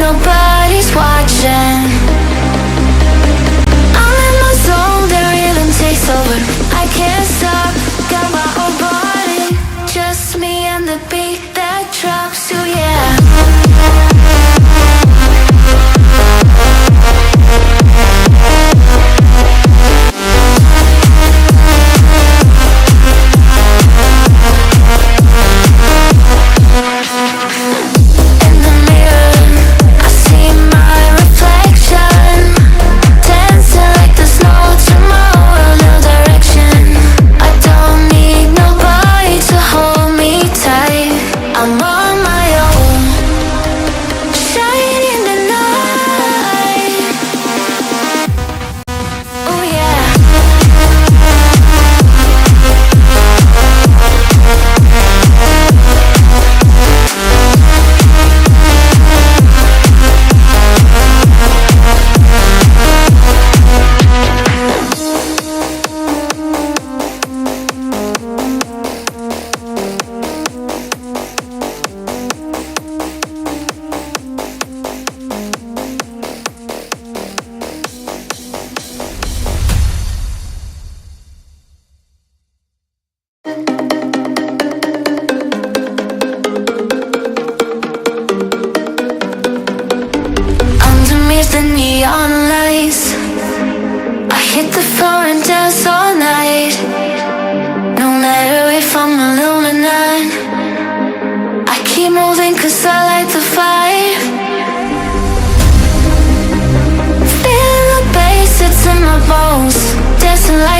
nobody's watching. I'm in my zone, the rhythm takes over. I can't stop, got my own body. Just me and the beat that drops you, yeah.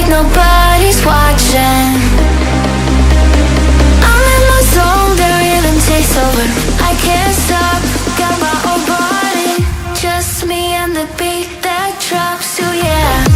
Nobody's watching. I'm in my zone, the rhythm takes over. I can't stop, got my own body. Just me and the beat that drops you, yeah.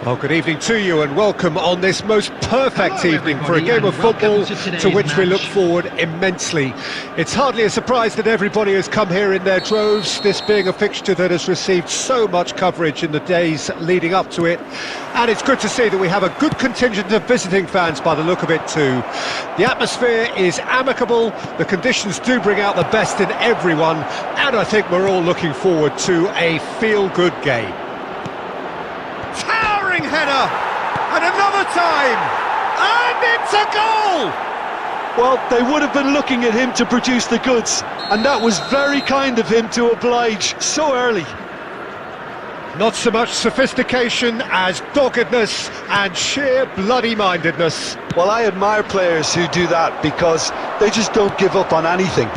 Well, good evening to you and welcome on this most perfect evening for a game of football to which we look forward immensely. It's hardly a surprise that everybody has come here in their droves, this being a fixture that has received so much coverage in the days leading up to it. And it's good to see that we have a good contingent of visiting fans by the look of it too. The atmosphere is amicable, the conditions do bring out the best in everyone, and I think we're all looking forward to a feel-good game. Header, and another time, and it's a goal! Well, they would have been looking at him to produce the goods, and that was very kind of him to oblige so early. Not so much sophistication as doggedness and sheer bloody-mindedness. Well, I admire players who do that because they just don't give up on anything.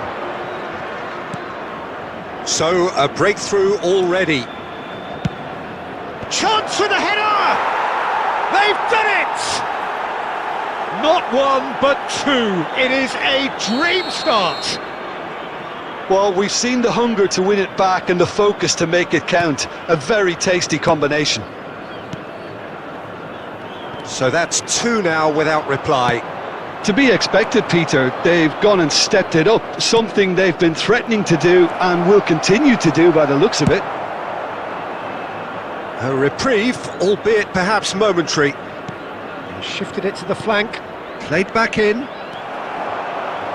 So, a breakthrough already. Chance with a header! They've done it! Not one, but two. It is a dream start. Well, we've seen the hunger to win it back and the focus to make it count. A very tasty combination. So that's two now without reply. To be expected, Peter. They've gone and stepped it up. Something they've been threatening to do and will continue to do by the looks of it. A reprieve, albeit perhaps momentary. He shifted it to the flank, played back in.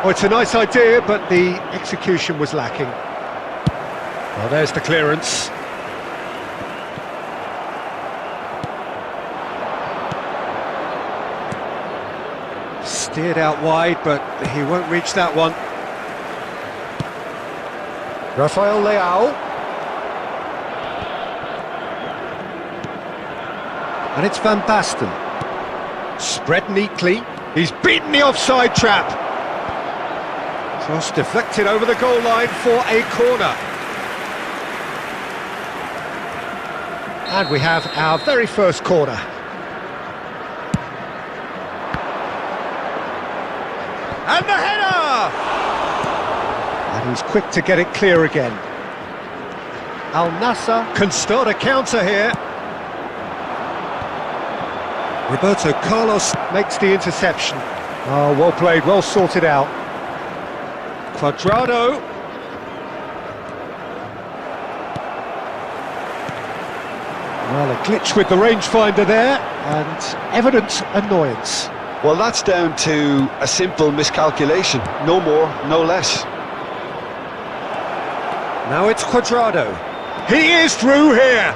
Oh, it's a nice idea, but the execution was lacking. Well, there's the clearance. Steered out wide, but he won't reach that one. Rafael Leao. And it's Van Basten. Spread neatly. He's beaten the offside trap. Cross deflected over the goal line for a corner. And we have our very first corner. And the header! And he's quick to get it clear again. Al Nassr can start a counter here. Roberto Carlos makes the interception. Oh, well played, well sorted out. Cuadrado. Well, a glitch with the rangefinder there, and evident annoyance. Well, that's down to a simple miscalculation. No more, no less. Now it's Cuadrado. He is through here.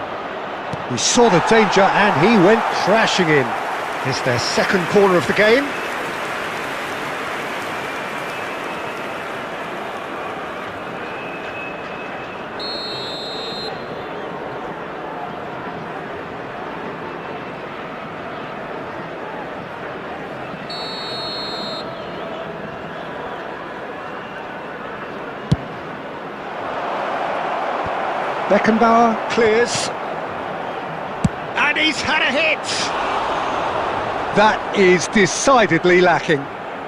He saw the danger and he went crashing in. It's their second corner of the game. Beckenbauer clears. And he's had a hit! That is decidedly lacking.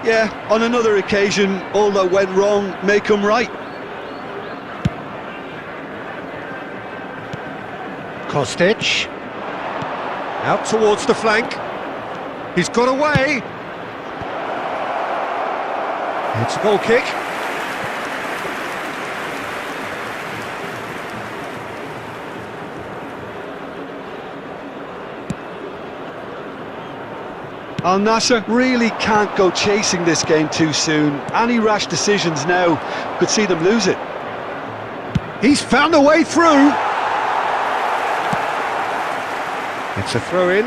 Yeah, on another occasion, all that went wrong may come right. Kostic. Out towards the flank. He's got away. It's a goal kick. Al Nassr really can't go chasing this game too soon. Any rash decisions now could see them lose it. He's found a way through. It's a throw-in.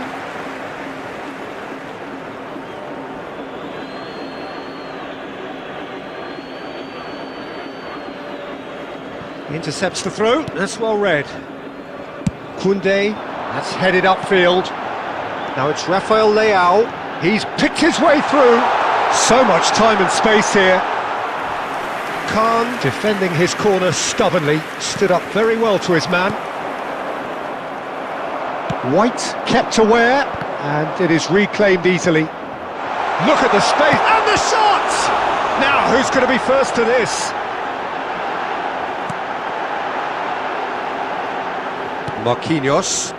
Intercepts the throw, that's well read. Koundé, that's headed upfield. Now it's Rafael Leao. He's picked his way through. So much time and space here. Khan, defending his corner stubbornly, stood up very well to his man. White kept aware, and it is reclaimed easily. Look at the space, and the shot! Now, who's going to be first to this? Marquinhos.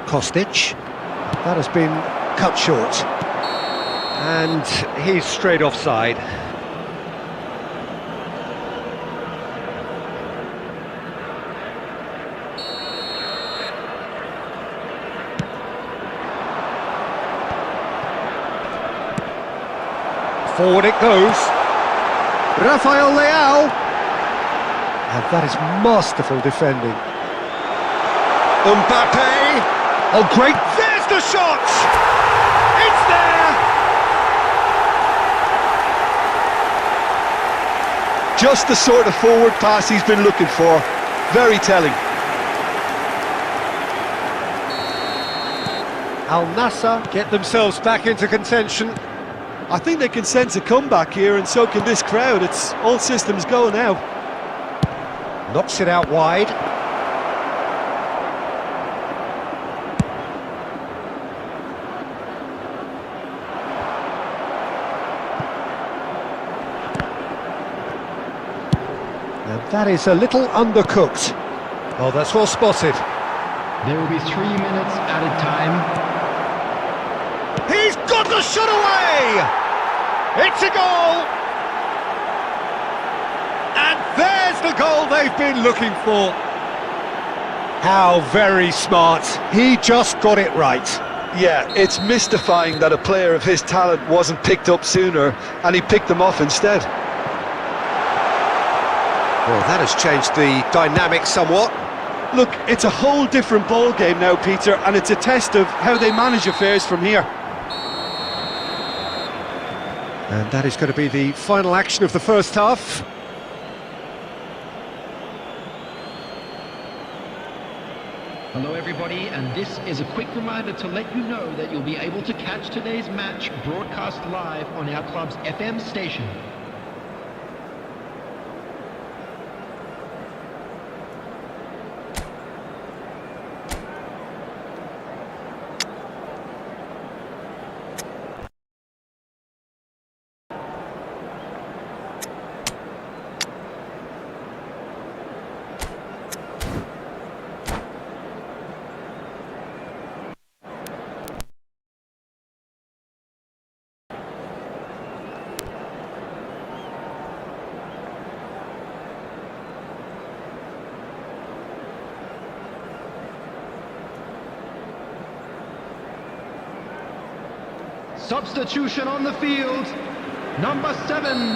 Kostic. That has been cut short. And he's straight offside. Forward it goes. Rafael Leao. And that is masterful defending. Mbappe. Oh, great. There's the shot! It's there! Just the sort of forward pass he's been looking for. Very telling. Al Nassr get themselves back into contention. I think they can sense a comeback here, and so can this crowd. It's all systems go now. Knocks it out wide. And that is a little undercooked. Oh, that's well spotted. There will be 3 minutes added time. He's got the shot away! It's a goal! And there's the goal they've been looking for. How very smart. He just got it right. Yeah, it's mystifying that a player of his talent wasn't picked up sooner, and he picked them off instead. Well, that has changed the dynamic somewhat. Look, it's a whole different ball game now, Peter, and it's a test of how they manage affairs from here. And that is going to be the final action of the first half. Hello everybody, and this is a quick reminder to let you know that you'll be able to catch today's match broadcast live on our club's FM station. Substitution on the field. Number 7,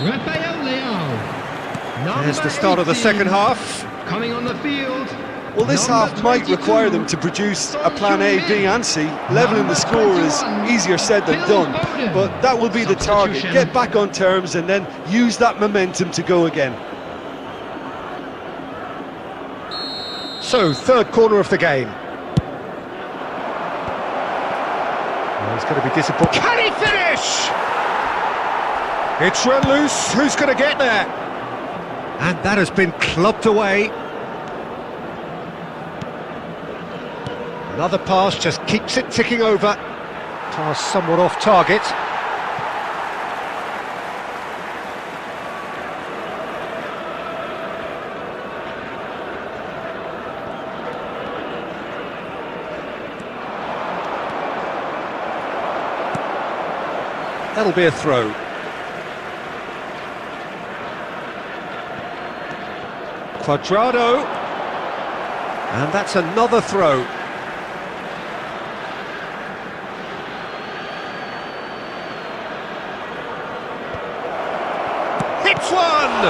Rafael Leao. There's the start of the second half. Coming on the field. Well, this half might require them to produce a plan A, B and C. Levelling the score is easier said than done, but that will be the target. Get back on terms and then use that momentum to go again. So, third corner of the game. He's going to be disappointed. Can he finish? It's run loose. Who's going to get there? And that has been clubbed away. Another pass just keeps it ticking over. Pass somewhat off target. That'll be a throw. Cuadrado. And that's another throw. Hits one!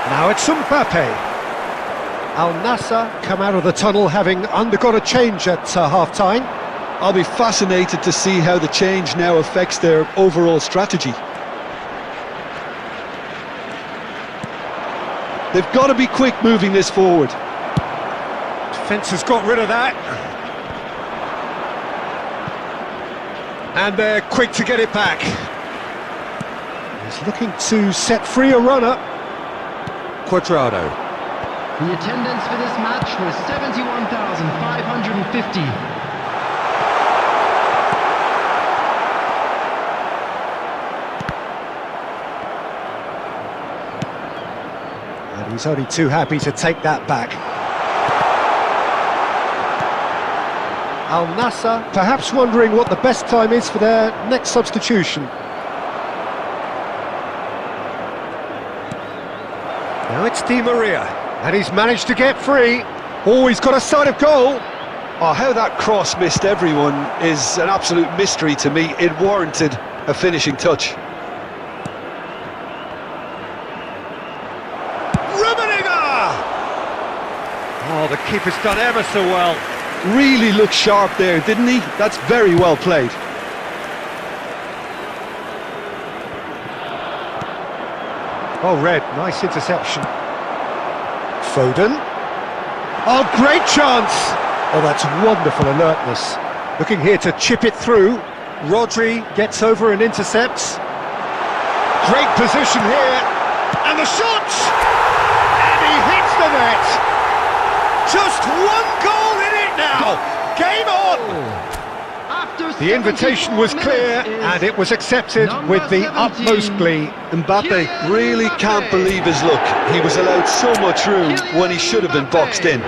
Now it's Mbappe. Al Nassr come out of the tunnel having undergone a change at half-time. I'll be fascinated to see how the change now affects their overall strategy. They've got to be quick moving this forward. Defence has got rid of that. And they're quick to get it back. He's looking to set free a runner. Cuadrado. The attendance for this match was 71,550. And he's only too happy to take that back. Al Nassr, perhaps wondering what the best time is for their next substitution. Now it's Di Maria, and he's managed to get free. Oh, he's got a sight of goal. Oh, how that cross missed everyone is an absolute mystery to me. It warranted a finishing touch. Oh, the keeper's done ever so well. Really looked sharp there, didn't he? That's very well played. Oh, Red, nice interception. Foden. Oh, great chance! Oh, that's wonderful alertness. Looking here to chip it through. Rodri gets over and intercepts. Great position here. And the shot! And he hits the net! Just one goal in it now! Game on! The invitation was clear and it was accepted with the utmost glee. Mbappe really can't believe his luck. He was allowed so much room when he should have been boxed in.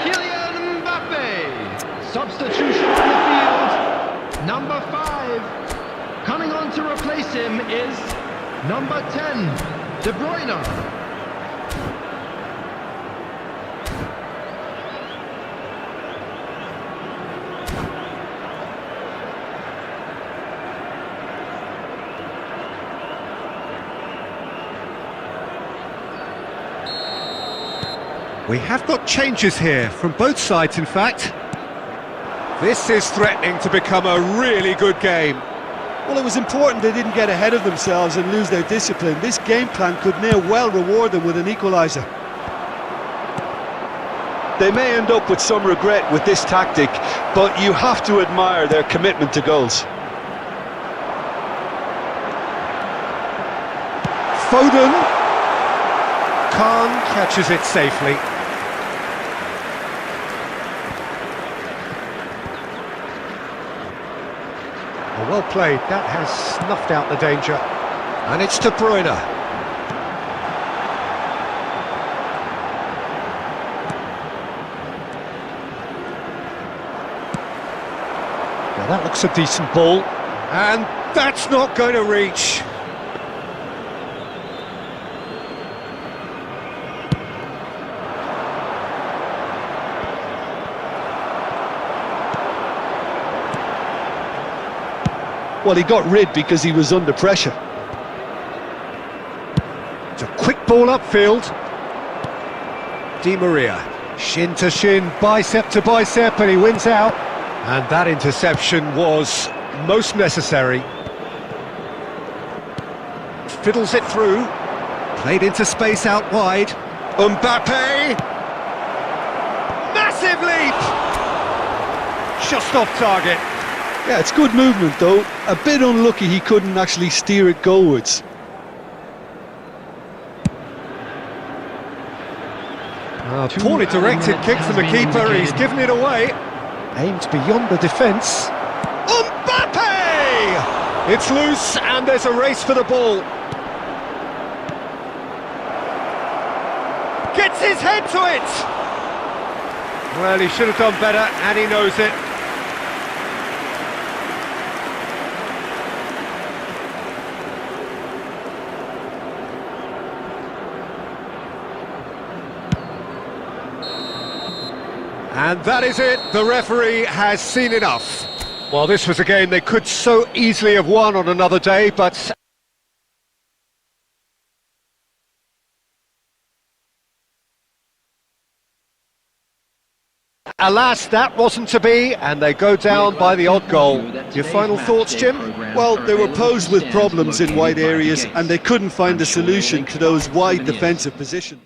Kylian Mbappe, substitution on the field, number 5. Coming on to replace him is number 10, De Bruyne. We have got changes here, from both sides in fact. This is threatening to become a really good game. Well, it was important they didn't get ahead of themselves and lose their discipline. This game plan could near well reward them with an equaliser. They may end up with some regret with this tactic, but you have to admire their commitment to goals. Foden. Khan catches it safely. Well played, that has snuffed out the danger. And it's De Bruyne. Now that looks a decent ball. And that's not going to reach. Well, he got rid because he was under pressure. It's a quick ball upfield. Di Maria, shin to shin, bicep to bicep, and he wins out. And that interception was most necessary. Fiddles it through. Played into space out wide. Mbappe! Massive leap! Just off target. Yeah, it's good movement though. A bit unlucky he couldn't actually steer it goalwards. Poorly directed kick from the keeper, he's given it away. Aimed beyond the defence. Mbappe! It's loose and there's a race for the ball. Gets his head to it! Well, he should have done better and he knows it. And that is it, the referee has seen enough. Well, this was a game they could so easily have won on another day, but alas, that wasn't to be, and they go down by the odd goal. Your final thoughts, Jim? Well, they were posed with problems in wide areas and they couldn't find a solution to those wide defensive positions.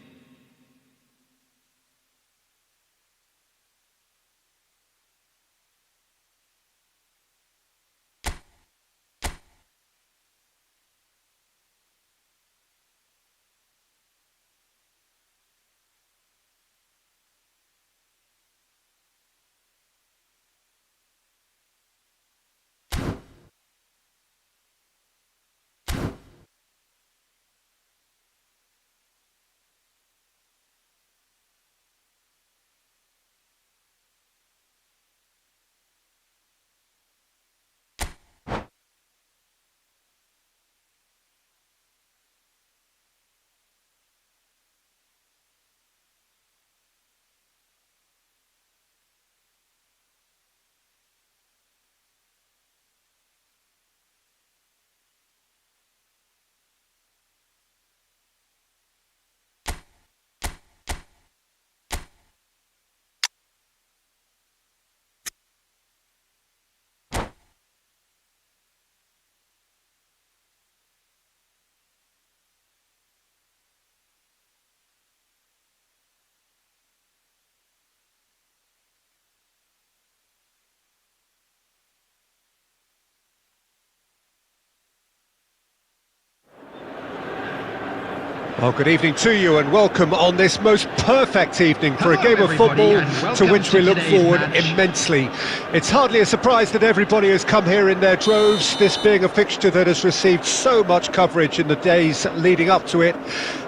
Well, good evening to you and welcome on this most perfect evening for a game of football to which we look forward immensely. It's hardly a surprise that everybody has come here in their droves, this being a fixture that has received so much coverage in the days leading up to it.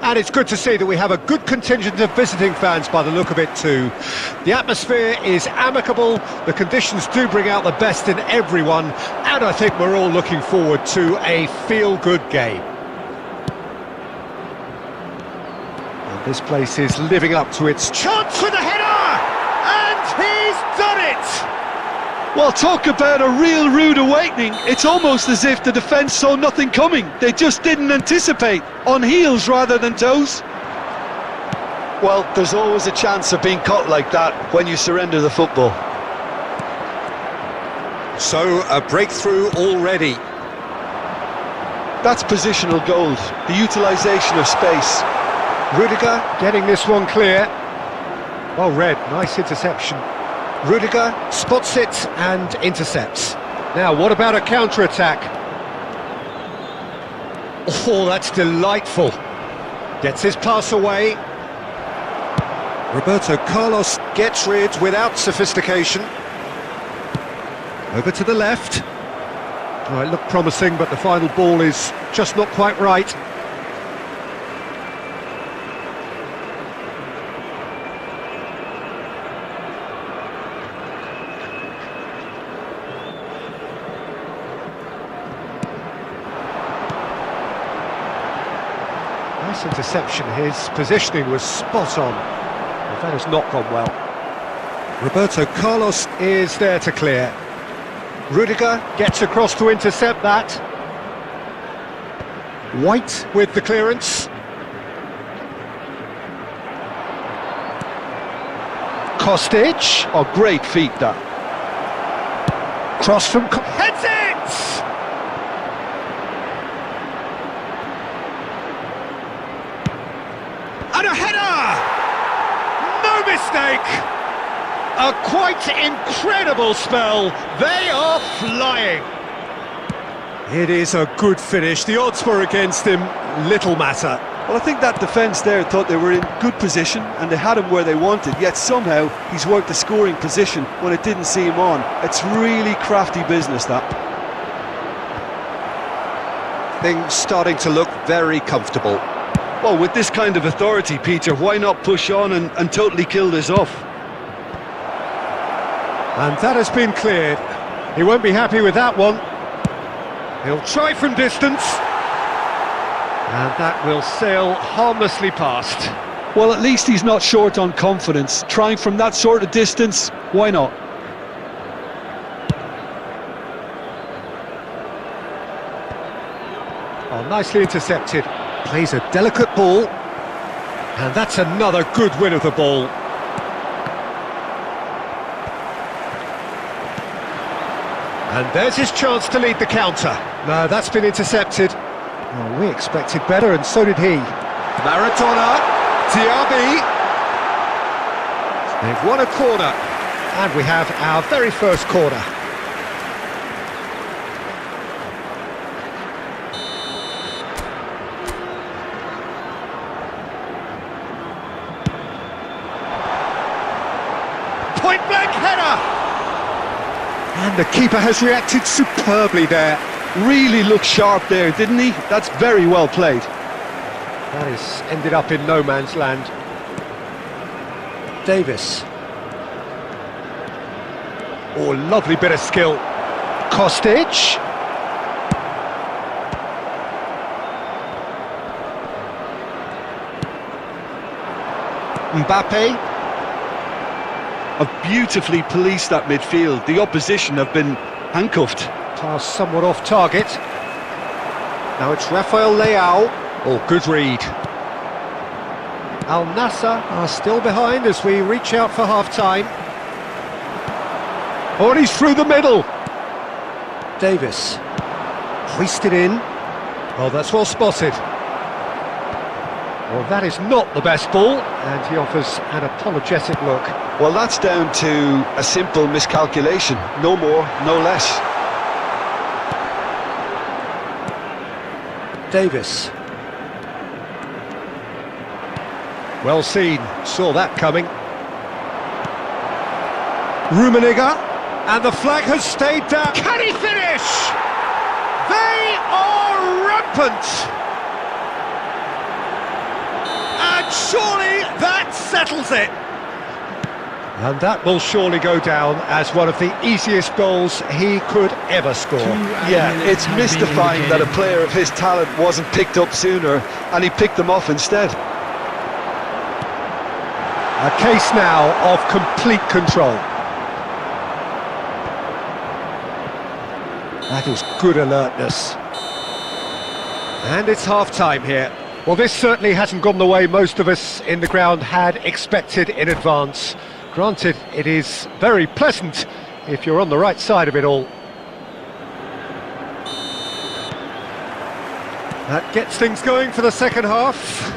And it's good to see that we have a good contingent of visiting fans by the look of it too. The atmosphere is amicable, the conditions do bring out the best in everyone, and I think we're all looking forward to a feel-good game. This place is living up to its Chance for the header! And he's done it! Well, talk about a real rude awakening. It's almost as if the defence saw nothing coming. They just didn't anticipate. On heels rather than toes. Well, there's always a chance of being caught like that when you surrender the football. So, a breakthrough already. That's positional gold, the utilisation of space. Rudiger getting this one clear. Well read, nice interception. Rudiger spots it and intercepts. Now, what about a counter-attack? Oh, that's delightful. Gets his pass away. Roberto Carlos gets rid without sophistication. Over to the left. Oh, it looked promising, but the final ball is just not quite right. Nice interception, his positioning was spot on. Well, that has not gone well. Roberto Carlos is there to clear. Rudiger gets across to intercept that. White with the clearance. Kostic. Oh, great feat that. Cross from... Heads it! And a header! No mistake! A quite incredible spell. They are flying. It is a good finish. The odds were against him. Little matter. Well, I think that defence there thought they were in good position and they had him where they wanted, yet somehow he's worked the scoring position when it didn't see him on. It's really crafty business, that. Things starting to look very comfortable. Well, with this kind of authority, Peter, why not push on and totally kill this off? And that has been cleared. He won't be happy with that one. He'll try from distance. And that will sail harmlessly past. Well, at least he's not short on confidence. Trying from that sort of distance, why not? Oh, nicely intercepted. Plays a delicate ball. And that's another good win of the ball. And there's his chance to lead the counter. No, that's been intercepted. Well, we expected better, and so did he. Maradona, Diaby. They've won a corner, and we have our very first corner. Point-blank header! And the keeper has reacted superbly there. Really looked sharp there, didn't he? That's very well played. That has ended up in no man's land. Davis. Oh, lovely bit of skill. Kostic. Mbappe. Have beautifully policed that midfield. The opposition have been handcuffed. Pass somewhat off target. Now it's Rafael Leao. Oh, good read. Al Nassr are still behind as we reach out for half-time. Oh, and he's through the middle. Davis. Hoisted in. Oh, that's well spotted. Well, that is not the best ball, and he offers an apologetic look. Well, that's down to a simple miscalculation. No more, no less. Davis. Well seen, saw that coming. Rummenigge, and the flag has stayed down. Can he finish? They are rampant! And surely that settles it! And that will surely go down as one of the easiest goals he could ever score. Yeah, it's mystifying that a player of his talent wasn't picked up sooner, and he picked them off instead. A case now of complete control. That is good alertness. And it's half-time here. Well, this certainly hasn't gone the way most of us in the ground had expected in advance. Granted, it is very pleasant if you're on the right side of it all. That gets things going for the second half.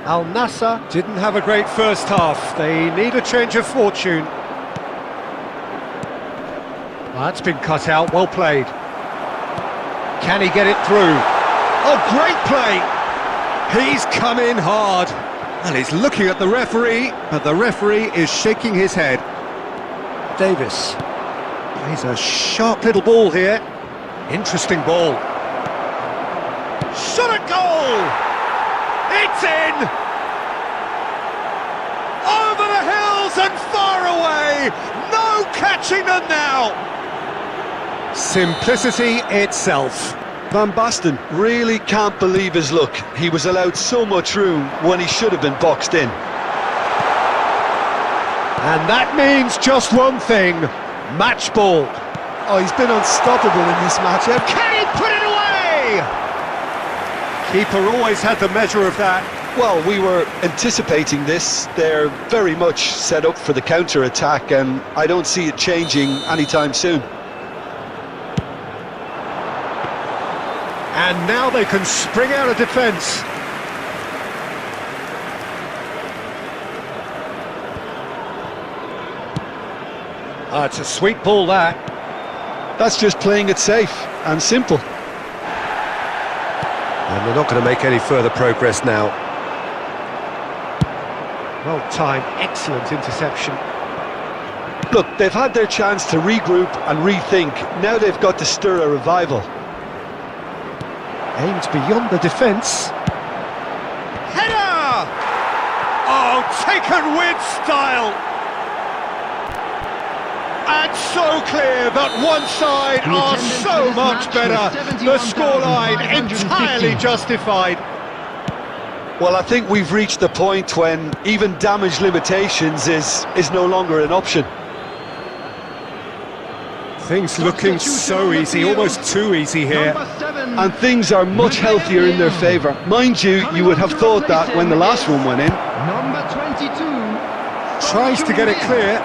Al Nassr didn't have a great first half. They need a change of fortune. That's been cut out, well played. Can he get it through? Oh, great play! He's come in hard. And he's looking at the referee, but the referee is shaking his head. Davis. He's a sharp little ball here. Interesting ball. Shot at goal! It's in! Over the hills and far away! No catching them now! Simplicity itself. Van Basten really can't believe his luck. He was allowed so much room when he should have been boxed in. And that means just one thing, match ball. Oh, he's been unstoppable in this match. Can he put it away? Keeper always had the measure of that. Well, we were anticipating this. They're very much set up for the counter-attack, and I don't see it changing anytime soon. And now they can spring out of defence. It's a sweet ball, that. That's just playing it safe and simple. And they're not going to make any further progress now. Well timed, excellent interception. Look, they've had their chance to regroup and rethink. Now they've got to stir a revival. Aims beyond the defence. Header! Oh, taken with style! And so clear that one side are so much better. The scoreline entirely justified. Well, I think we've reached the point when even damage limitations is no longer an option. Things looking so easy, almost too easy here. And things are much healthier in their favour. Mind you, you would have thought that when the last one went in. Number 22. Tries to get it clear.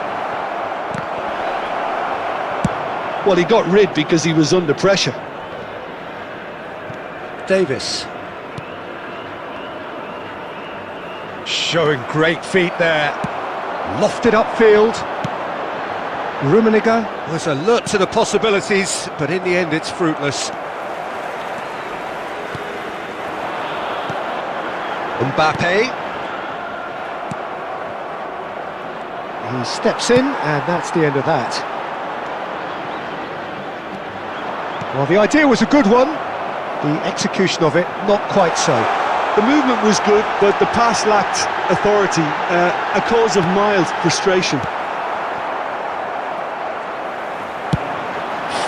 Well, he got rid because he was under pressure. Davis. Showing great feet there. Lofted upfield. Rummenigge was alert to the possibilities, but in the end it's fruitless. Mbappe. He steps in, and that's the end of that. Well, the idea was a good one. The execution of it, not quite so. The movement was good, but the pass lacked authority, a cause of mild frustration.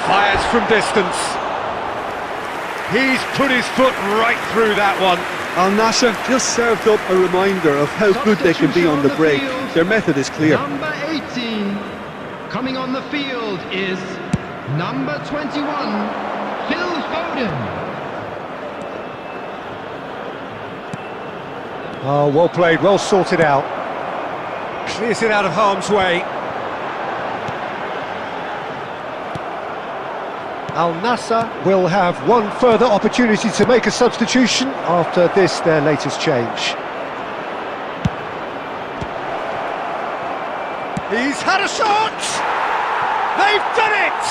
Fires from distance. He's put his foot right through that one. Al Nassr just served up a reminder of how good they can be on the break. Their method is clear. Number 18 coming on the field is number 21, Phil Foden. Oh, well played, well sorted out. Clears it out of harm's way. Al Nassr will have one further opportunity to make a substitution after this, their latest change. He's had a shot! They've done it!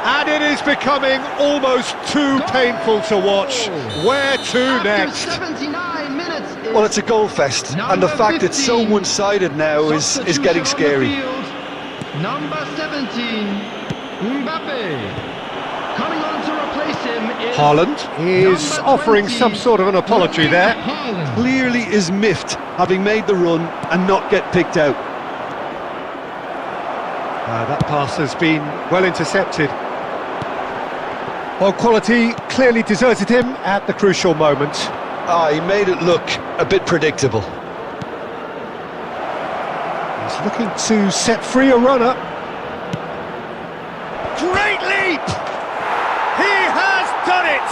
And it is becoming almost too painful to watch. Where to next? 79 minutes. Well, it's a goal fest, and the fact it's so one-sided now is getting scary. Number 17, Mbappe. Coming on to replace him is Haaland is number offering 20, some sort of an apology there. Haaland. Clearly is miffed, having made the run and not get picked out. That pass has been well intercepted. Well, quality clearly deserted him at the crucial moment. He made it look a bit predictable. He's looking to set free a runner. Great leap! He has done it!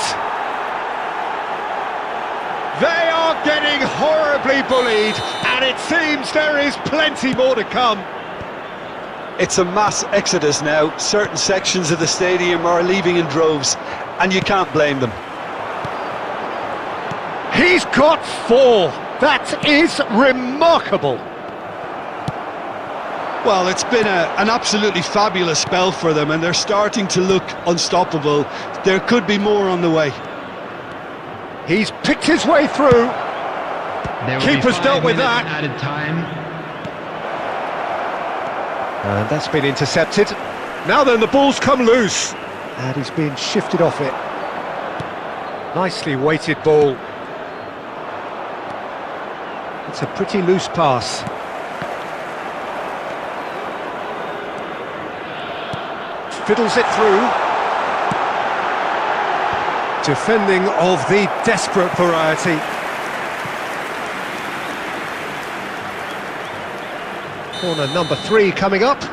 They are getting horribly bullied, and it seems there is plenty more to come. It's a mass exodus now. Certain sections of the stadium are leaving in droves, and you can't blame them. He's got 4. That is remarkable. Well, it's been an absolutely fabulous spell for them, and they're starting to look unstoppable. There could be more on the way. He's picked his way through. There will be Keeper's 5 dealt with minutes that. Added time. And that's been intercepted. Now then, the ball's come loose. And he's been shifted off it. Nicely weighted ball. It's a pretty loose pass. Fiddles it through. Defending of the desperate variety. Corner number 3 coming up.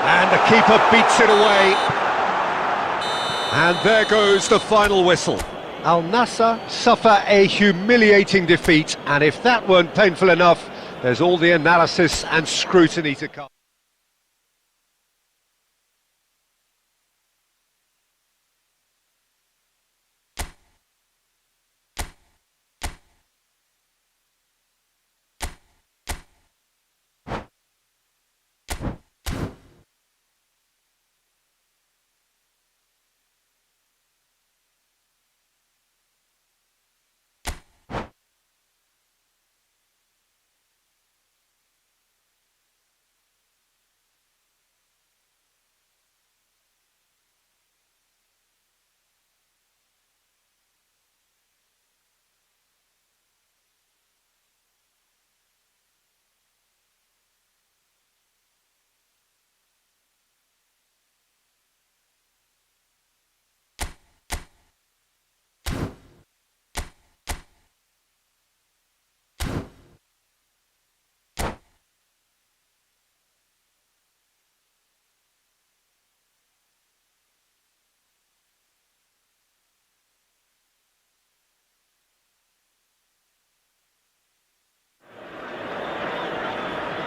And the keeper beats it away. And there goes the final whistle. Al Nassr suffer a humiliating defeat, and if that weren't painful enough, there's all the analysis and scrutiny to come.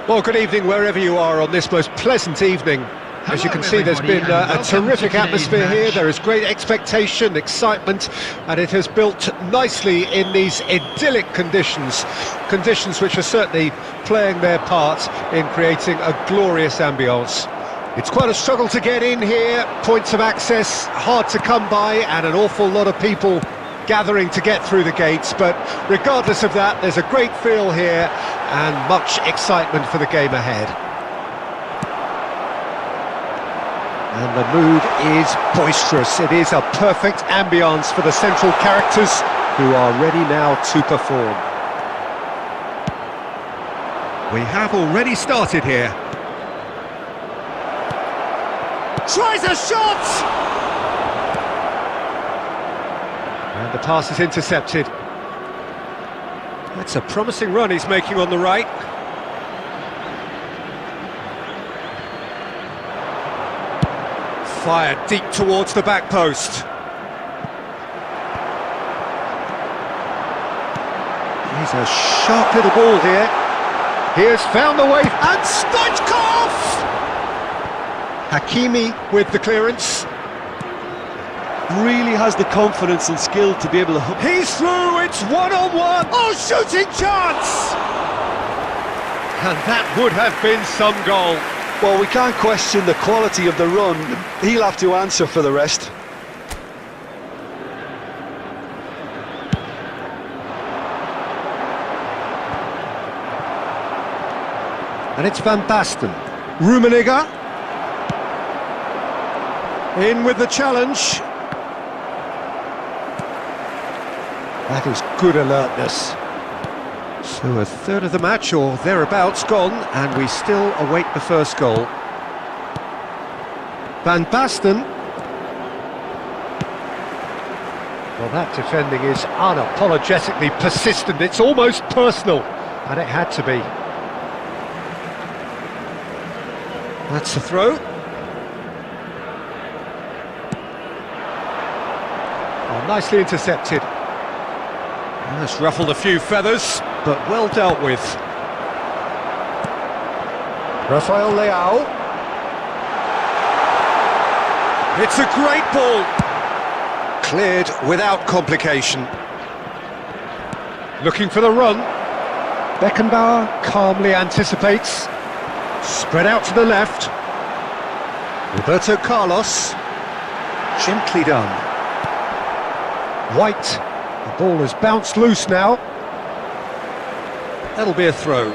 Well, good evening wherever you are on this most pleasant evening. As you can see, there's been a terrific atmosphere here. There is great expectation, excitement, and it has built nicely in these idyllic conditions. Conditions which are certainly playing their part in creating a glorious ambience. It's quite a struggle to get in here, points of access hard to come by, and an awful lot of people gathering to get through the gates, but regardless of that, there's a great feel here and much excitement for the game ahead. And the mood is boisterous. It is a perfect ambience for the central characters who are ready now to perform. We have already started here. Tries a shot! And the pass is intercepted. That's a promising run he's making on the right. Fired deep towards the back post. He's a sharp little ball here. He has found the way, and Stoichkov! Hakimi with the clearance. Really has the confidence and skill to be able to hook. He's through, it's one-on-one. Oh, shooting chance! And that would have been some goal. Well, we can't question the quality of the run. He'll have to answer for the rest. And it's Van Basten. Rummenigge. In with the challenge. That is good alertness. So a third of the match, or thereabouts, gone, and we still await the first goal. Van Basten. Well, that defending is unapologetically persistent. It's almost personal, and it had to be. That's a throw. Oh, nicely intercepted. That's ruffled a few feathers, but well dealt with. Rafael Leao. It's a great ball. Cleared without complication. Looking for the run. Beckenbauer calmly anticipates. Spread out to the left. Roberto Carlos. Gently done. White. The ball has bounced loose now. That'll be a throw.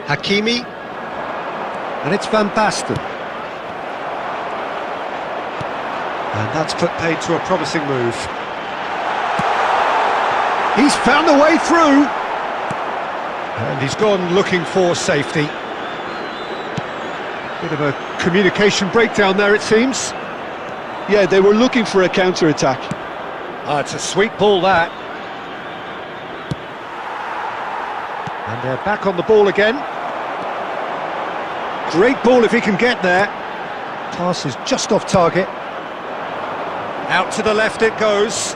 Hakimi. And it's Van Basten. And that's put paid to a promising move. He's found a way through. And he's gone looking for safety. Bit of a communication breakdown there, it seems. Yeah, they were looking for a counter-attack. Ah, it's a sweet ball, that. And they're back on the ball again. Great ball if he can get there. Pass is just off target. Out to the left it goes.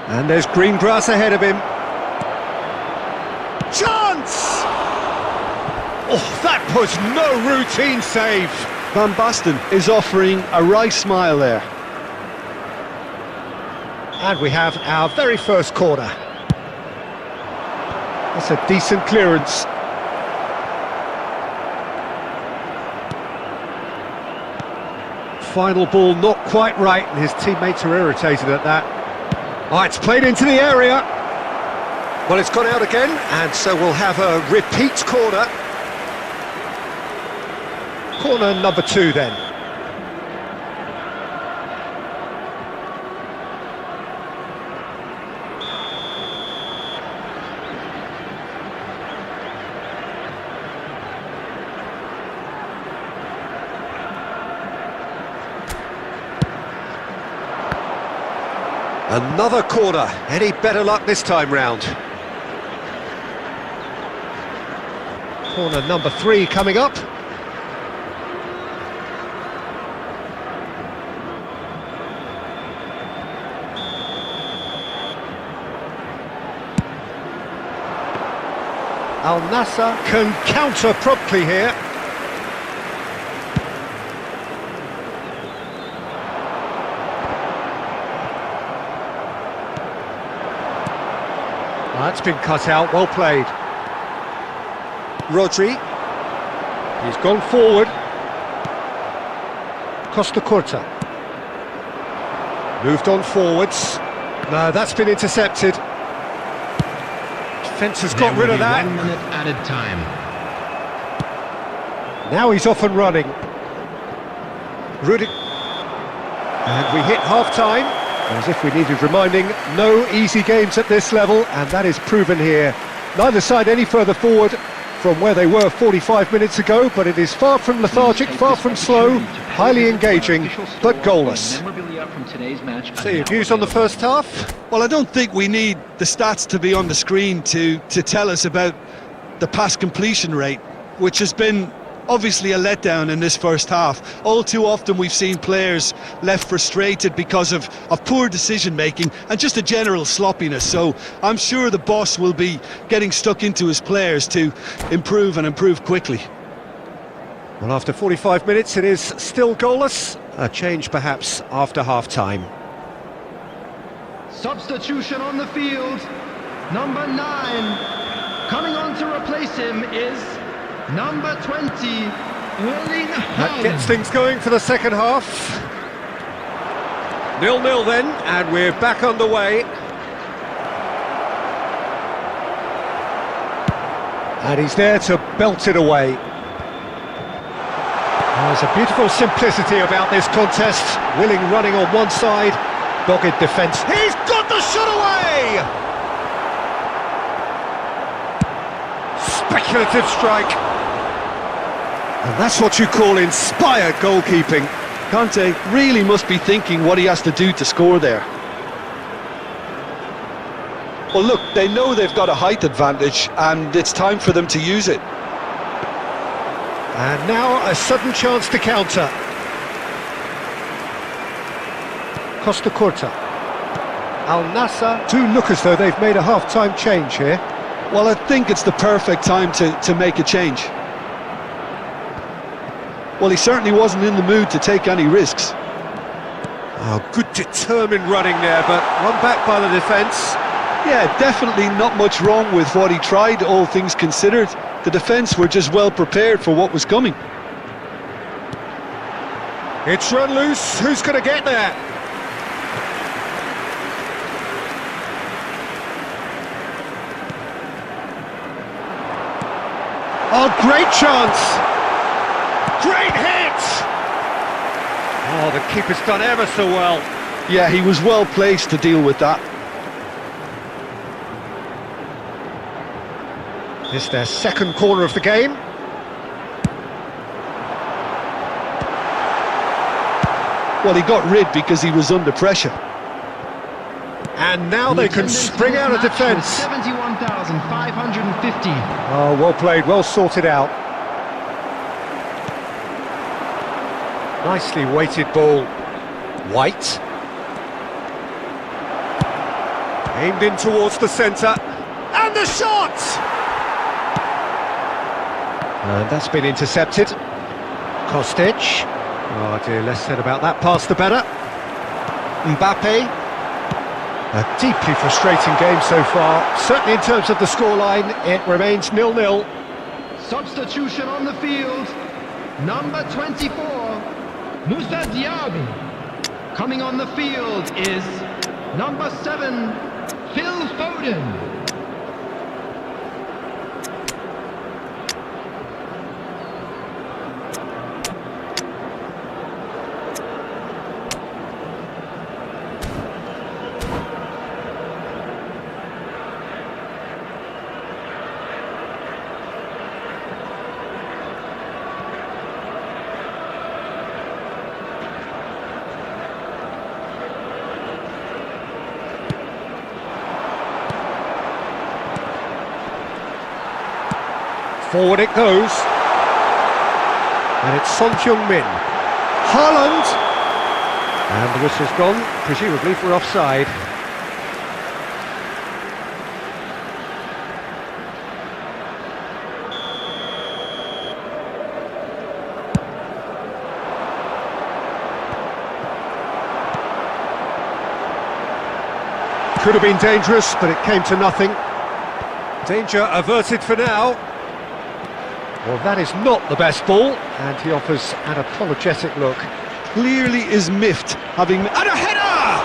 And there's green grass ahead of him. Chance! Oh, that was no routine save. Van Basten is offering a wry smile there. And we have our very first corner. That's a decent clearance. Final ball not quite right, and his teammates are irritated at that. Oh, it's played into the area. Well, it's gone out again, and so we'll have a repeat corner. Corner number 2 then. Another corner. Any better luck this time round? Corner number 3 coming up. Al Nassr can counter promptly here. That's been cut out, well played. Rodri. He's gone forward. Costa Curta. Moved on forwards. No, that's been intercepted. Defence has got rid of that. 1 minute added time. Now he's off and running. Rudy. And we hit half-time. As if we needed reminding, no easy games at this level, and that is proven here. Neither side any further forward from where they were 45 minutes ago, but it is far from lethargic, far from slow, highly engaging, but goalless. So your views on the first half? Well, I don't think we need the stats to be on the screen to tell us about the pass completion rate, which has been obviously a letdown in this first half. All too often we've seen players left frustrated because of poor decision making and just a general sloppiness. So I'm sure the boss will be getting stuck into his players to improve and improve quickly. Well, after 45 minutes it is still goalless. A change perhaps after half-time. Substitution on the field. Number 9. Coming on to replace him is number 20. That gets things going for the second half. 0-0 then, and we're back underway. And he's there to belt it away. There's a beautiful simplicity about this contest. Willing running on one side, dogged defence. He's got the shot away! Speculative strike. And that's what you call inspired goalkeeping. Conte really must be thinking what he has to do to score there. Well, look, they know they've got a height advantage, and it's time for them to use it. And now a sudden chance to counter. Costa Curta. Al Nassr do look as though they've made a half-time change here. Well, I think it's the perfect time to make a change. Well, he certainly wasn't in the mood to take any risks. Oh, good determined running there, but run back by the defence. Yeah, definitely not much wrong with what he tried, all things considered. The defence were just well prepared for what was coming. It's run loose, who's going to get there? Oh, great chance! Great hit! Oh, the keeper's done ever so well. Yeah, he was well placed to deal with that. It's their second corner of the game. Well, he got rid because he was under pressure. And now they can spring out of defence. 71,550. Oh, well played, well sorted out. Nicely weighted ball. White. Aimed in towards the centre. And the shot! And that's been intercepted. Kostic. Oh dear, less said about that pass the better. Mbappe. A deeply frustrating game so far. Certainly in terms of the scoreline, it remains 0-0. Substitution on the field. Number 24, Moussa Diaby. Coming on the field is number 7, Phil Foden. Forward it goes. And it's Son Heung-min. Haaland! And the whistle's gone, presumably for offside. Could have been dangerous, but it came to nothing. Danger averted for now. Well, that is not the best ball, and he offers an apologetic look. Clearly is miffed, having... And a header!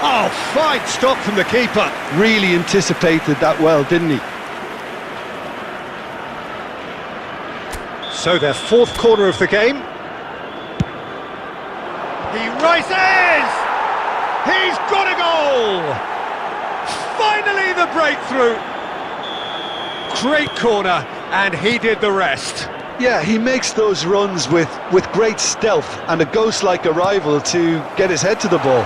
Oh, fine stop from the keeper. Really anticipated that well, didn't he? So their fourth corner of the game. He rises! He's got a goal! Finally the breakthrough! Great corner, and he did the rest. Yeah, he makes those runs with great stealth and a ghost-like arrival to get his head to the ball.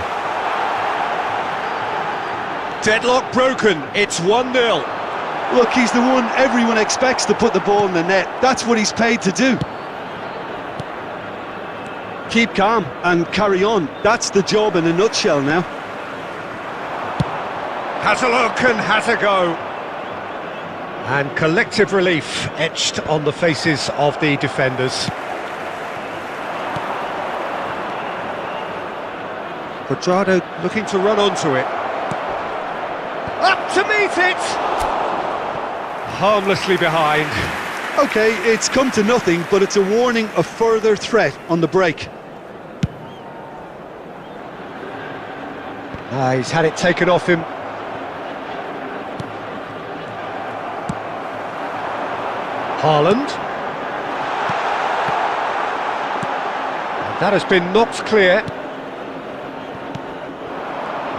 Deadlock broken, it's 1-0. Look, he's the one everyone expects to put the ball in the net. That's what he's paid to do. Keep calm and carry on. That's the job in a nutshell now. Has a look and has a go. And collective relief etched on the faces of the defenders. Quadrado looking to run onto it. Up to meet it! Harmlessly behind. Okay, it's come to nothing, but it's a warning of further threat on the break. He's had it taken off him. Haaland. That has been knocked clear.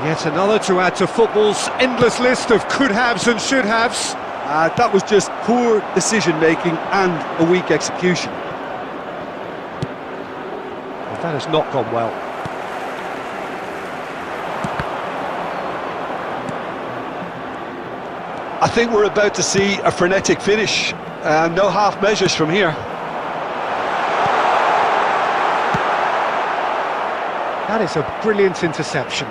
Yet another to add to football's endless list of could-haves and should-haves. That was just poor decision-making and a weak execution. Well, that has not gone well. I think we're about to see a frenetic finish. No half measures from here. That is a brilliant interception.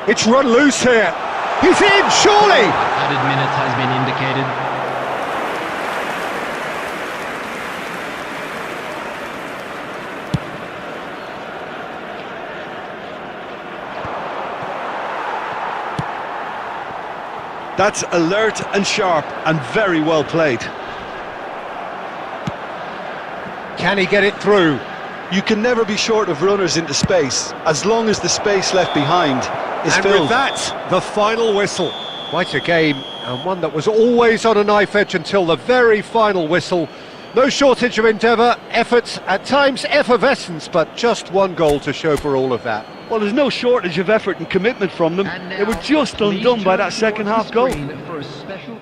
It's run loose here. He's in, surely! Added minute has been indicated. That's alert and sharp and very well played. Can he get it through? You can never be short of runners into space, as long as the space left behind is And filled. with that, the final whistle. Quite a game, and one that was always on a knife edge until the very final whistle. No shortage of endeavour, effort, at times effervescence, but just one goal to show for all of that. Well, there's no shortage of effort and commitment from them. And They were now, just please undone by turn that second towards half the goal. screen for a special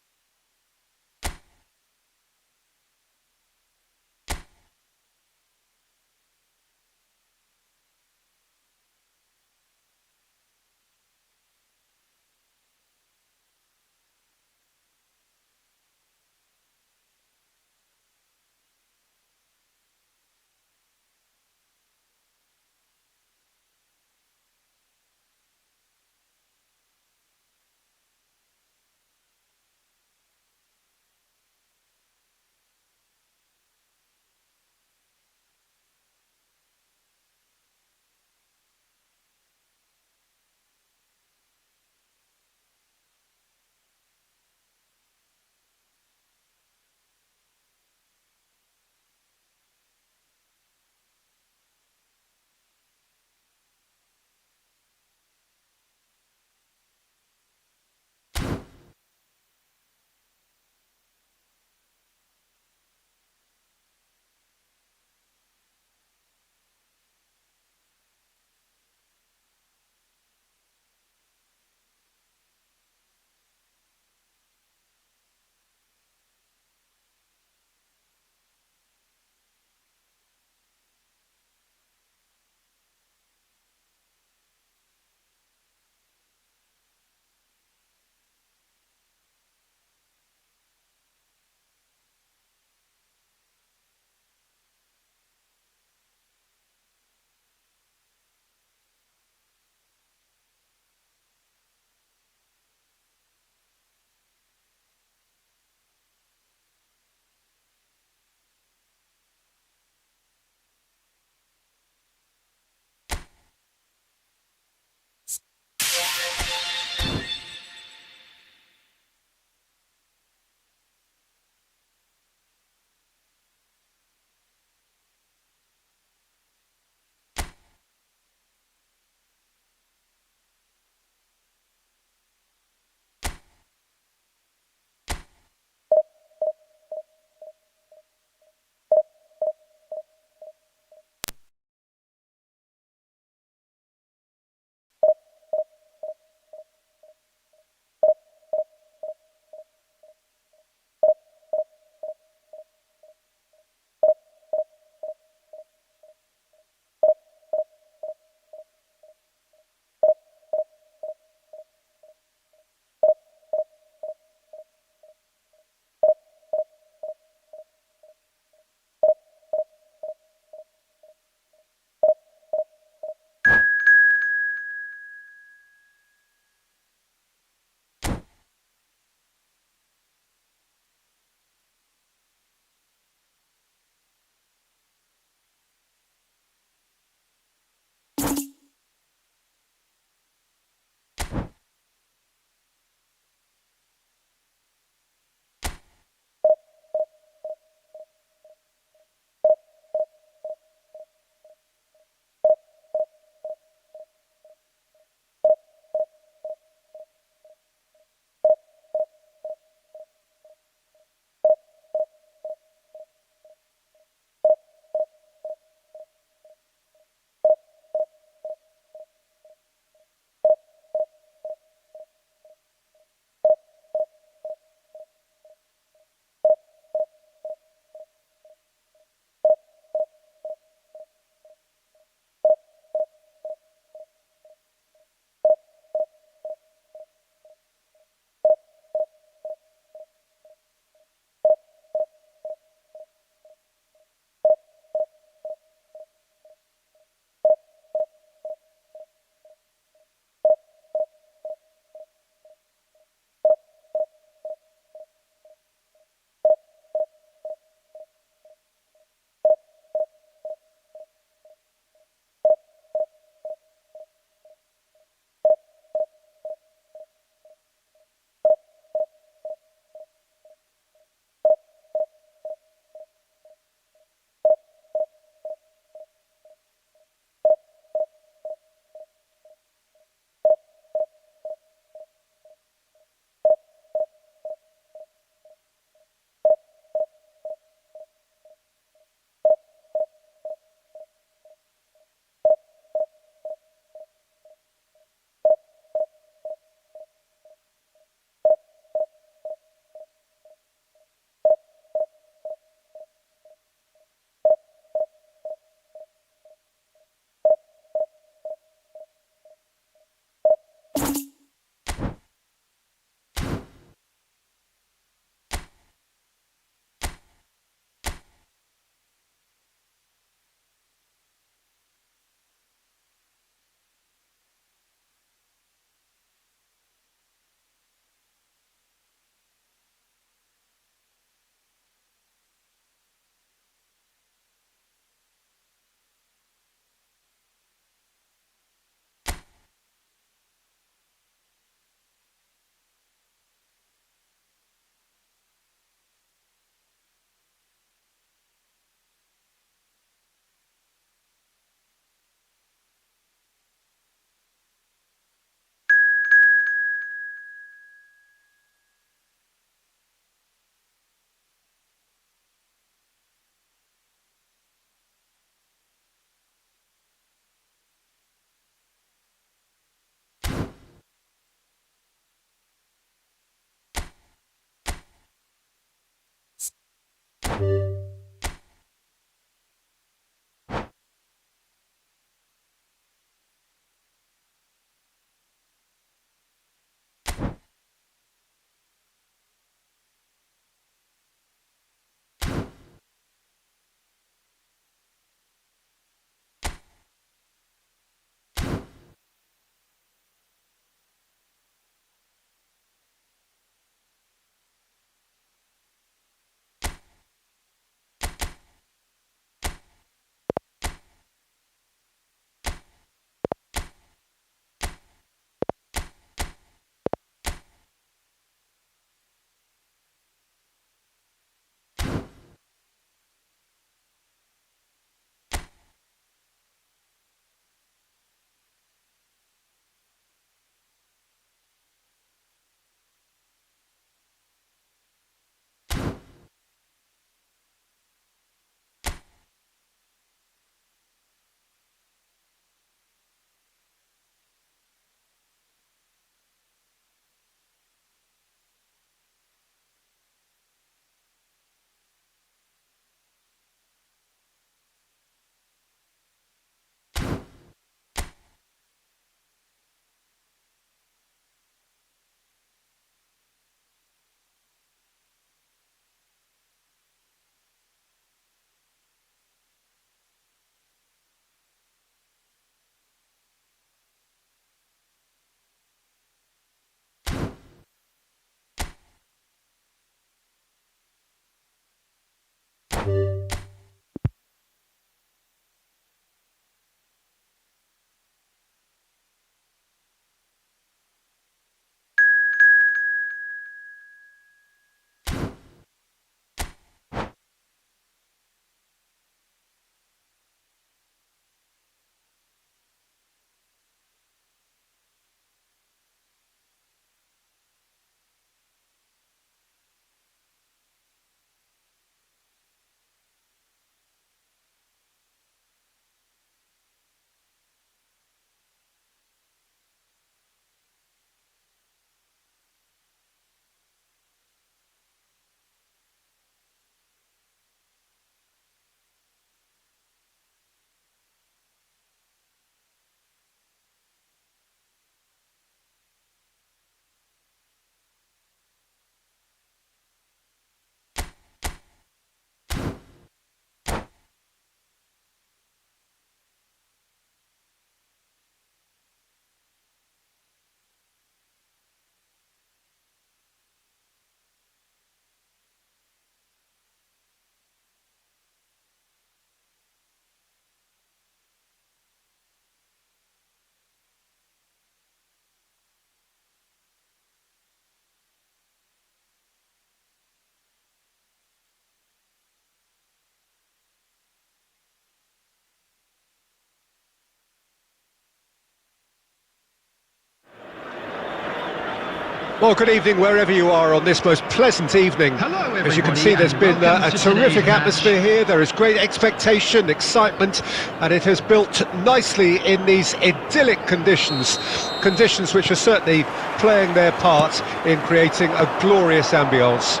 Well, good evening wherever you are on this most pleasant evening. Hello, As you can everybody, see, there's and been welcome a to terrific today's match. atmosphere here. There is great expectation, excitement, and it has built nicely in these idyllic conditions. Conditions which are certainly playing their part in creating a glorious ambience.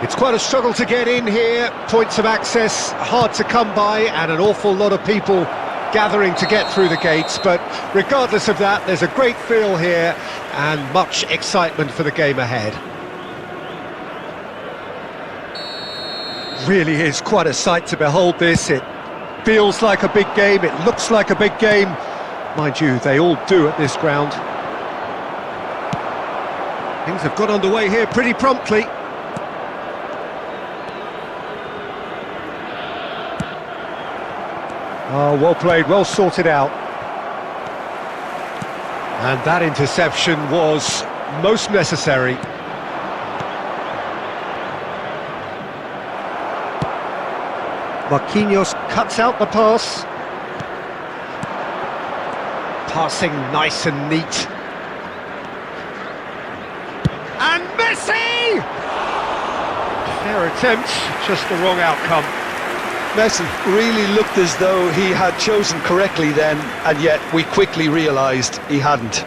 It's quite a struggle to get in here, points of access hard to come by, and an awful lot of people gathering to get through the gates, but regardless of that, there's a great feel here and much excitement for the game ahead. Really is quite a sight to behold this. It feels like a big game, it looks like a big game. Mind you, they all do at this ground. Things have got underway here pretty promptly. Oh, well played, well sorted out. And that interception was most necessary. Marquinhos cuts out the pass. Passing nice and neat. And Messi! Fair attempt, just the wrong outcome. Messi really looked as though he had chosen correctly then, and yet we quickly realised he hadn't.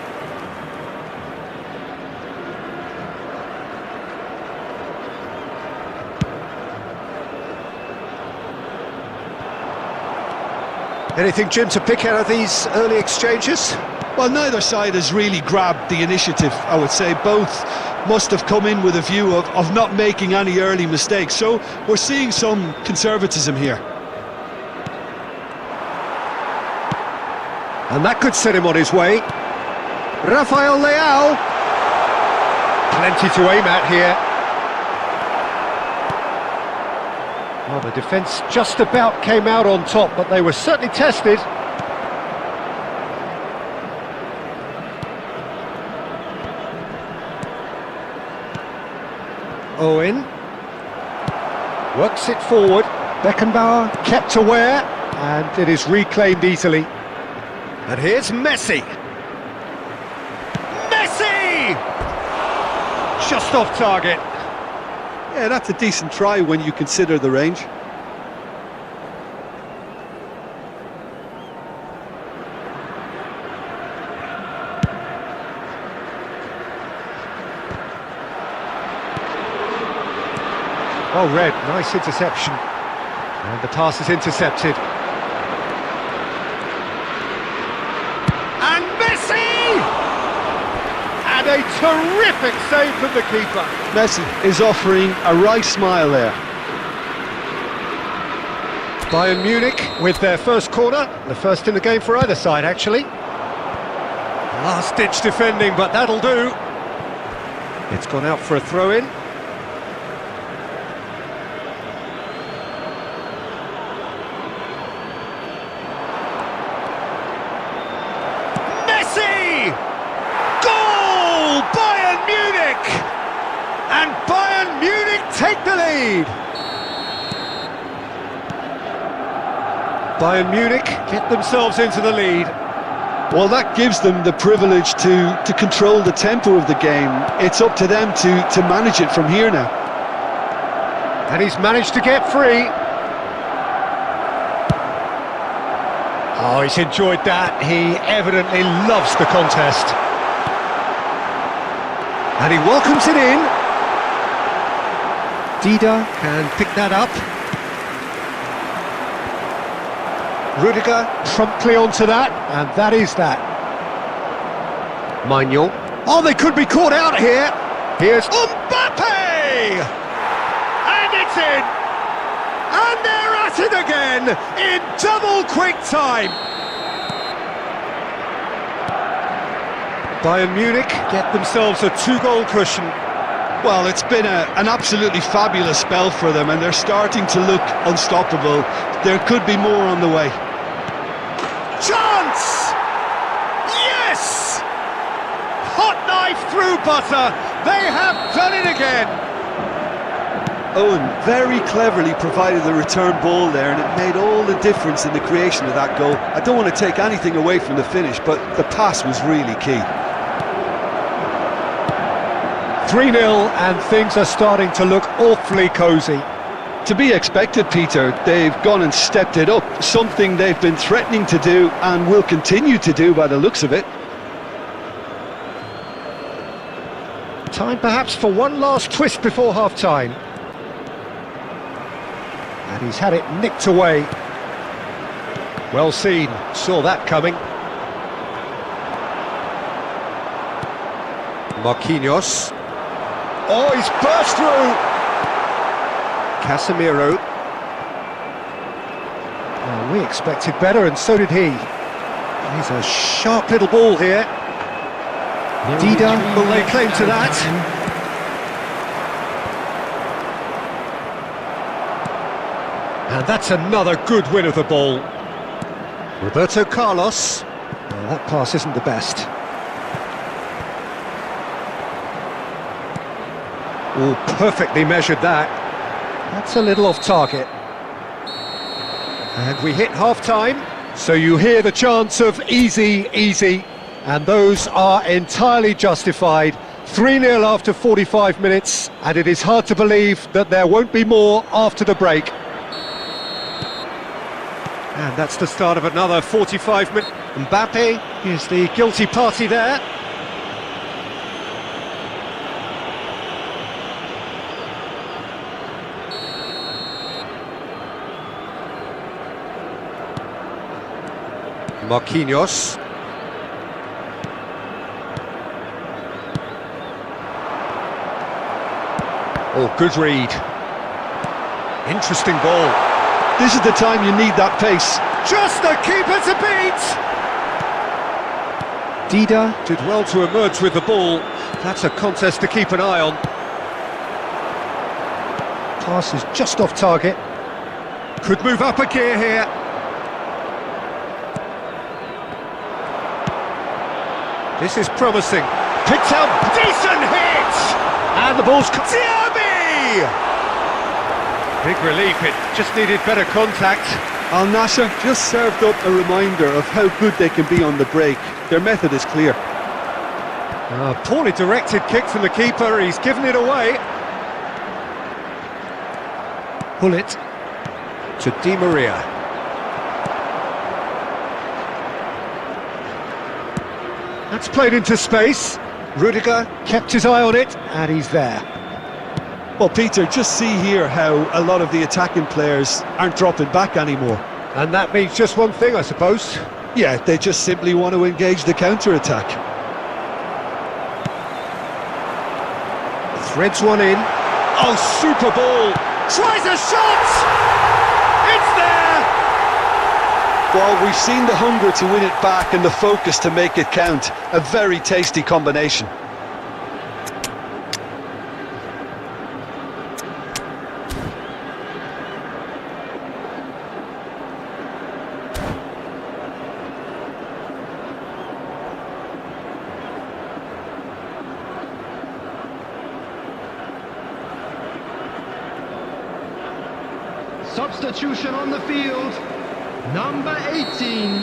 Anything, Jim, to pick out of these early exchanges? Well, neither side has really grabbed the initiative, I would say. Both must have come in with a view of not making any early mistakes. So we're seeing some conservatism here. And that could set him on his way. Rafael Leao. Plenty to aim at here. Well, the defence just about came out on top, but they were certainly tested. Owen works it forward. Beckenbauer kept aware, and it is reclaimed easily. And here's Messi. Messi! Just off target. Yeah, that's a decent try when you consider the range. Oh, Red, nice interception. And the pass is intercepted. And Messi! And a terrific save from the keeper. Messi is offering a right smile there. Bayern Munich with their first corner, the first in the game for either side, actually. Last-ditch defending, but that'll do. It's gone out for a throw-in. And Bayern Munich take the lead. Bayern Munich get themselves into the lead. Well, that gives them the privilege to control the tempo of the game. It's up to them to manage it from here now. And he's managed to get free. Oh, he's enjoyed that. He evidently loves the contest. And he welcomes it in. Dida can pick that up. Rudiger promptly onto that, and that is that. Maignan. Oh, they could be caught out here. Here's Mbappe! And it's in! And they're at it again in double quick time. Bayern Munich get themselves a 2-goal cushion. Well, it's been an absolutely fabulous spell for them, and they're starting to look unstoppable. There could be more on the way. Chance! Yes! Hot knife through butter. They have done it again. Owen very cleverly provided the return ball there, and it made all the difference in the creation of that goal. I don't want to take anything away from the finish, but the pass was really key. 3-0, and things are starting to look awfully cosy. To be expected, Peter. They've gone and stepped it up, something they've been threatening to do and will continue to do by the looks of it. Time perhaps for one last twist before half-time. And he's had it nicked away. Well seen, saw that coming. Marquinhos. Oh, he's burst through! Casemiro. Oh, we expected better, and so did he. He's a sharp little ball here. Dida will lay claim to that. And that's another good win of the ball. Roberto Carlos. Well, that pass isn't the best. Oh, perfectly measured that. That's a little off target. And we hit half-time, so you hear the chants of easy, easy, and those are entirely justified. 3-0 after 45 minutes, and it is hard to believe that there won't be more after the break. And that's the start of another 45 minutes. Mbappe is the guilty party there. Marquinhos. Oh, good read. Interesting ball. This is the time you need that pace. Just the keeper to beat! Dida did well to emerge with the ball. That's a contest to keep an eye on. Pass is just off target. Could move up a gear here. This is promising. Picked up, decent hit! And the ball's... Diaby! Big relief, it just needed better contact. Al Nassr just served up a reminder of how good they can be on the break. Their method is clear. Poorly directed kick from the keeper, he's given it away. Pull it to Di Maria. That's played into space. Rudiger kept his eye on it, and he's there. Well, Peter, just see here how a lot of the attacking players aren't dropping back anymore. And that means just one thing, I suppose. Yeah, they just simply want to engage the counter-attack. Threads one in. Oh, super ball! Tries a shot! It's there! Well, we've seen the hunger to win it back and the focus to make it count. A very tasty combination. Substitution on the field, number 18,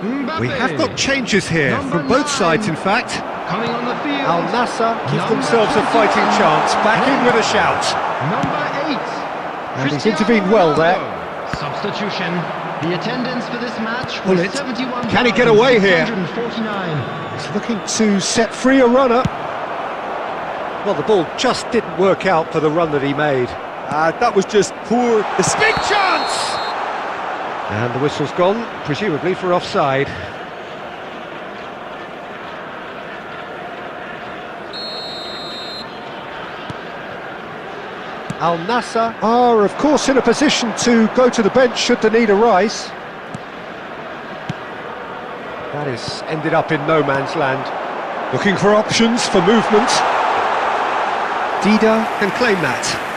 Mbappe. We have got changes here, from both sides in fact. Coming on the field, Al Nassr give themselves a fighting chance, back in with a shout. Number 8, And he's intervened well there. Substitution. The attendance for this match Pull was it. 71. Can he get away here? 149. He's looking to set free a runner. Well, the ball just didn't work out for the run that he made. That was just poor... Big chance! And the whistle's gone, presumably for offside. Al Nassr are, of course, in a position to go to the bench should the need arise. That has ended up in no man's land. Looking for options for movement. Dida can claim that.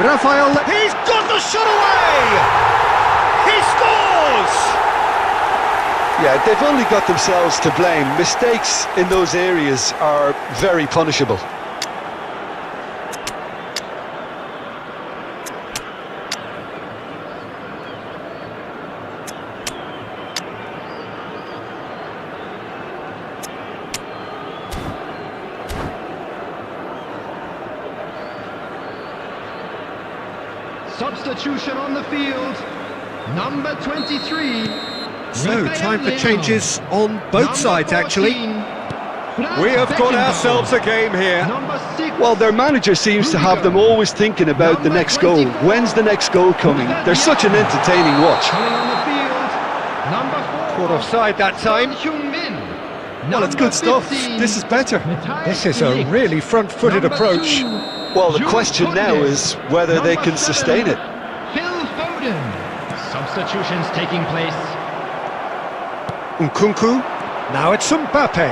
Rafael, he's got the shot away! He scores! Yeah, they've only got themselves to blame. Mistakes in those areas are very punishable. Substitution on the field, number 23. So, time for changes on both sides, actually. We have got ourselves a game here. Well, their manager seems to have them always thinking about the next goal. When's the next goal coming? They're such an entertaining watch. Caught offside that time. Well, it's good stuff. This is better. This is a really front-footed approach. Well, the question now is whether they can sustain it. Phil Foden. Substitutions taking place. Nkunku. Now it's Mbappe.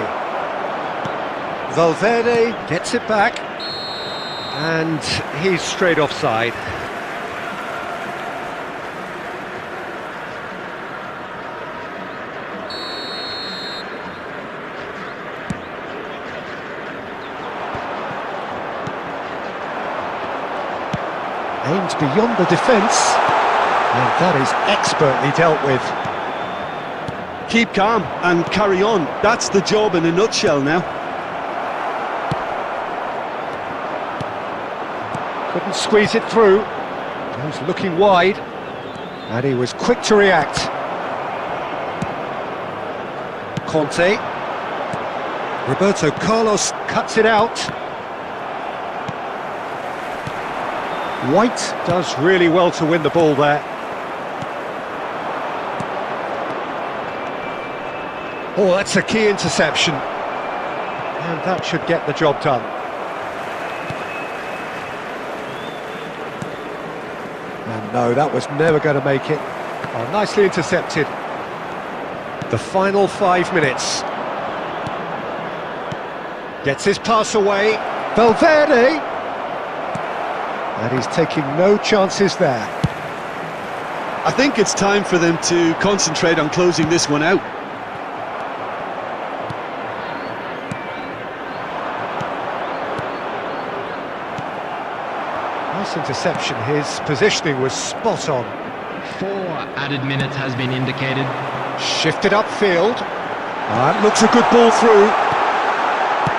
Valverde gets it back. And he's straight offside. Aimed beyond the defence, and that is expertly dealt with. Keep calm and carry on. That's the job in a nutshell now. Couldn't squeeze it through. He was looking wide, and he was quick to react. Conte. Roberto Carlos cuts it out. White does really well to win the ball there. Oh, that's a key interception. And that should get the job done. And no, that was never going to make it. Oh, nicely intercepted. The final 5 minutes. Gets his pass away. Valverde! And he's taking no chances there. I think it's time for them to concentrate on closing this one out. Nice interception. His positioning was spot on. 4 added minutes has been indicated. Shifted upfield. That looks a good ball through.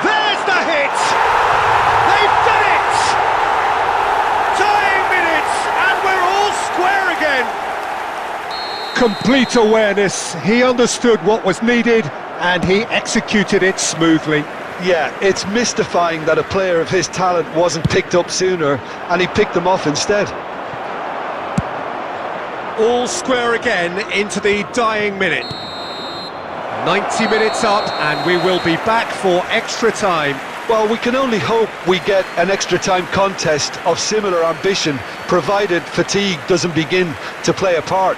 There's the hit! They've done it! Tying minutes, and we're all square again! Complete awareness. He understood what was needed and he executed it smoothly. Yeah, it's mystifying that a player of his talent wasn't picked up sooner, and he picked them off instead. All square again into the dying minute. 90 minutes up and we will be back for extra time. Well, we can only hope we get an extra time contest of similar ambition, provided fatigue doesn't begin to play a part.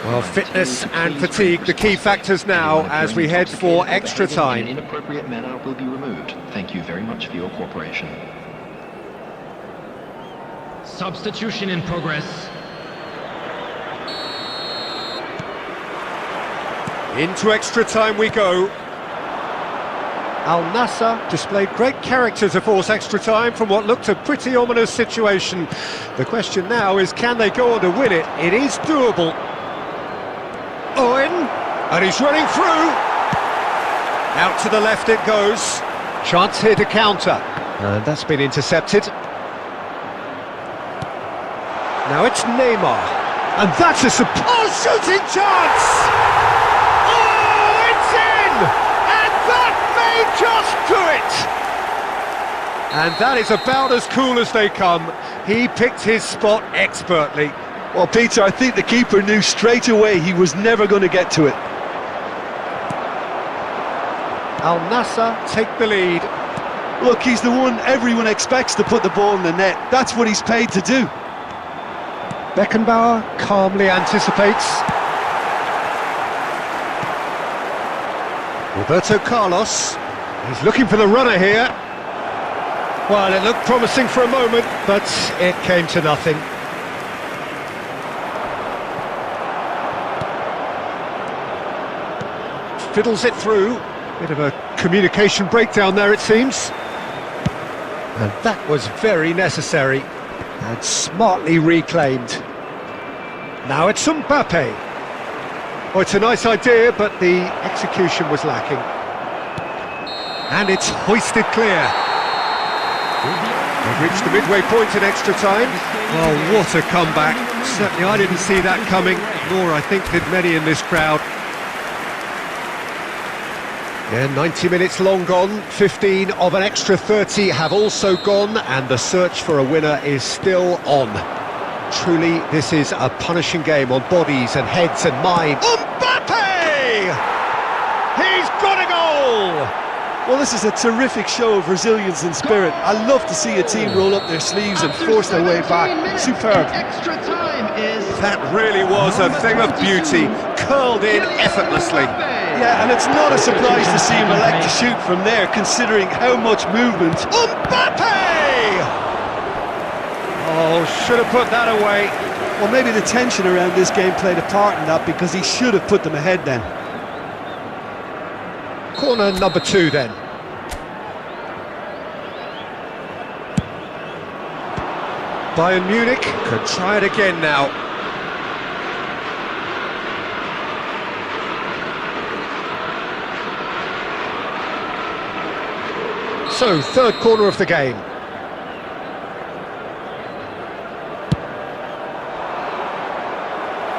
Well, fitness and fatigue, the key factors now as we head for extra time. In inappropriate manner will be removed. Thank you very much for your cooperation. Substitution in progress. Into extra time we go. Al Nassr displayed great character to force extra time from what looked a pretty ominous situation. The question now is, can they go on to win it? It is doable. Owen, and he's running through. Out to the left it goes. Chance here to counter. And that's been intercepted. Now it's Neymar. And that's a shooting chance! Oh, it's in! And that may just do it! And that is about as cool as they come. He picked his spot expertly. Well, Peter, I think the keeper knew straight away he was never going to get to it. Al Nassr take the lead. Look, he's the one everyone expects to put the ball in the net. That's what he's paid to do. Beckenbauer calmly anticipates. Roberto Carlos, he's looking for the runner here. Well, it looked promising for a moment, but it came to nothing. Fiddles it through. Bit of a communication breakdown there, it seems. And that was very necessary and smartly reclaimed. Now it's Mbappe. Oh, it's a nice idea, but the execution was lacking. And it's hoisted clear. They've reached the midway point in extra time. Oh, what a comeback. Certainly I didn't see that coming, nor I think did many in this crowd. Yeah, 90 minutes long gone, 15 of an extra 30 have also gone, and the search for a winner is still on. Truly, this is a punishing game on bodies and heads and minds. Mbappe! He's got a goal! Well, this is a terrific show of resilience and spirit. I love to see a team roll up their sleeves and force their way back. Superb. Extra time is... That really was a thing of beauty, curled in effortlessly. Yeah, and it's not a surprise to see him elect to shoot from there, considering how much movement. Mbappe! Oh, should have put that away. Well, maybe the tension around this game played a part in that, because he should have put them ahead then. Corner number 2 then. Bayern Munich could try it again now. So, third corner of the game.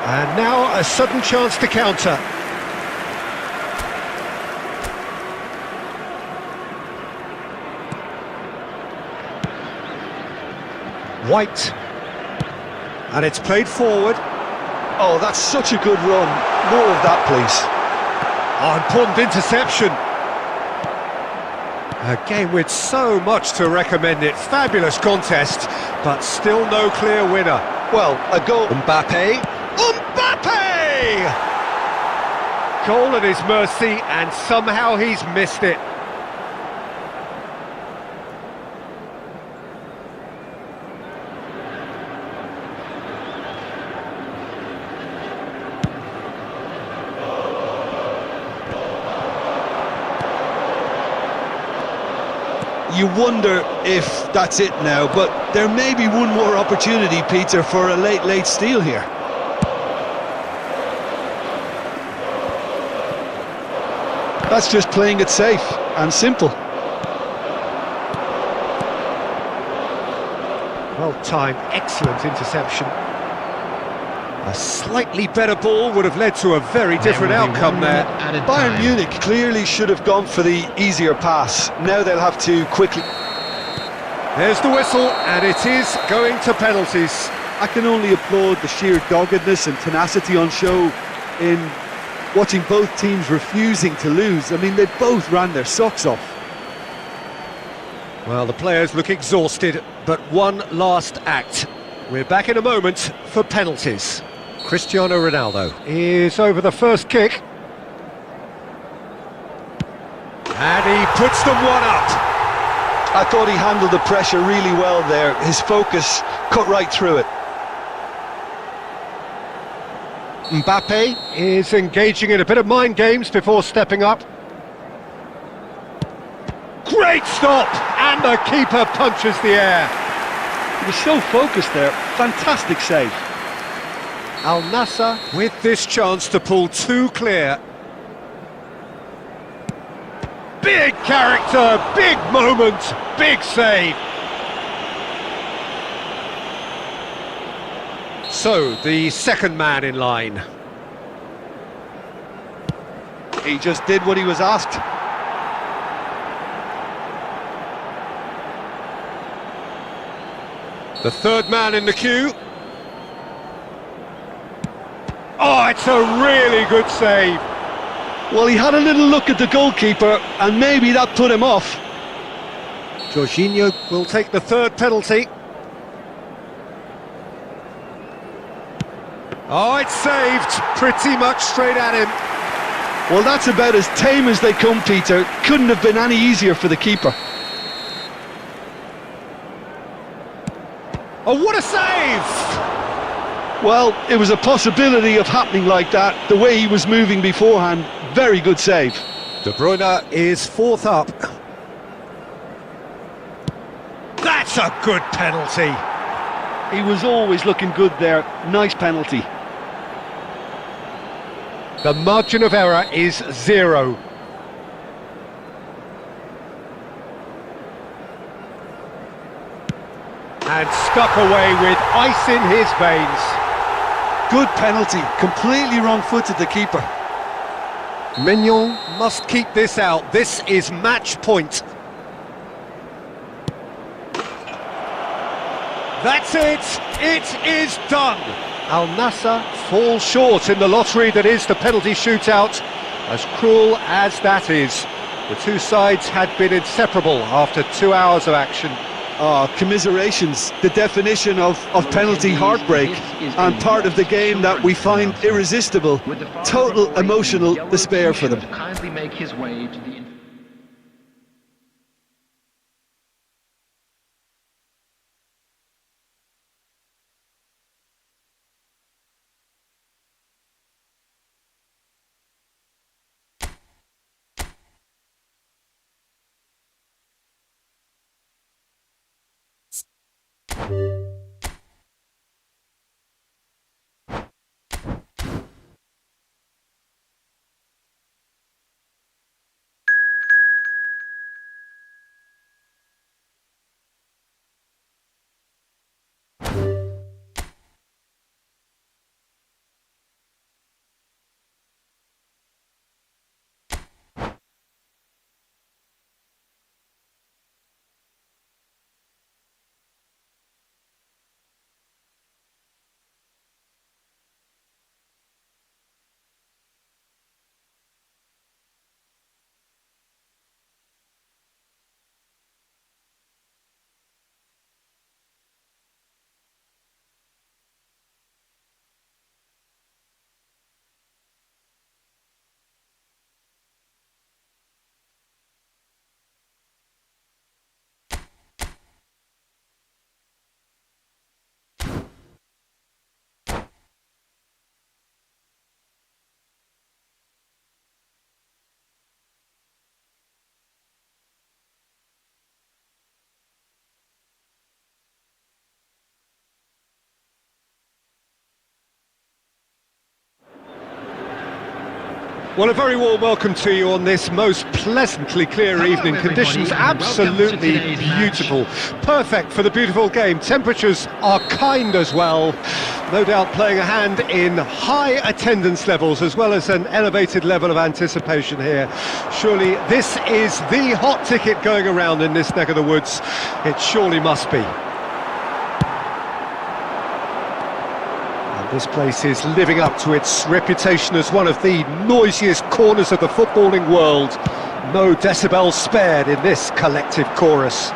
And now a sudden chance to counter. White. And it's played forward. Oh, that's such a good run. More of that, please. Oh, important interception. A game with so much to recommend it. Fabulous contest, but still no clear winner. Well, a goal. Mbappe. Goal at his mercy, and somehow he's missed it. You wonder if that's it now, but there may be one more opportunity, Peter, for a late steal here. That's just playing it safe and simple. Well timed, excellent interception. A slightly better ball would have led to a very different outcome there. Bayern Munich clearly should have gone for the easier pass. Now they'll have to quickly... There's the whistle, and it is going to penalties. I can only applaud the sheer doggedness and tenacity on show in watching both teams refusing to lose. I mean, they both ran their socks off. Well, the players look exhausted, but one last act. We're back in a moment for penalties. Cristiano Ronaldo is over the first kick. And he puts them one up. I thought he handled the pressure really well there. His focus cut right through it. Mbappe is engaging in a bit of mind games before stepping up. Great stop! And the keeper punches the air. He was so focused there. Fantastic save. Al Nassr with this chance to pull two clear. Big character, big moment, big save. So, the second man in line. He just did what he was asked. The third man in the queue. Oh, it's a really good save. Well, he had a little look at the goalkeeper, and maybe that put him off. Jorginho will take the third penalty. Oh, it's saved, pretty much straight at him. Well, that's about as tame as they come, Peter. Couldn't have been any easier for the keeper. Oh, what a save! Well, it was a possibility of happening like that, the way he was moving beforehand. Very good save. De Bruyne is fourth up. That's a good penalty. He was always looking good there. Nice penalty. The margin of error is 0. And stuck away with ice in his veins. Good penalty. Completely wrong-footed, the keeper. Mignon must keep this out. This is match point. That's it. It is done. Al Nassr falls short in the lottery that is the penalty shootout. As cruel as that is, the two sides had been inseparable after 2 hours of action. Oh, commiserations, the definition of penalty heartbreak, and part of the game that we find irresistible. Total emotional despair for them. Kindly make his way to the... Well, a very warm welcome to you on this most pleasantly clear evening. everybody, Conditions and welcome to absolutely today's match. beautiful. Perfect for the beautiful game. Temperatures are kind as well. No doubt playing a hand in high attendance levels as well as an elevated level of anticipation here. Surely this is the hot ticket going around in this neck of the woods. It surely must be. This place is living up to its reputation as one of the noisiest corners of the footballing world. No decibels spared in this collective chorus.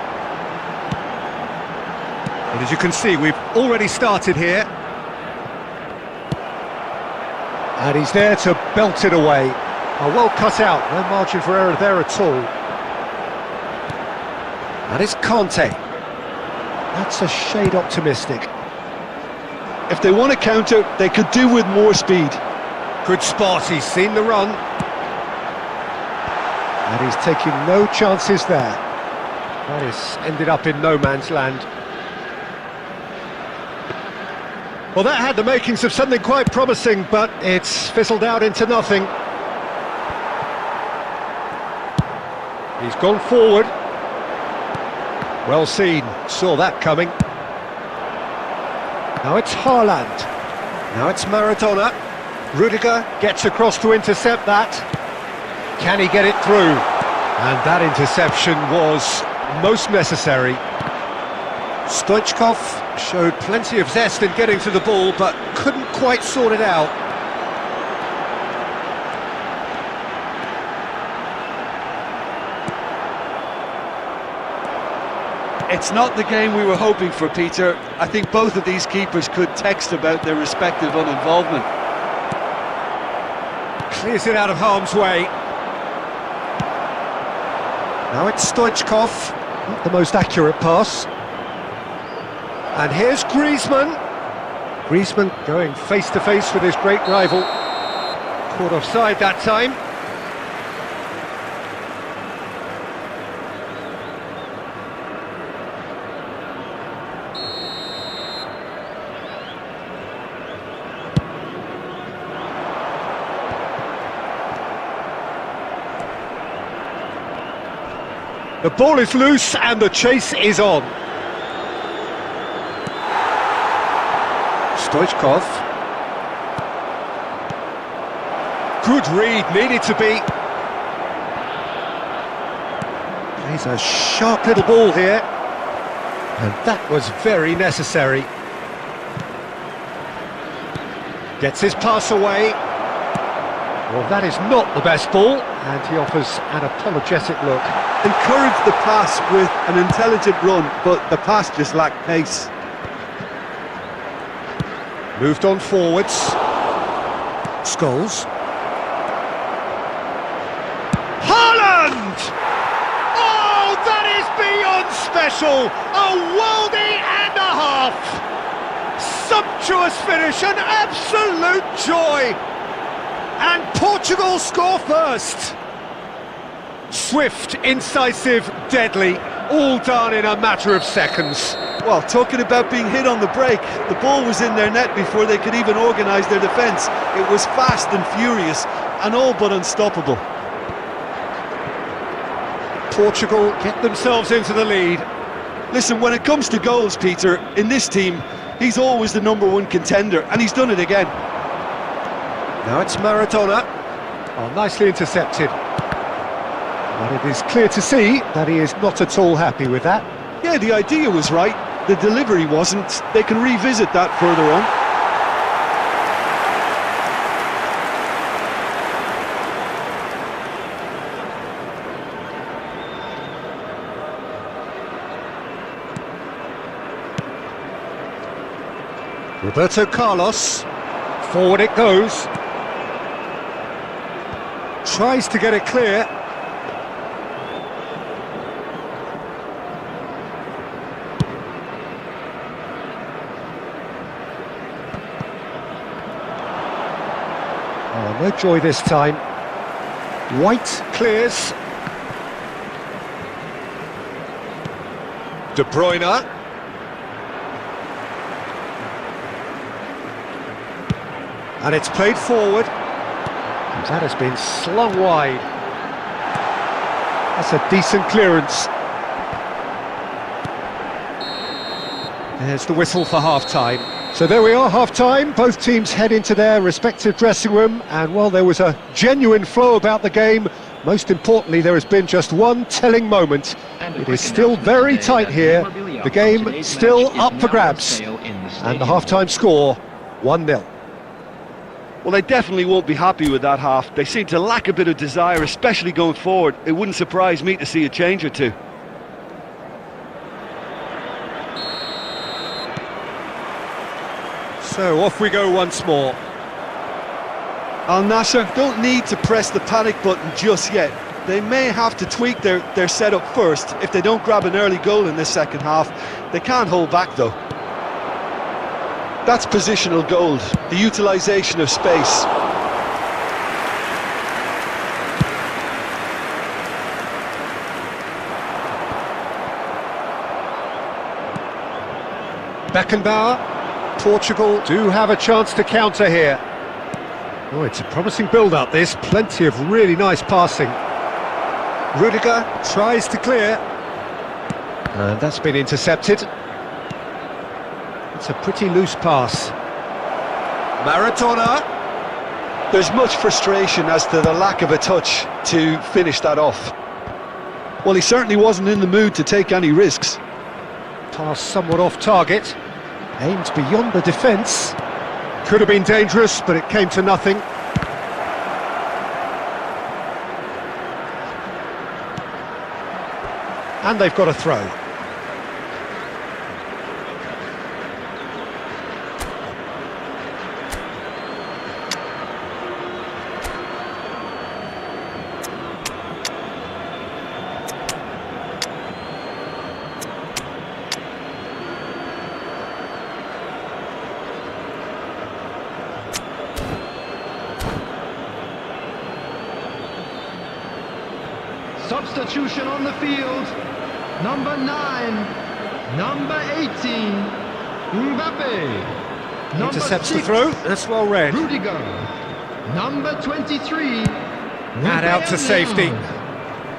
And as you can see, we've already started here. And he's there to belt it away. Well cut out, no margin for error there at all. And it's Conte. That's a shade optimistic. If they want to counter, they could do with more speed. Good spot, he's seen the run. And he's taking no chances there. That is ended up in no man's land. Well, that had the makings of something quite promising, but it's fizzled out into nothing. He's gone forward. Well seen, saw that coming. Now it's Haaland. Now it's Maradona. Rudiger gets across to intercept that. Can he get it through? And that interception was most necessary. Stoichkov showed plenty of zest in getting to the ball, but couldn't quite sort it out. It's not the game we were hoping for, Peter. I think both of these keepers could text about their respective uninvolvement. Clears it out of harm's way. Now it's Stoichkov. Not the most accurate pass. And here's Griezmann. Griezmann going face to face with his great rival. Caught offside that time. The ball is loose and the chase is on. Stoichkov. Good read, needed to be. Plays a sharp little ball here. And that was very necessary. Gets his pass away. Well, that is not the best ball, and he offers an apologetic look. Encouraged the pass with an intelligent run, but the pass just lacked pace. Moved on forwards. Scholes. Haaland! Oh, that is beyond special! A worldie and a half! Sumptuous finish, an absolute joy! And Portugal score first! Swift, incisive, deadly, all done in a matter of seconds. Well, talking about being hit on the break, the ball was in their net before they could even organise their defence. It was fast and furious, and all but unstoppable. Portugal get themselves into the lead. Listen, when it comes to goals, Peter, in this team, he's always the #1 contender, and he's done it again. Now it's Maradona. Oh, nicely intercepted. But it is clear to see that he is not at all happy with that. Yeah, the idea was right, the delivery wasn't. They can revisit that further on. Roberto Carlos. Forward it goes. Tries to get it clear. Oh, no joy this time. White clears. De Bruyne. And it's played forward. That has been slung wide. That's a decent clearance. There's the whistle for half-time. So there we are, half-time. Both teams head into their respective dressing room, and while there was a genuine flow about the game, most importantly, there has been just one telling moment. It is still very tight here. The game still up for grabs. And the half-time score, 1-0. Well, they definitely won't be happy with that half. They seem to lack a bit of desire, especially going forward. It wouldn't surprise me to see a change or two. So off we go once more. Al Nassr don't need to press the panic button just yet. They may have to tweak their setup first if they don't grab an early goal in this second half. They can't hold back though. That's positional gold, the utilisation of space. Beckenbauer. Portugal do have a chance to counter here. Oh, it's a promising build-up, this. Plenty of really nice passing. Rudiger tries to clear. And that's been intercepted. It's a pretty loose pass. Maradona. There's much frustration as to the lack of a touch to finish that off. Well, he certainly wasn't in the mood to take any risks. Pass somewhat off target. Aimed beyond the defence. Could have been dangerous, but it came to nothing. And they've got a throw. Substitution on the field. Number 9, number 18, Mbappe. Number Intercepts 6, the throw. That's well read. Rudiger. Number 23, And out to safety.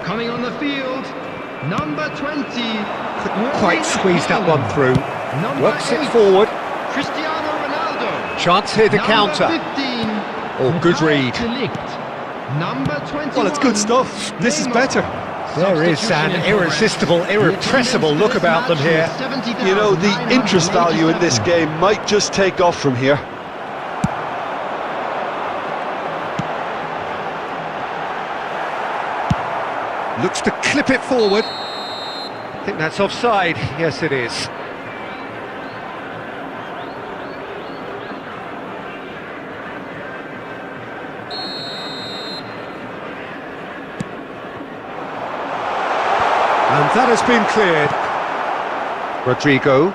Coming on the field, number 20. Couldn't quite squeeze that one through. Number Works 8, it forward. Cristiano Ronaldo. Chance here to Number counter. 15, Oh, good read. Number 21. Well, it's good stuff. This is better. There is an irresistible, irrepressible look about them here. You know, the interest value in this game might just take off from here. Looks to clip it forward. I think that's offside. Yes, it is. And that has been cleared. Rodrigo.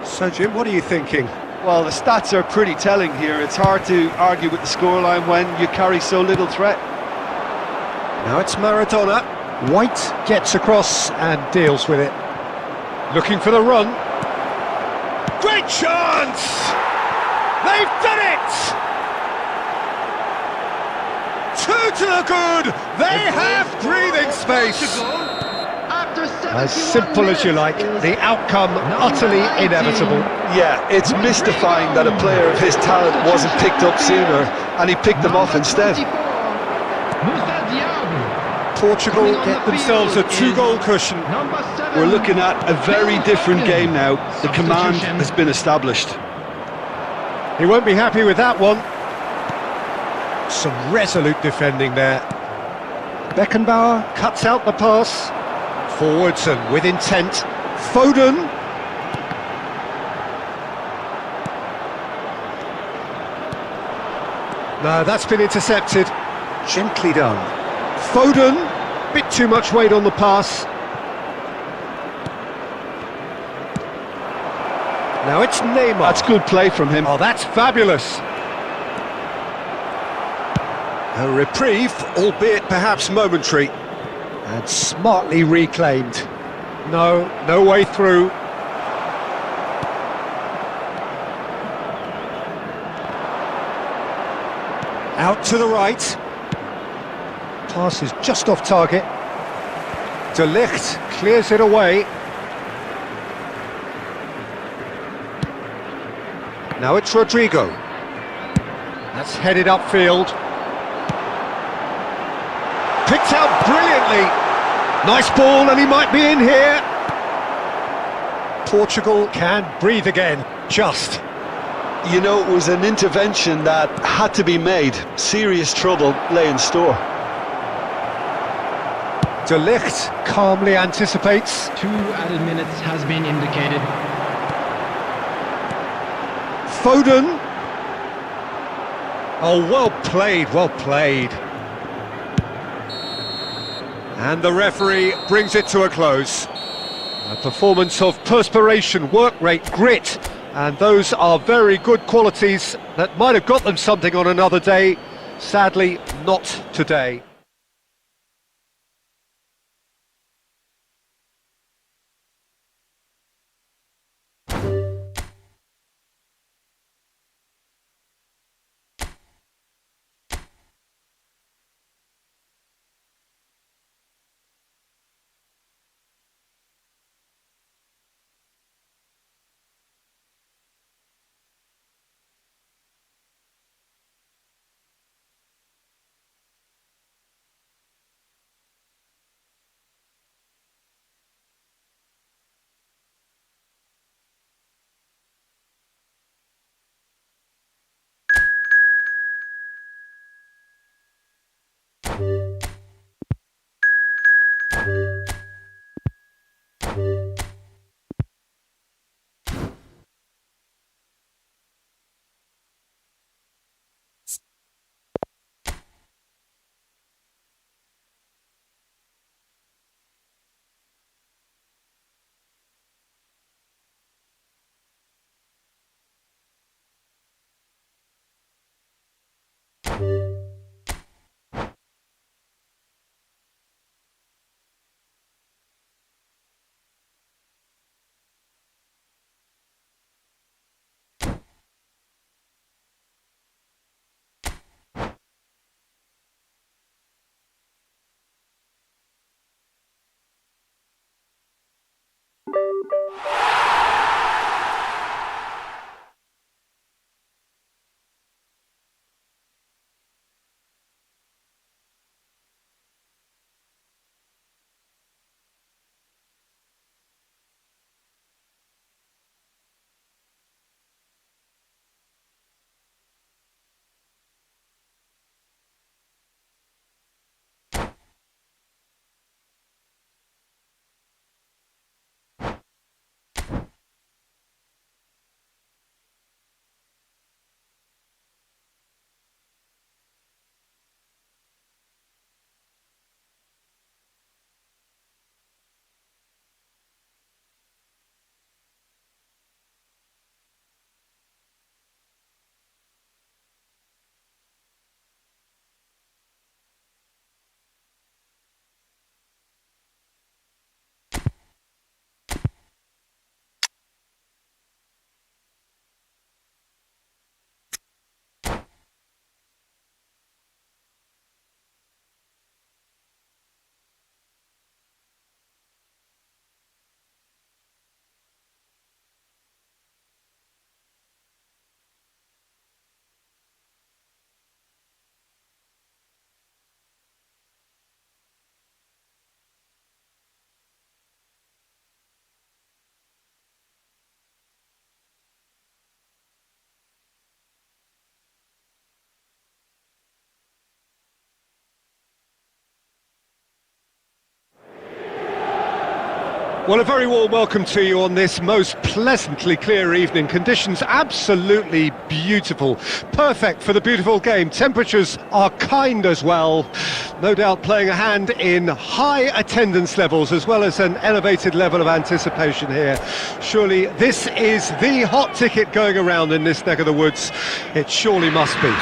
So, Jim, what are you thinking? Well, the stats are pretty telling here. It's hard to argue with the scoreline when you carry so little threat. Now it's Maradona. White gets across and deals with it. Looking for the run. Great chance! They've done it! Two to the good! They have breathing space! As simple as you like, the outcome utterly inevitable. Yeah, it's mystifying that a player of his talent wasn't picked up sooner, and he picked them off instead. Portugal get themselves a two-goal cushion. We're looking at a very different game now. The command has been established. He won't be happy with that one. Some resolute defending there. Beckenbauer cuts out the pass. Forwards and with intent. Foden. No, that's been intercepted. Gently done. Foden. Bit too much weight on the pass. Now it's Neymar. That's good play from him. Oh, that's fabulous. A reprieve, albeit perhaps momentary. And smartly reclaimed. No way through. Out to the right. Pass is just off target. De Ligt clears it away. Now it's Rodrigo. That's headed upfield. Picked out brilliantly. Nice ball, and he might be in here. Portugal can breathe again, just. You know, it was an intervention that had to be made. Serious trouble lay in store. De Ligt calmly anticipates. 2 added minutes has been indicated. Foden. Oh, well played, well played. And the referee brings it to a close. A performance of perspiration, work rate, grit, and those are very good qualities that might have got them something on another day. Sadly, not today. Well, a very warm welcome to you on this most pleasantly clear evening. Conditions absolutely beautiful. Perfect for the beautiful game. Temperatures are kind as well. No doubt playing a hand in high attendance levels as well as an elevated level of anticipation here. Surely this is the hot ticket going around in this neck of the woods. It surely must be.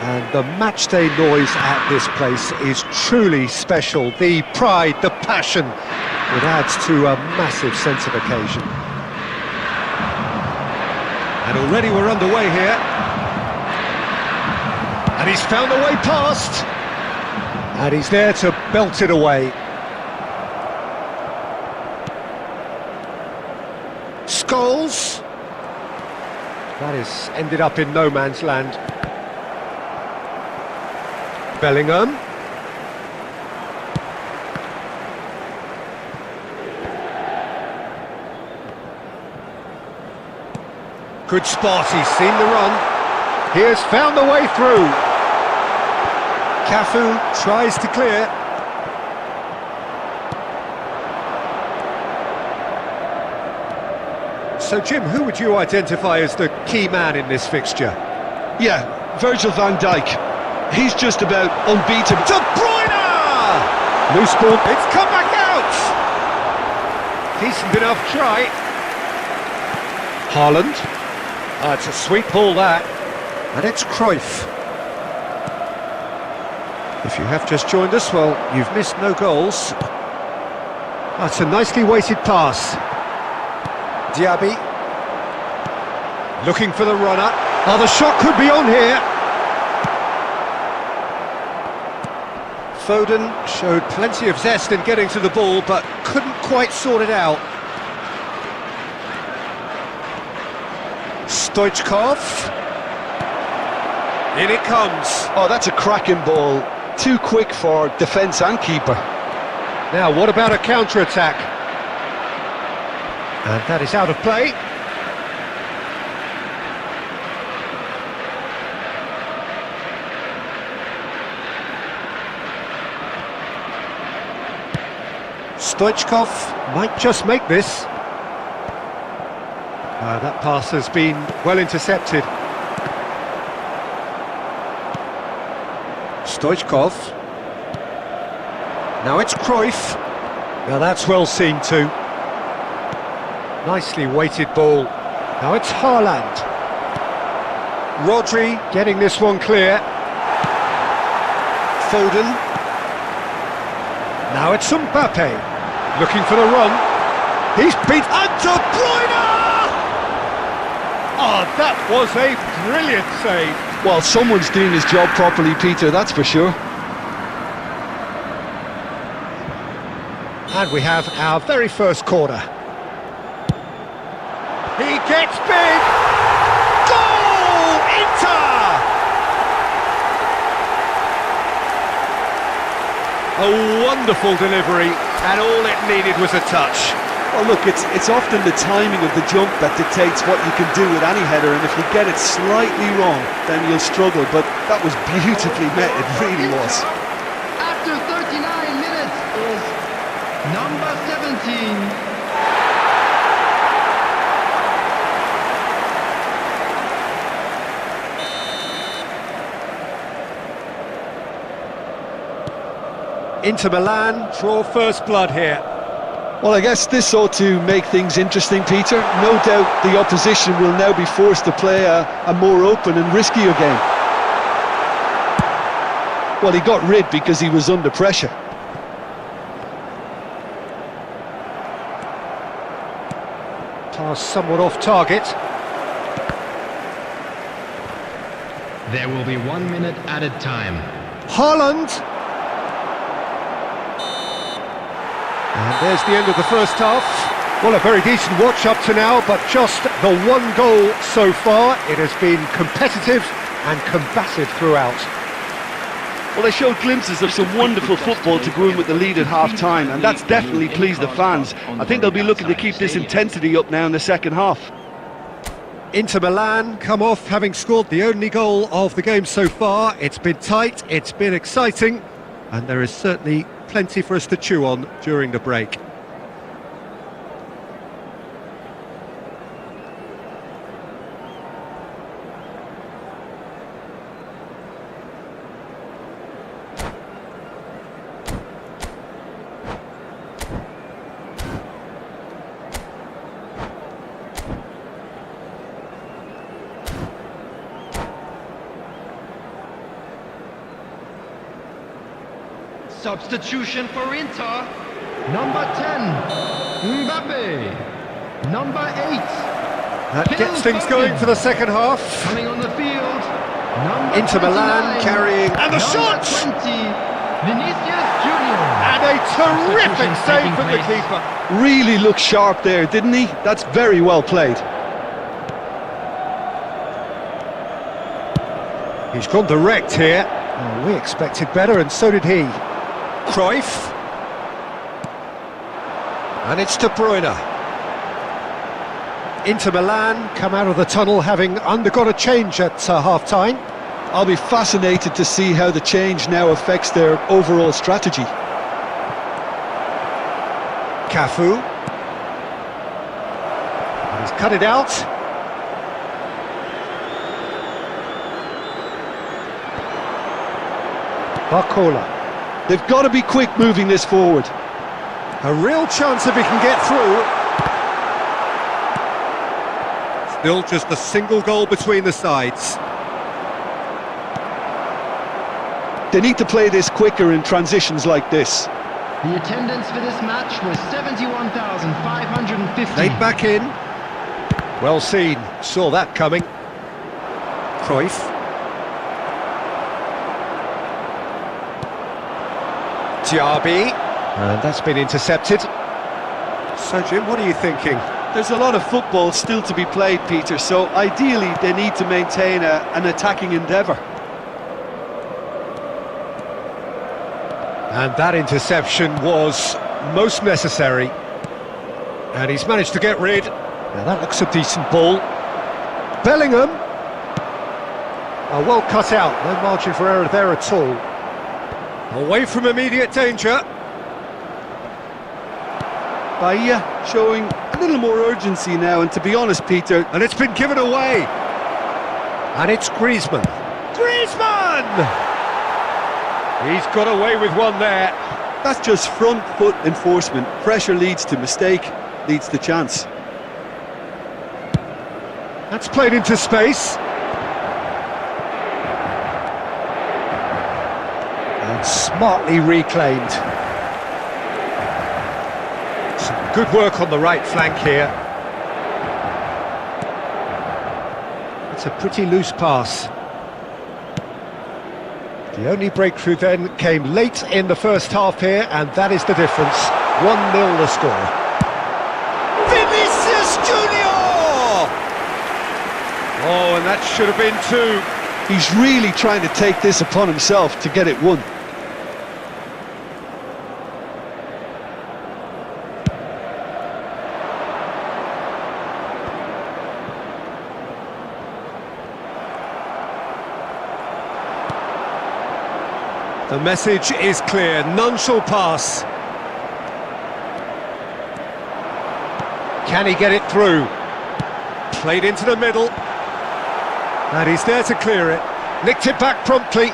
And the matchday noise at this place is truly special. The pride, the passion, it adds to a massive sense of occasion. And already we're underway here. And he's found a way past. And he's there to belt it away. Scholes. That has ended up in no man's land. Bellingham. Good spot, he's seen the run. He has found the way through. Cafu tries to clear. So Jim, who would you identify as the key man in this fixture? Yeah, Virgil van Dijk. He's just about unbeatable. De Bruyne! Loose ball, it's come back out! Decent enough try. Haaland. It's a sweet ball that. And it's Cruyff. If you have just joined us, well, you've missed no goals. That's a nicely weighted pass. Diaby. Looking for the runner. Oh, the shot could be on here. Foden showed plenty of zest in getting to the ball, but couldn't quite sort it out. Stoichkov. In it comes. Oh, that's a cracking ball. Too quick for defence and keeper. Now, what about a counter-attack? And that is out of play. Stoichkov might just make this. That pass has been well intercepted. Stoichkov. Now it's Cruyff. Now that's well seen too. Nicely weighted ball. Now it's Haaland. Rodri getting this one clear. Foden. Now it's Mbappe. Looking for the run. He's beat. And De Bruyne! Oh, that was a brilliant save. Well, someone's doing his job properly, Peter, that's for sure. And we have our very first corner. He gets big! Goal! Inter! A wonderful delivery, and all it needed was a touch. Well, look, it's often the timing of the jump that dictates what you can do with any header, and if you get it slightly wrong, then you'll struggle, but that was beautifully met, it really was. After 39 minutes is number 17. Inter Milan draw first blood here. Well, I guess this ought to make things interesting, Peter. No doubt the opposition will now be forced to play a more open and riskier game. Well, he got rid because he was under pressure. Pass somewhat off target. There will be 1 minute added time. Haaland! And there's the end of the first half. Well, a very decent watch up to now, but just the one goal so far. It has been competitive and combative throughout. Well, they showed glimpses of some wonderful football to go in with the lead at half-time, and that's definitely pleased the fans. I think they'll be looking to keep this intensity up now in the second half. Inter Milan come off having scored the only goal of the game so far. It's been tight, it's been exciting, and there is certainly plenty for us to chew on during the break. Substitution for Inter. Number 10, Mbappe. Number 8, That gets things going for the second half. Coming on the field, number Inter Milan 29, carrying, and the number shot! 20, Vinicius Junior. And a terrific Substitution save taking from the place. keeper. Really looked sharp there, didn't he? That's very well played. He's gone direct here. Oh, we expected better, and so did he. Cruyff. And it's De Bruyne. Inter Milan come out of the tunnel having undergone a change at half-time. I'll be fascinated to see how the change now affects their overall strategy. Cafu. And he's cut it out. Barcola. They've got to be quick moving this forward. A real chance if he can get through. Still just a single goal between the sides. They need to play this quicker in transitions like this. The attendance for this match was 71,550. Laid back in. Well seen, saw that coming. Cruyff. Diaby. And that's been intercepted. So Jim, what are you thinking? There's a lot of football still to be played, Peter, so ideally they need to maintain an attacking endeavour. And that interception was most necessary. And he's managed to get rid. Now that looks a decent ball. Bellingham. Oh, well cut out, no margin for error there at all. Away from immediate danger. Bahia showing a little more urgency now, and to be honest, Peter... And it's been given away. And it's Griezmann. Griezmann! He's got away with one there. That's just front foot enforcement. Pressure leads to mistake, leads to chance. That's played into space. And smartly reclaimed. Some good work on the right flank here. It's a pretty loose pass. The only breakthrough then came late in the first half here, and that is the difference. 1-0 the score. Vinicius Junior! Oh, and that should have been two. He's really trying to take this upon himself to get it won. The message is clear, none shall pass. Can he get it through? Played into the middle. And he's there to clear it. Nicked it back promptly.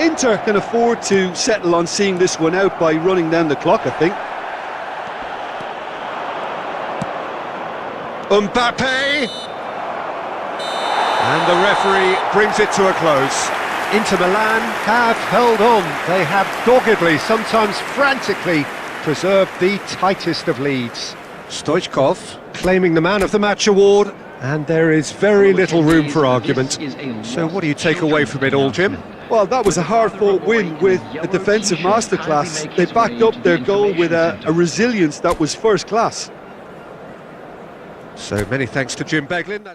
Inter can afford to settle on seeing this one out by running down the clock, I think. Mbappe! And the referee brings it to a close. Inter Milan have held on. They have doggedly, sometimes frantically, preserved the tightest of leads. Stoichkov claiming the Man of the Match award, and there is very little room for argument. So what do you take away from it all, Jim? Well, that was a hard-fought win with a defensive masterclass. They backed up their goal with a resilience that was first class. So many thanks to Jim Beglin.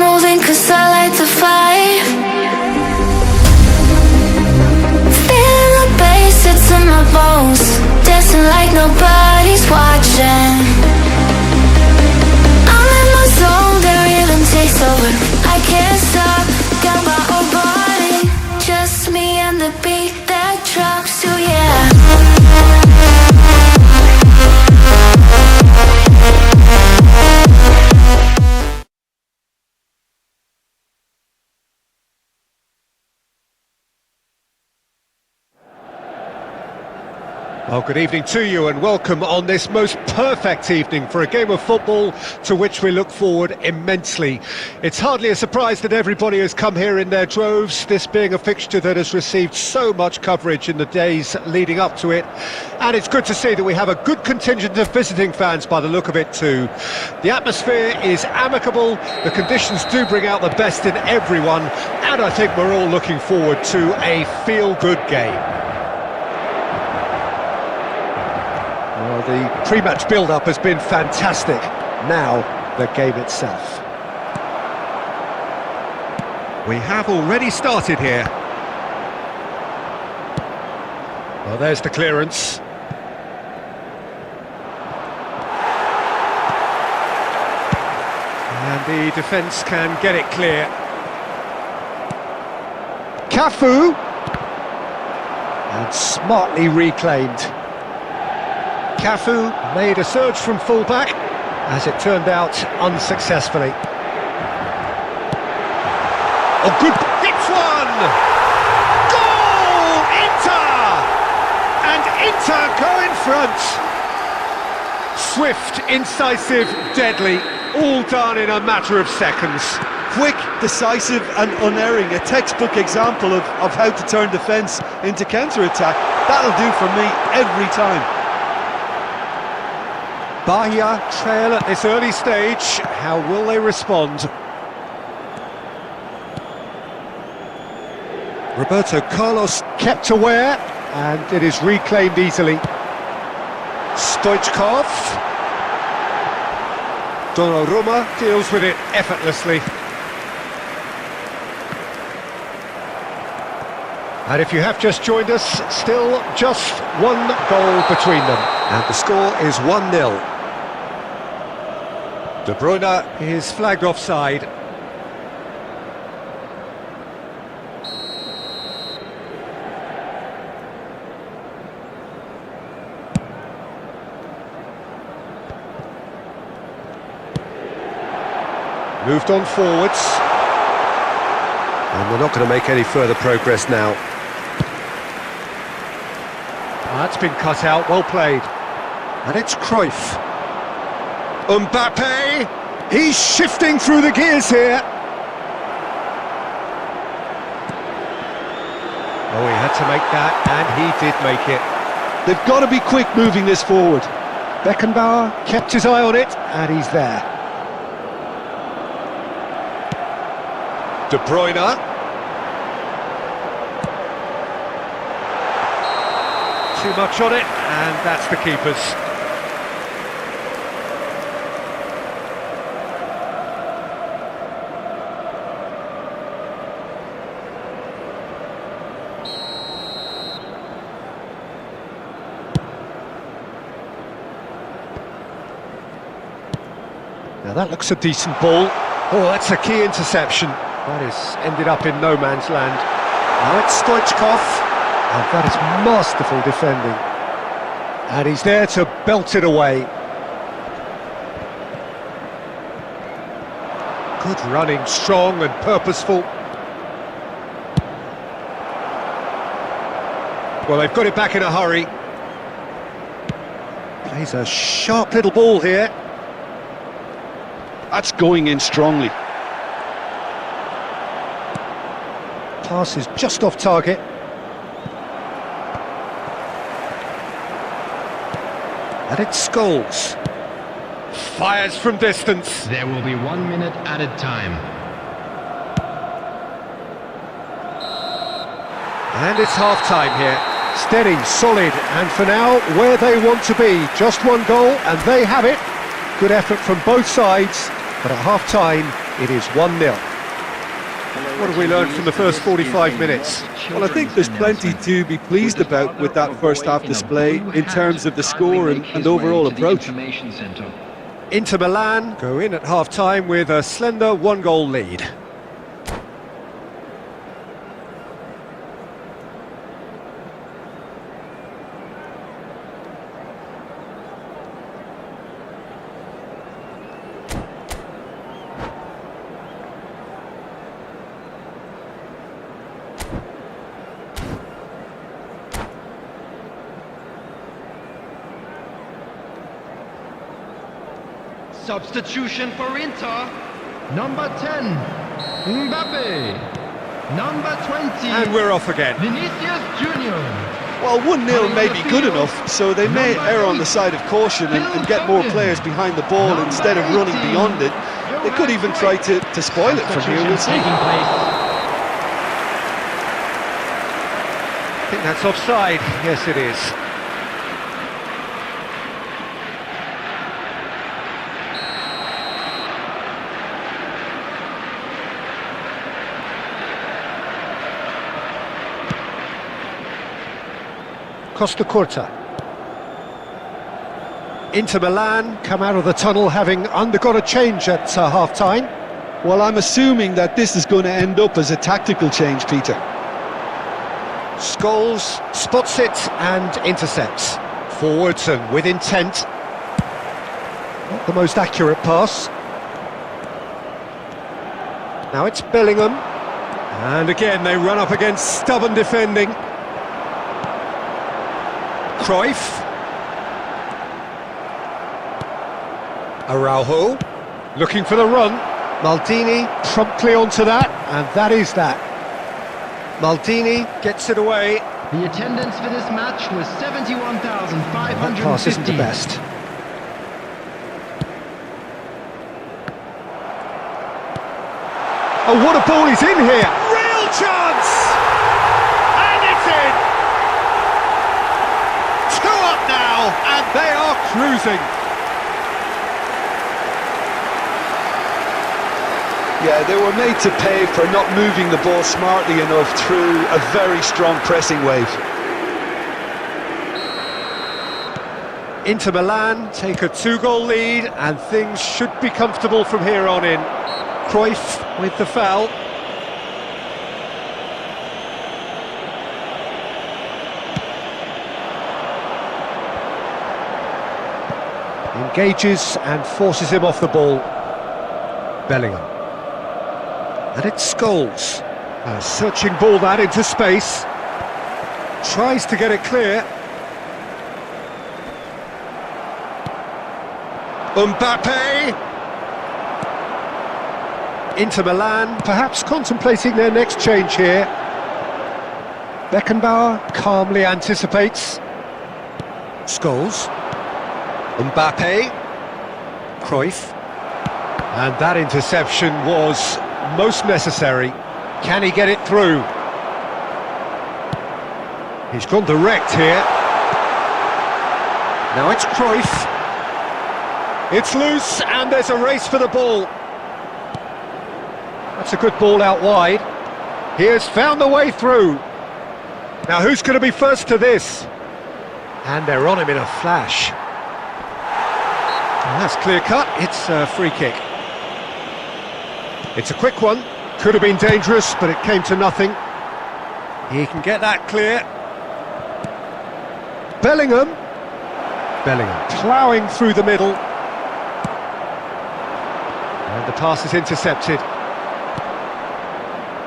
moving 'cause I like the fight. Feeling the bass, it's in my bones. Dancing like nobody's watching. I'm in my zone, the rhythm takes over. I can't stop, got my own body. Just me and the beat that drops you, yeah. Well, good evening to you and welcome on this most perfect evening for a game of football to which we look forward immensely. It's hardly a surprise that everybody has come here in their droves, this being a fixture that has received so much coverage in the days leading up to it. And it's good to see that we have a good contingent of visiting fans by the look of it too. The atmosphere is amicable, the conditions do bring out the best in everyone, and I think we're all looking forward to a feel-good game. Well, the pre-match build-up has been fantastic. Now, the game itself. We have already started here. Well, there's the clearance. And the defence can get it clear. Cafu! And smartly reclaimed. Cafu made a surge from full-back, as it turned out unsuccessfully. Oh, good, hits one! Goal! Inter! And Inter go in front. Swift, incisive, deadly, all done in a matter of seconds. Quick, decisive and unerring, a textbook example of how to turn defence into counter-attack. That'll do for me every time. Bahia trail at this early stage. How will they respond? Roberto Carlos kept aware, and it is reclaimed easily. Stoichkov. Donnarumma deals with it effortlessly. And if you have just joined us, still just one goal between them. And the score is 1-0. De Bruyne is flagged offside. Moved on forwards. And they're not going to make any further progress now. That's been cut out, well played. And it's Cruyff. Mbappe, he's shifting through the gears here. Oh, he had to make that, and he did make it. They've got to be quick moving this forward. Beckenbauer kept his eye on it, and he's there. De Bruyne. Too much on it, and that's the keeper's. Now that looks a decent ball. Oh, that's a key interception. That has ended up in no man's land. Now it's Stoichkov, and that is masterful defending. And he's there to belt it away. Good running, strong and purposeful. Well, they've got it back in a hurry. Plays a sharp little ball here. That's going in strongly. Pass is just off target. And it's Scholes. Fires from distance. There will be 1 minute added time. And it's half-time here. Steady, solid, and for now, where they want to be. Just one goal, and they have it. Good effort from both sides, but at half-time, It is 1-0. What have we learned from the first 45 minutes? Well, I think there's plenty to be pleased about with that first half display in terms of the score and overall approach. Inter Milan go in at half-time with a slender 1-goal lead. Substitution for Inter. Number 10, Mbappe. Number 20, And we're off again. Vinicius Junior. Well, 1-0 may be good enough, so they may err on the side of caution and get more players behind the ball instead of running beyond it. They could even try to spoil it from here, we'll see. I think that's offside. Yes, it is. Costa Curta. Inter Milan come out of the tunnel having undergone a change at half-time. Well, I'm assuming that this is going to end up as a tactical change, Peter. Scholes spots it and intercepts. Forwards and with intent. Not the most accurate pass. Now it's Bellingham. And again they run up against stubborn defending. Cruyff. Araujo. Looking for the run. Maldini promptly onto that, and that is that. Maldini gets it away. The attendance for this match was 71,550. That pass isn't the best. Oh, what a ball is in here! Real chance! And it's in! 2 up now, and they are cruising. Yeah, they were made to pay for not moving the ball smartly enough through a very strong pressing wave. Inter Milan take a 2-goal lead, and things should be comfortable from here on in. Cruyff with the foul. Engages and forces him off the ball. Bellingham. And it's Scholes. A searching ball that into space. Tries to get it clear. Mbappe! Inter Milan perhaps contemplating their next change here. Beckenbauer calmly anticipates. Scholes. Mbappe. Cruyff. And that interception was most necessary. Can he get it through? He's gone direct here. Now it's Cruyff. It's loose and there's a race for the ball. That's a good ball out wide. He has found the way through. Now who's going to be first to this? And they're on him in a flash. And that's clear cut. It's a free kick. It's a quick one, could have been dangerous, but it came to nothing. He can get that clear. Bellingham ploughing through the middle. And the pass is intercepted.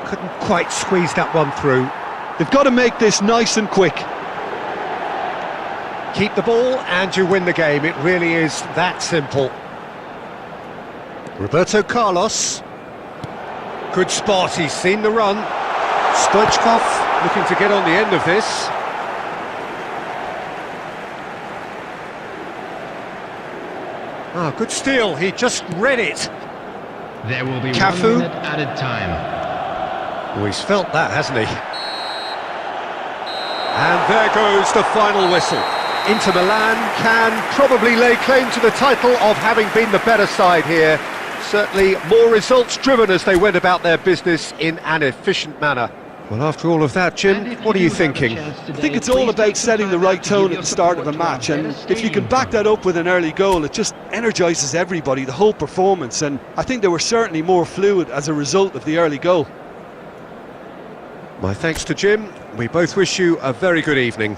Couldn't quite squeeze that one through. They've got to make this nice and quick. Keep the ball and you win the game. It really is that simple. Roberto Carlos. Good spot, he's seen the run. Stoichkov looking to get on the end of this. Ah, good steal, he just read it. There will be Cafu. 1 minute added time. Oh, he's felt that, hasn't he? And there goes the final whistle. Inter Milan can probably lay claim to the title of having been the better side here. certainly more results-driven as they went about their business in an efficient manner. Well, after all of that, Jim, what are you thinking? I think it's all about setting the right tone at the start of a match, and if you can back that up with an early goal, it just energises everybody, the whole performance, and I think they were certainly more fluid as a result of the early goal. My thanks to Jim. We both wish you a very good evening.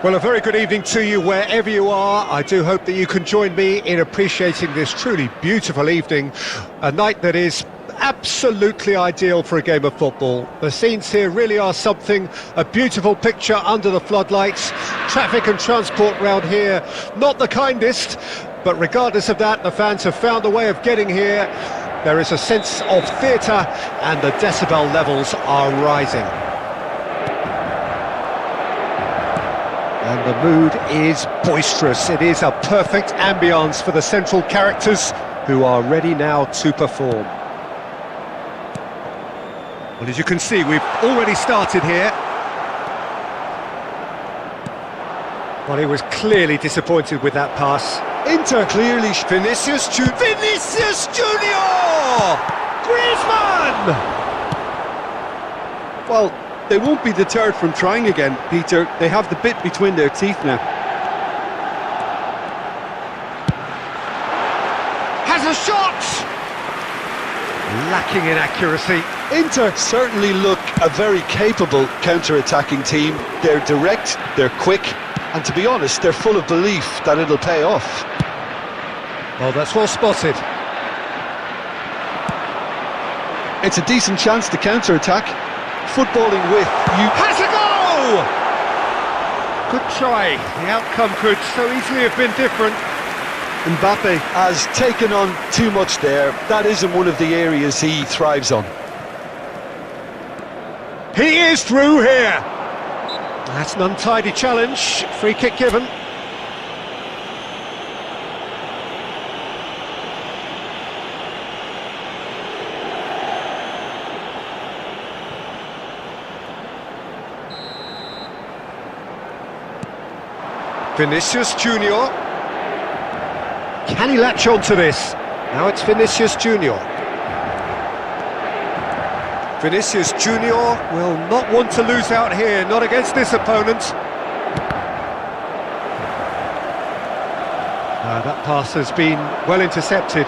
Well, a very good evening to you wherever you are. I do hope that you can join me in appreciating this truly beautiful evening, a night that is absolutely ideal for a game of football. The scenes here really are something, a beautiful picture under the floodlights. Traffic and transport round here, not the kindest, but regardless of that, the fans have found a way of getting here. There is a sense of theatre and the decibel levels are rising. And the mood is boisterous. It is a perfect ambience for the central characters who are ready now to perform. Well, as you can see, we've already started here. Well, he was clearly disappointed with that pass. Inter clearly... Vinicius Junior! Griezmann! Well, they won't be deterred from trying again, Peter. They have the bit between their teeth now. Has a shot! Lacking in accuracy. Inter certainly look a very capable counter-attacking team. They're direct, they're quick, and to be honest, they're full of belief that it'll pay off. Well, that's well spotted. It's a decent chance to counter-attack. Footballing with you... Has a goal! Good try. The outcome could so easily have been different. Mbappe has taken on too much there. That isn't one of the areas he thrives on. He is through here. That's an untidy challenge. Free kick given. Vinicius Junior. Can he latch on to this? Now it's Vinicius Junior. Vinicius Junior will not want to lose out here, not against this opponent. That pass has been well intercepted.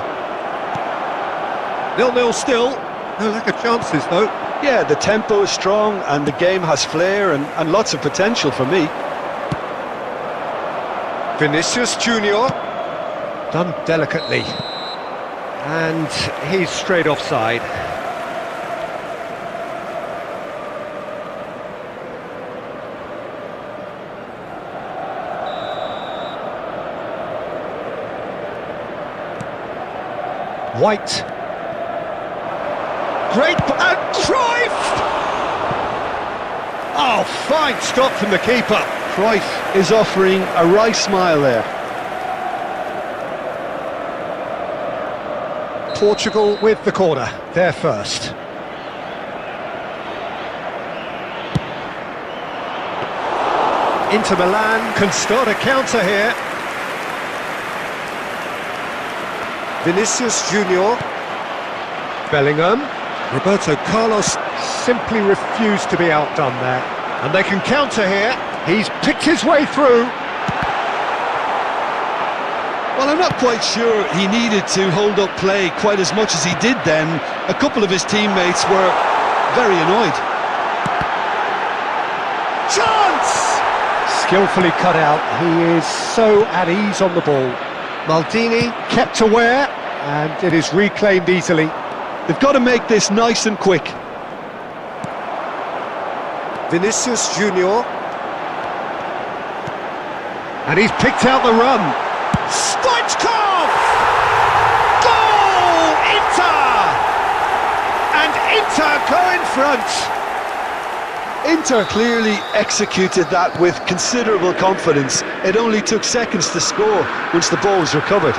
0-0 still. No lack of chances though. Yeah, the tempo is strong and the game has flair and lots of potential for me. Vinicius Junior, done delicately, and he's straight offside. White, great, and Cruyff! Oh, fine stop from the keeper. Cruyff is offering a wry smile there. Portugal with the corner, they're first. Inter Milan can start a counter here. Vinicius Junior. Bellingham. Roberto Carlos simply refused to be outdone there. And they can counter here. He's picked his way through. Well, I'm not quite sure he needed to hold up play quite as much as he did then. A couple of his teammates were very annoyed. Chance! Skillfully cut out. He is so at ease on the ball. Maldini kept aware, and it is reclaimed easily. They've got to make this nice and quick. Vinicius Junior. And he's picked out the run. Stoichkov! Goal! Inter! And Inter go in front. Inter clearly executed that with considerable confidence. It only took seconds to score once the ball was recovered.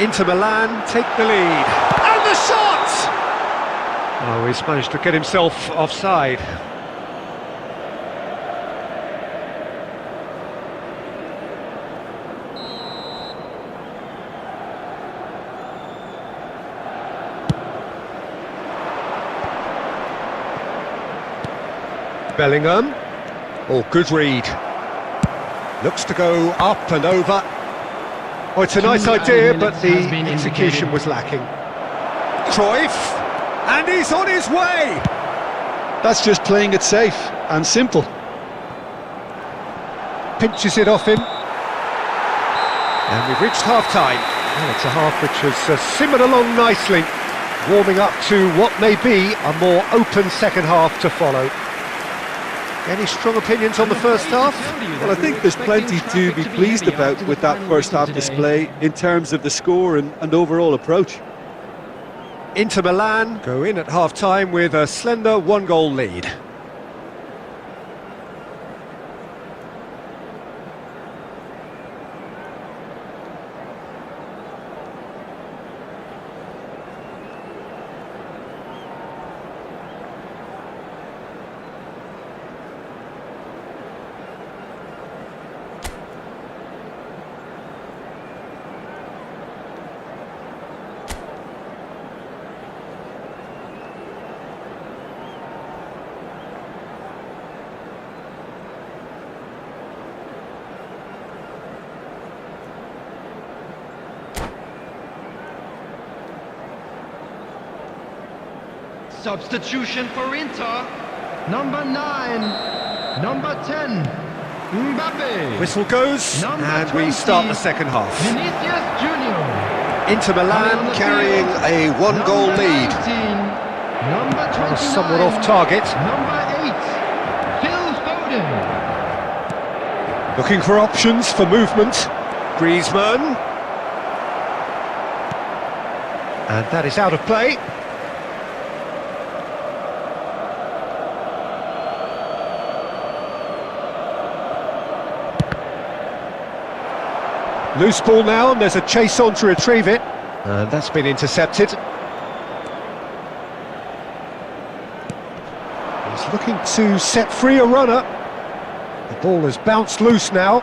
Inter Milan take the lead. And the shot! Oh, he's managed to get himself offside. Bellingham. Oh, good read. Looks to go up and over. Oh, it's a nice idea, but the execution was lacking. Cruyff, and he's on his way! That's just playing it safe and simple. Pinches it off him. And we've reached half-time. Well, it's a half which has simmered along nicely, warming up to what may be a more open second half to follow. Any strong opinions on the first half? Well, I think there's plenty to be pleased about with that first half display in terms of the score and overall approach. Inter Milan go in at half-time with a slender one-goal lead. Substitution for Inter. Number 9. Number 10. Mbappe. Whistle goes, Number and 20, we start the second half. Vinicius Junior. Inter Milan carrying a one-goal Number lead. 19, Number 29. Somewhat off target. Number 8. Phil Foden. Looking for options for movement. Griezmann. And that is out of play. Loose ball now, and there's a chase on to retrieve it. And that's been intercepted. He's looking to set free a runner. The ball has bounced loose now.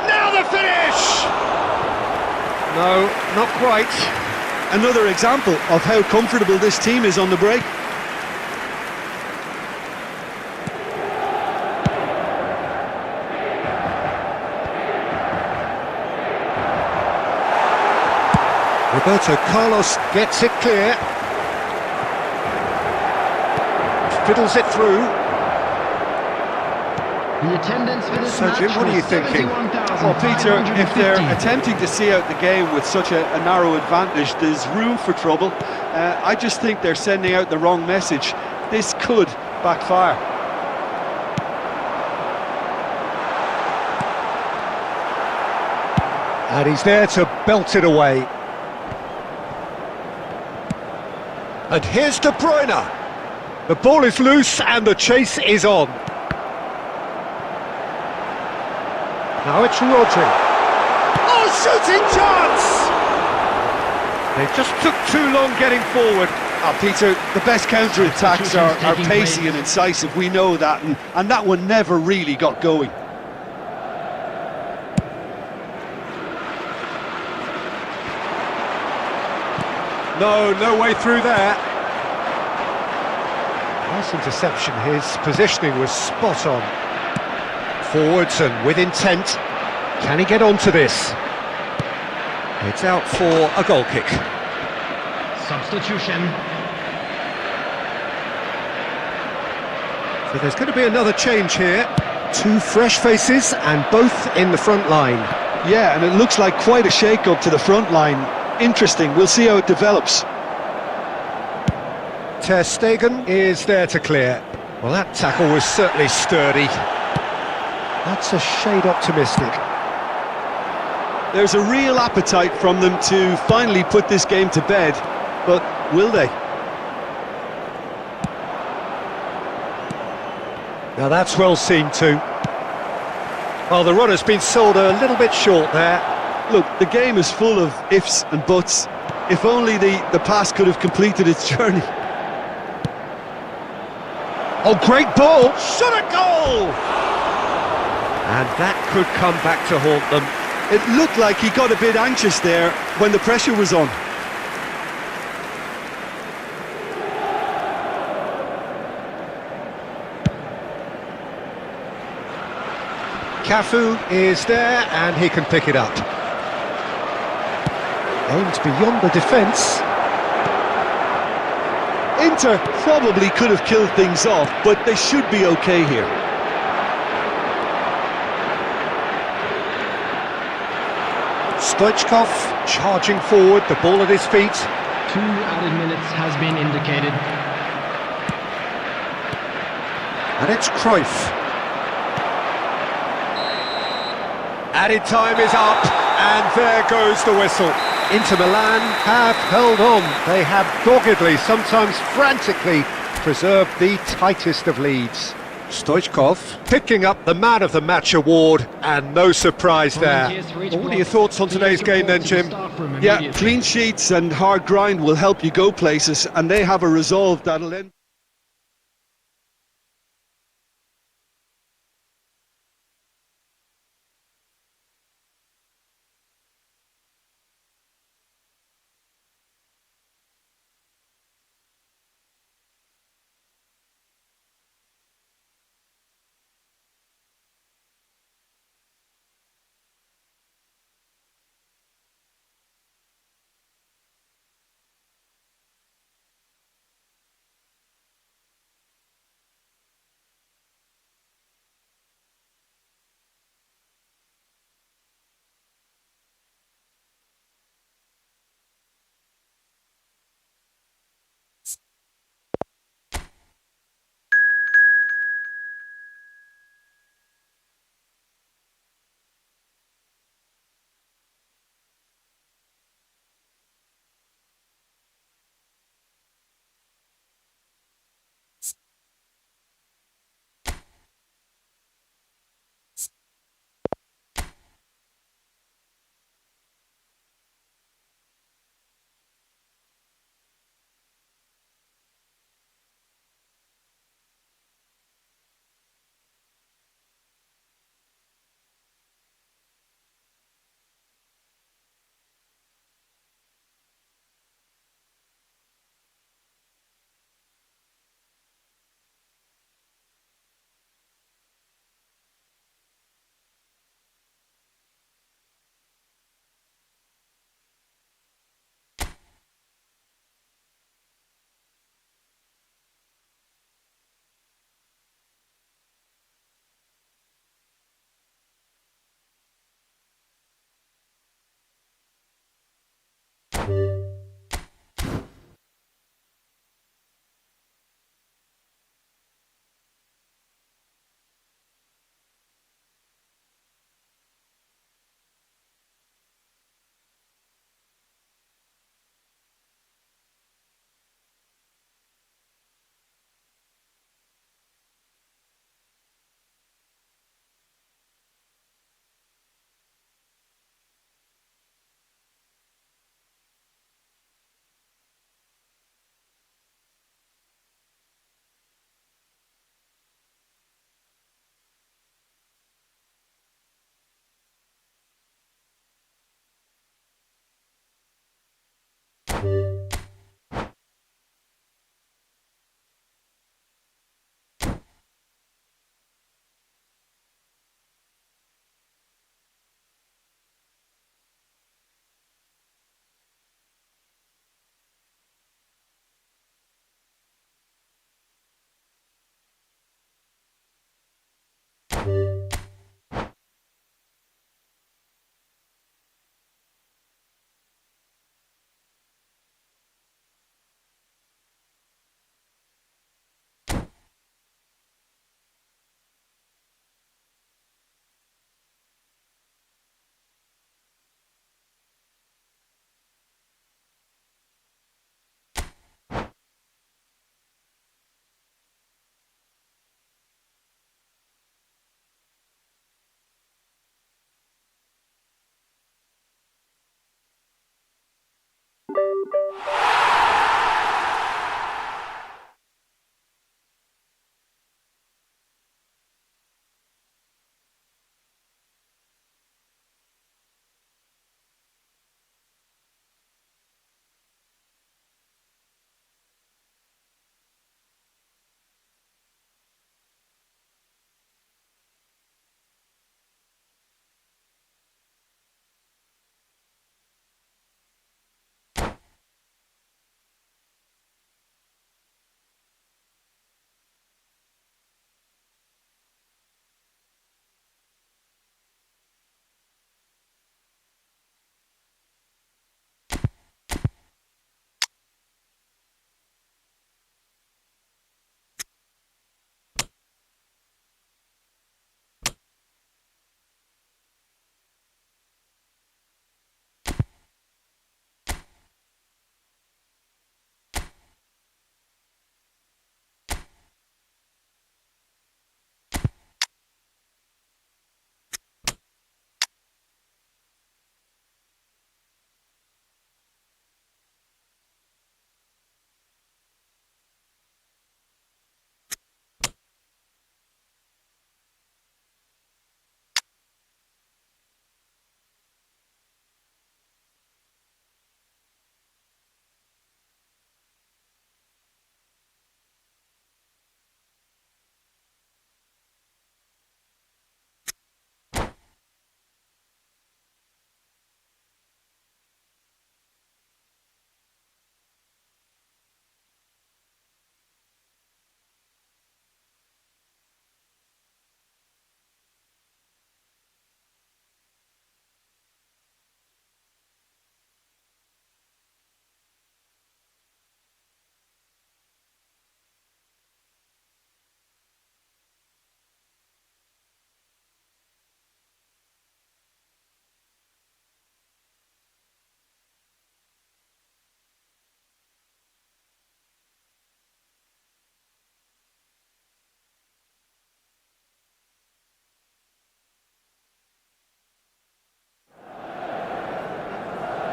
Now the finish! No, not quite. Another example of how comfortable this team is on the break. Roberto Carlos gets it clear. Fiddles it through. The attendance for this So, match Jim, what are you was thinking? 71,550. Well, Peter, if they're attempting to see out the game with such a narrow advantage, there's room for trouble. I just think they're sending out the wrong message. This could backfire. And he's there to belt it away. And here's De Bruyne. The ball is loose and the chase is on. Now it's Rodri. Oh, shooting chance! They just took too long getting forward. Peter, the best counter-attacks are pacey and incisive, we know that, and that one never really got going. No way through there. Nice interception, his positioning was spot on. Forwards and with intent. Can he get onto this? It's out for a goal kick. Substitution. So there's going to be another change here. Two fresh faces and both in the front line. Yeah, and it looks like quite a shake-up to the front line. Interesting, we'll see how it develops. Ter Stegen is there to clear. Well, that tackle was certainly sturdy. That's a shade optimistic. There's a real appetite from them to finally put this game to bed, but will they? Now that's well seen too. Well, the runner's been sold a little bit short there. Look, the game is full of ifs and buts. If only the pass could have completed its journey. Oh, great ball! Shot a goal! And that could come back to haunt them. It looked like he got a bit anxious there when the pressure was on. Cafu is there and he can pick it up. Aimed beyond the defence. Inter probably could have killed things off, but they should be okay here. Stoichkov charging forward, the ball at his feet. 2 added minutes has been indicated. And it's Cruyff. Added time is up, and there goes the whistle. Inter Milan have held on. They have doggedly, sometimes frantically, preserved the tightest of leads. Stoichkov picking up the Man of the Match award, and no surprise there. Well, what are your thoughts on today's game then, Jim? Yeah, clean sheets and hard grind will help you go places, and they have a resolve that'll end.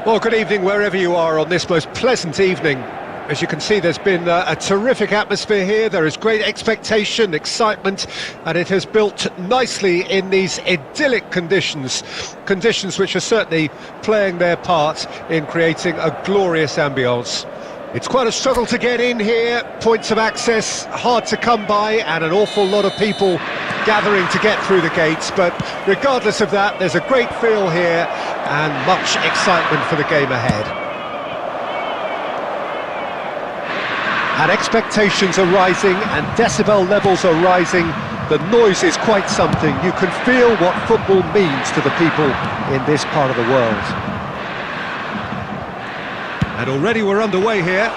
Well, good evening wherever you are on this most pleasant evening. As you can see, there's been a terrific atmosphere here. There is great expectation, excitement, and it has built nicely in these idyllic conditions which are certainly playing their part in creating a glorious ambience. It's quite a struggle to get in here, points of access hard to come by, and an awful lot of people gathering to get through the gates, but regardless of that, there's a great feel here and much excitement for the game ahead. And expectations are rising and decibel levels are rising. The noise is quite something. You can feel what football means to the people in this part of the world. And already we're underway here.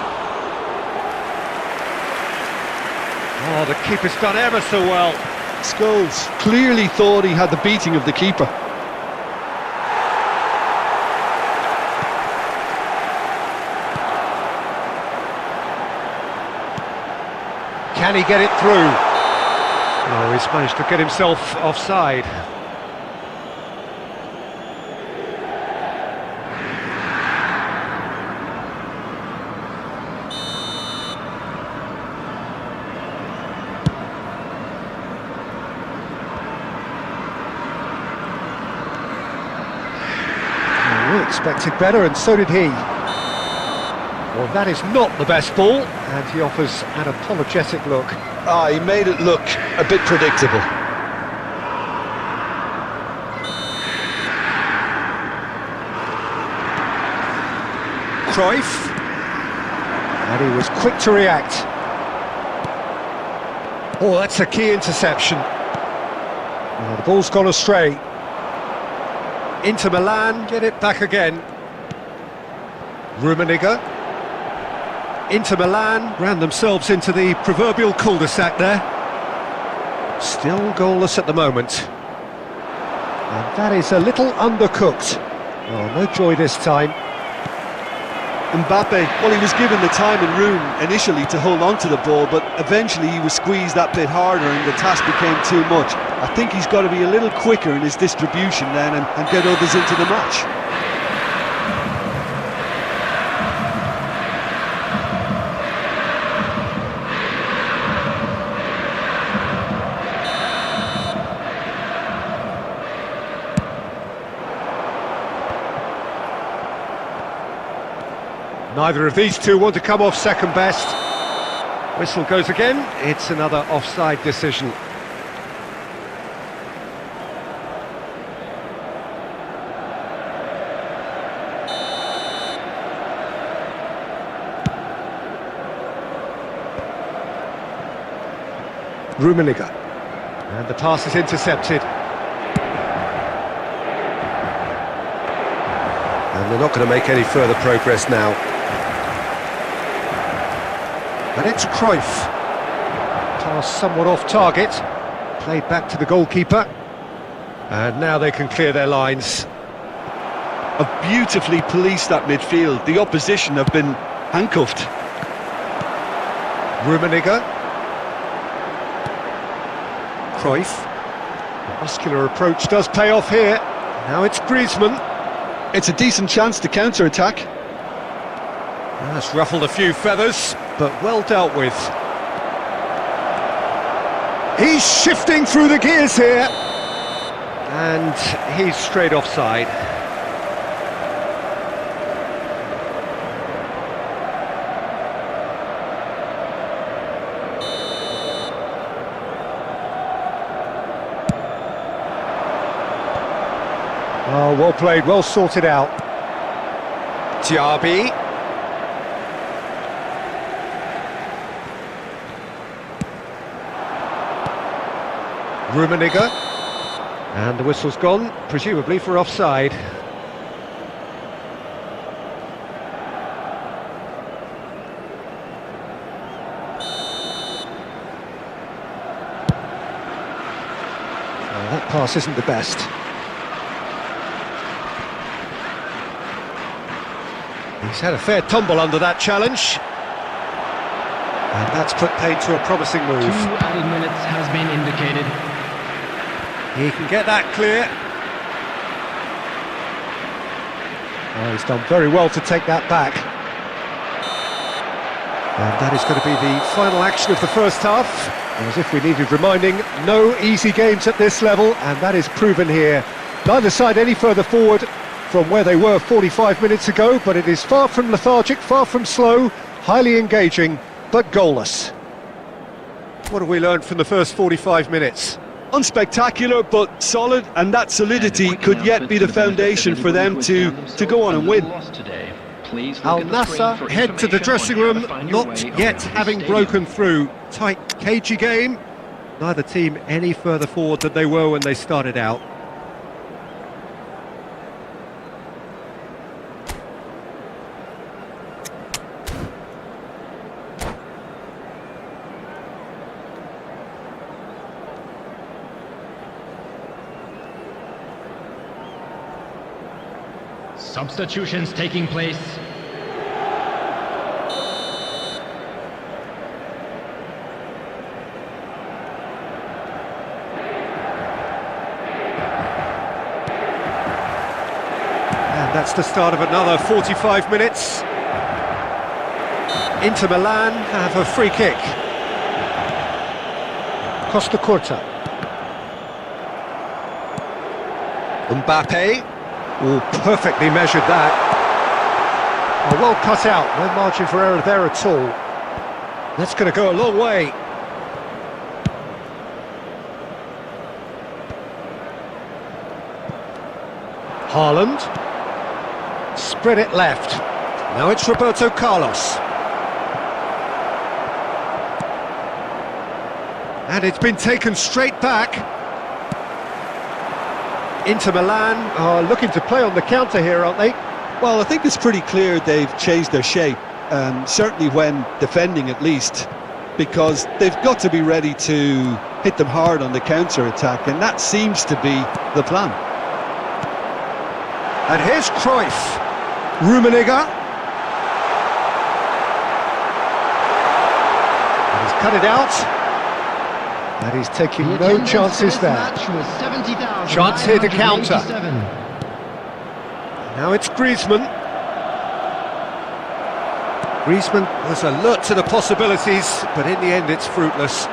Oh, the keeper's done ever so well. Scholes clearly thought he had the beating of the keeper. Can he get it through? Oh, he's managed to get himself offside. We expected better, and so did he. Well, that is not the best ball, and he offers an apologetic look. He made it look a bit predictable. Cruyff, and he was quick to react. Oh, that's a key interception. Well, the ball's gone astray. Inter Milan get it back again. Rummenigge. Inter Milan ran themselves into the proverbial cul-de-sac there. Still goalless at the moment. And that is a little undercooked. Oh, no joy this time. Mbappe, well, he was given the time and room initially to hold on to the ball, but eventually he was squeezed that bit harder and the task became too much. I think he's got to be a little quicker in his distribution then and get others into the match. Neither of these two want to come off second best. Whistle goes again. It's another offside decision. Rummenigge. And the pass is intercepted. And they're not going to make any further progress now. And it's Cruyff. Pass somewhat off target. Played back to the goalkeeper. And now they can clear their lines. Have beautifully policed that midfield. The opposition have been handcuffed. Rummenigge. Cruyff. The muscular approach does pay off here. Now it's Griezmann. It's a decent chance to counter-attack. That's ruffled a few feathers, but well dealt with. He's shifting through the gears here. And he's straight offside. Oh, well played, well sorted out. Diaby. Rummenigge. And the whistle's gone, presumably for offside. Oh, that pass isn't the best. He's had a fair tumble under that challenge. And that's put paid to a promising move. 2 added minutes has been indicated. He can get that clear. Oh, he's done very well to take that back. And that is going to be the final action of the first half. And as if we needed reminding, no easy games at this level, and that is proven here. Neither side any further forward from where they were 45 minutes ago, but it is far from lethargic, far from slow, highly engaging, but goalless. What have we learned from the first 45 minutes? Unspectacular, but solid, and that solidity could yet be the foundation for them to go on and win. Al Nassr head to the dressing room, not yet having broken through. Tight, cagey game. Neither team any further forward than they were when they started out. Substitutions taking place. And that's the start of another 45 minutes. Inter Milan have a free kick. Costa Curta. Mbappe. Oh, perfectly measured that. Oh, well cut out, no margin for error there at all. That's going to go a long way. Haaland. Spread it left. Now it's Roberto Carlos. And it's been taken straight back. Inter Milan are looking to play on the counter here, aren't they? Well, I think it's pretty clear they've changed their shape, certainly when defending at least, because they've got to be ready to hit them hard on the counter-attack, and that seems to be the plan. And here's Cruyff. Rummenigge. And he's cut it out. And he's taking no chances there. Chance here to counter. Now it's Griezmann. Griezmann was alert to the possibilities, but in the end it's fruitless.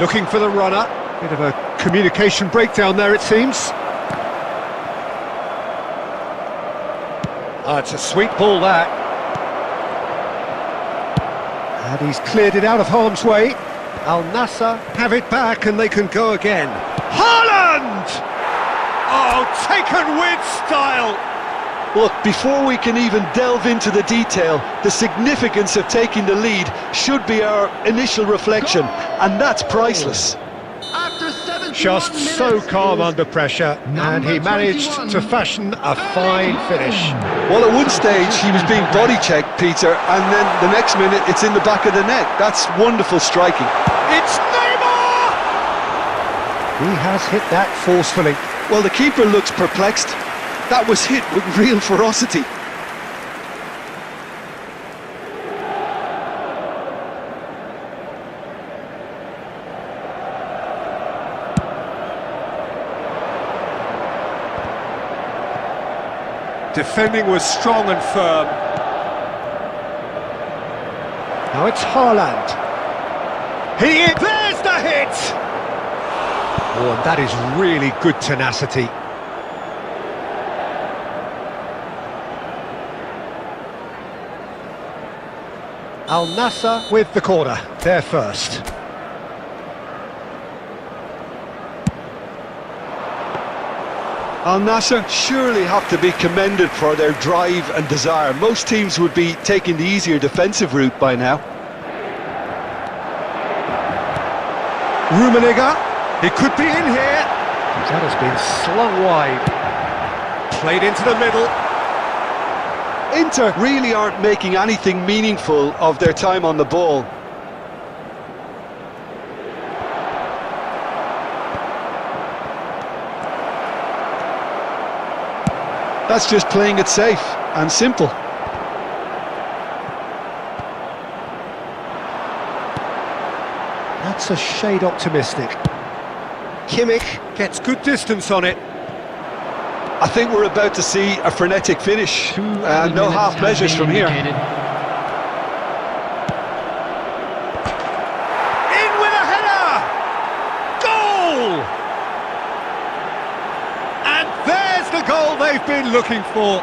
Looking for the runner. Bit of a communication breakdown there, it seems. It's a sweet ball, that. And he's cleared it out of harm's way. Al Nassr have it back and they can go again. Haaland! Oh, taken with style! Look, before we can even delve into the detail, the significance of taking the lead should be our initial reflection, and that's priceless. Just so calm under pressure, and he managed to fashion a fine finish. Well, at one stage he was being body checked, Peter, and then the next minute it's in the back of the net. That's wonderful striking. It's Neymar! He has hit that forcefully. Well, the keeper looks perplexed. That was hit with real ferocity. Defending was strong and firm. Now it's Haaland. There's the hit! Oh, and that is really good tenacity. Al Nassr with the corner, there first. Al Nassr surely have to be commended for their drive and desire. Most teams would be taking the easier defensive route by now. Rummenigge, he could be in here. That has been slung wide. Played into the middle. Inter really aren't making anything meaningful of their time on the ball. That's just playing it safe and simple. That's a shade optimistic. Kimmich gets good distance on it. I think we're about to see a frenetic finish. No half measures from here. In with a header! Goal! And there's the goal they've been looking for.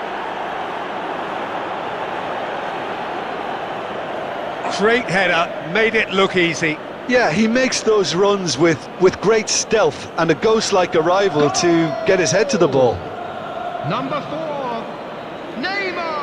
Great header, made it look easy. Yeah, he makes those runs with great stealth and a ghost-like arrival to get his head to the ball. Number 4, Neymar!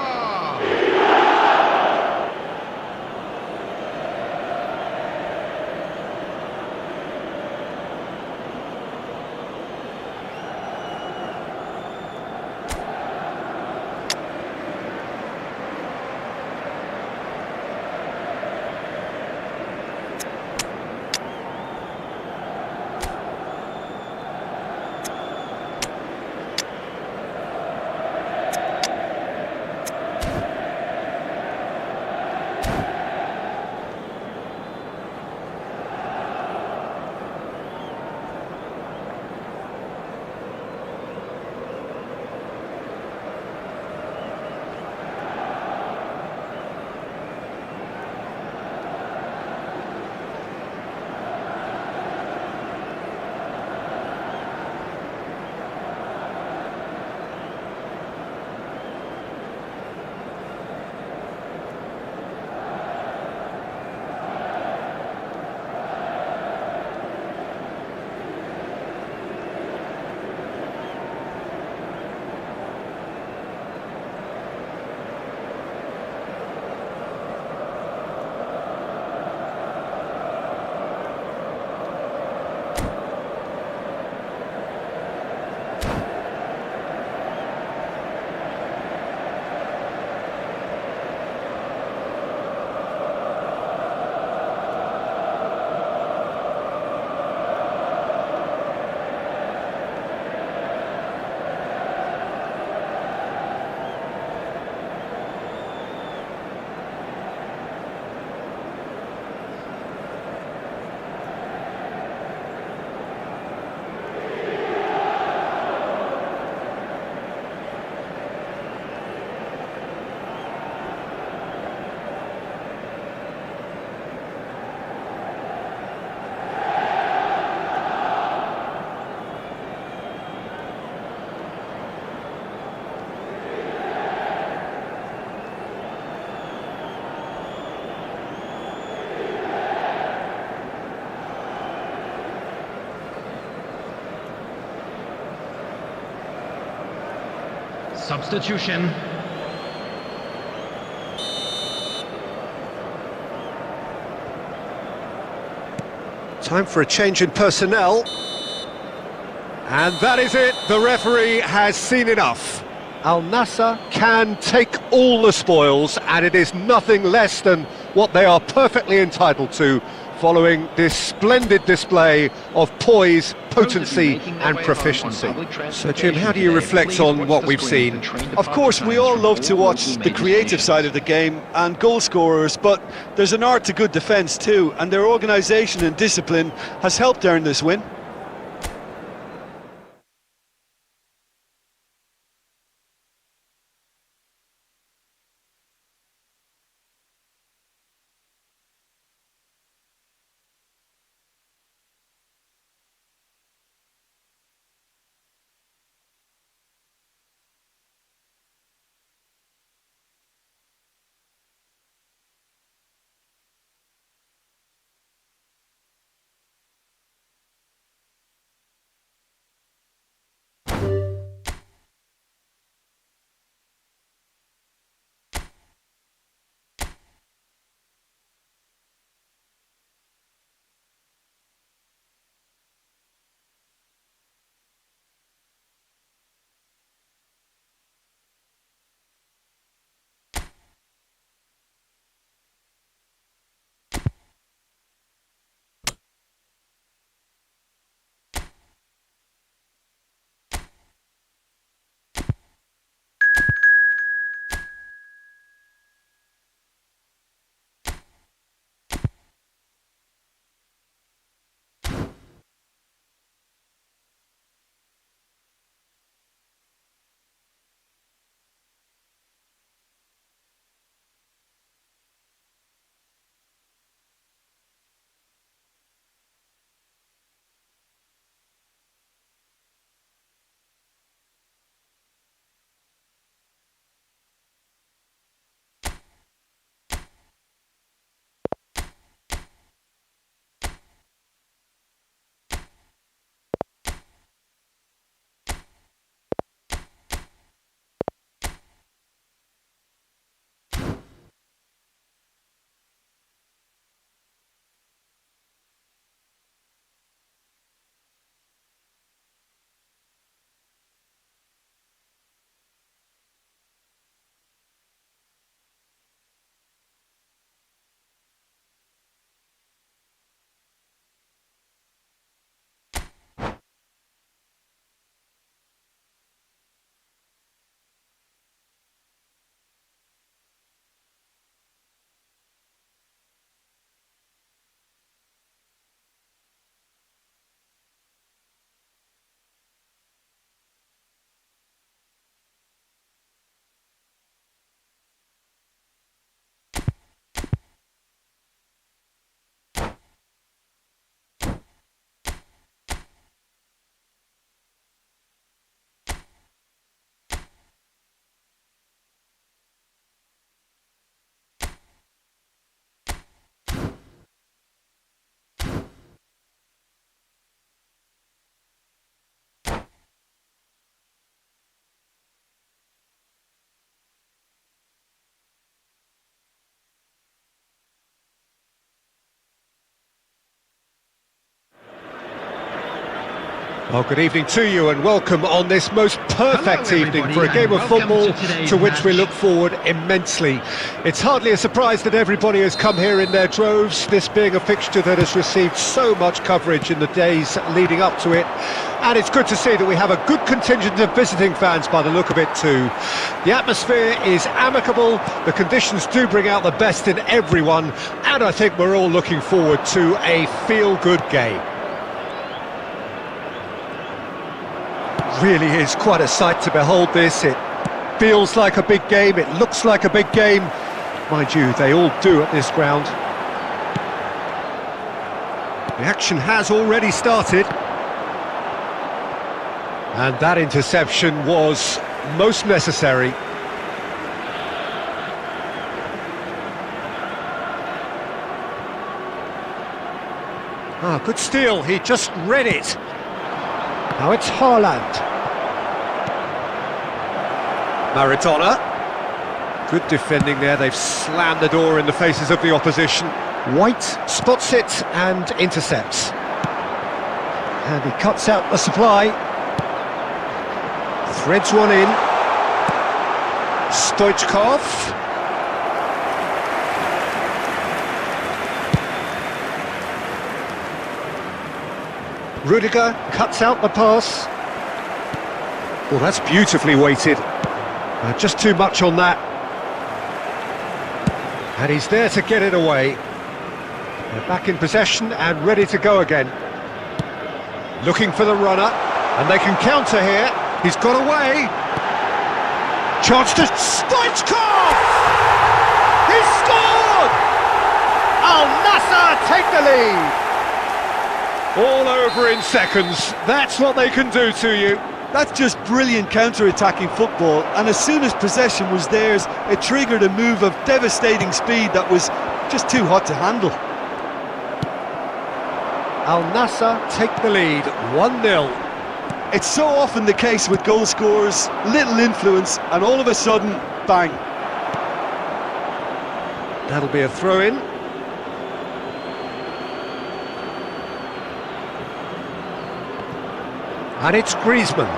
Substitution. Time for a change in personnel. And that is it, the referee has seen enough. Al Nassr can take all the spoils, and it is nothing less than what they are perfectly entitled to, following this splendid display of poise, potency and proficiency. So Jim, how do you reflect on what we've seen? Of course, we all love to watch the creative side of the game and goal scorers, but there's an art to good defence too, and their organisation and discipline has helped earn this win. Well, good evening to you and welcome on this most perfect evening for a game of football to which we look forward immensely. It's hardly a surprise that everybody has come here in their droves, this being a fixture that has received so much coverage in the days leading up to it. And it's good to see that we have a good contingent of visiting fans by the look of it too. The atmosphere is amicable, the conditions do bring out the best in everyone, and I think we're all looking forward to a feel-good game. Really is quite a sight to behold this. It feels like a big game, it looks like a big game. Mind you, they all do at this ground. The action has already started. And that interception was most necessary. Good steal, he just read it. Now it's Haaland. Maradona. Good defending there, they've slammed the door in the faces of the opposition. White spots it and intercepts. And he cuts out the supply. Threads one in. Stoichkov. Rudiger cuts out the pass. Well, that's beautifully weighted. Just too much on that. And he's there to get it away. They're back in possession and ready to go again. Looking for the runner, and they can counter here. He's got away. Chance to Stoichkov! He scored! Al Nassr take the lead. All over in seconds. That's what they can do to you. That's just brilliant counter-attacking football, and as soon as possession was theirs, it triggered a move of devastating speed that was just too hot to handle. Al Nassr take the lead, 1-0. It's so often the case with goal scorers, little influence, and all of a sudden, bang. That'll be a throw-in. And it's Griezmann.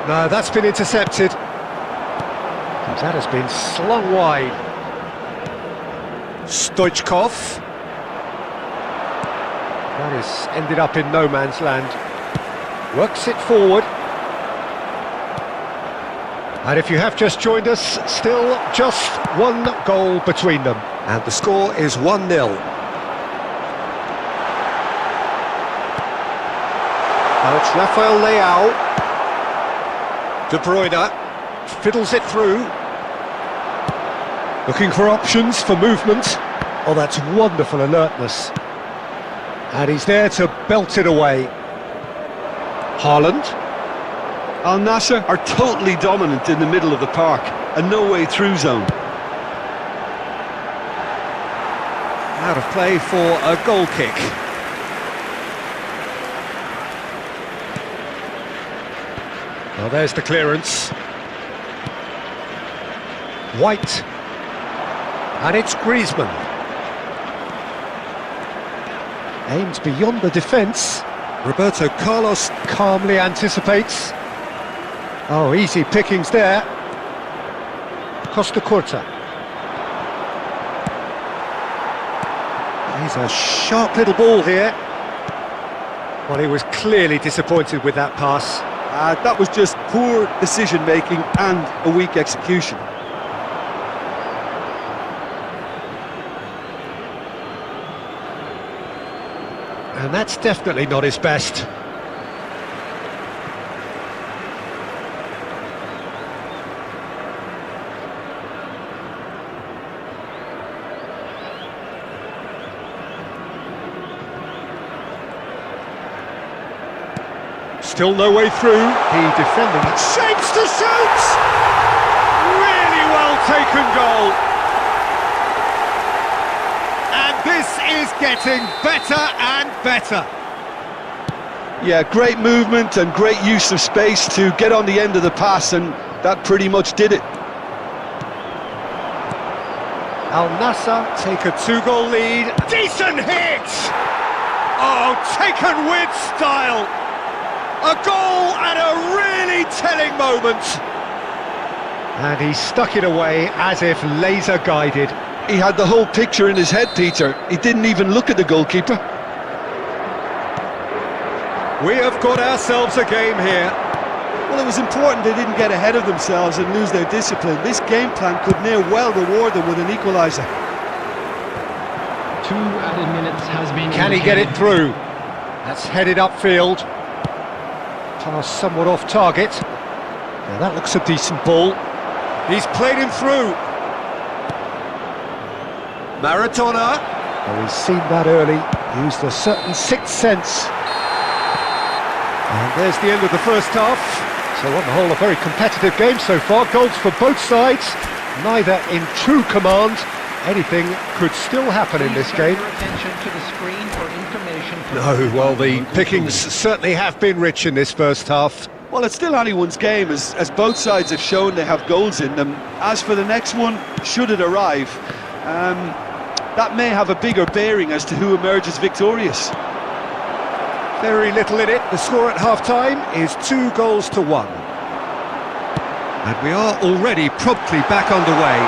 No, that's been intercepted. That has been slung wide. Stoichkov. That has ended up in no man's land. Works it forward. And if you have just joined us, still just one goal between them. And the score is 1-0. Now it's Rafael Leao. De Bruyne fiddles it through. Looking for options for movement. Oh, that's wonderful alertness. And he's there to belt it away. Haaland. Al Nassr are totally dominant in the middle of the park, a no-way-through zone. Out of play for a goal kick. Well, there's the clearance. White. And it's Griezmann. Aims beyond the defence. Roberto Carlos calmly anticipates. Oh, easy pickings there. Costa Curta. He's a sharp little ball here. Well, he was clearly disappointed with that pass. That was just poor decision-making and a weak execution. And that's definitely not his best. Still no way through. He defending it. Shapes to shoot! Really well taken goal. And this is getting better and better. Yeah, great movement and great use of space to get on the end of the pass, and that pretty much did it. Al Nassr take a 2-goal lead. Decent hit! Oh, taken with style. A goal at a really telling moment. And he stuck it away as if laser guided. He had the whole picture in his head, Peter. He didn't even look at the goalkeeper. We have got ourselves a game here. Well, it was important they didn't get ahead of themselves and lose their discipline. This game plan could near well reward them with an equaliser. 2 added minutes has been Can he get it through? That's headed upfield. Pass somewhat off target. Now that looks a decent ball. He's played him through. Maradona. Oh, he's seen that early. Used a certain sixth sense. And there's the end of the first half. So on the whole, a very competitive game so far. Goals for both sides. Neither in true command. Anything could still happen in this game. Attention to the screen for information. No, well, the pickings certainly have been rich in this first half. Well, it's still anyone's game, as both sides have shown they have goals in them. As for the next one, should it arrive, that may have a bigger bearing as to who emerges victorious. Very little in it. The score at half-time is 2-1. And we are already promptly back underway.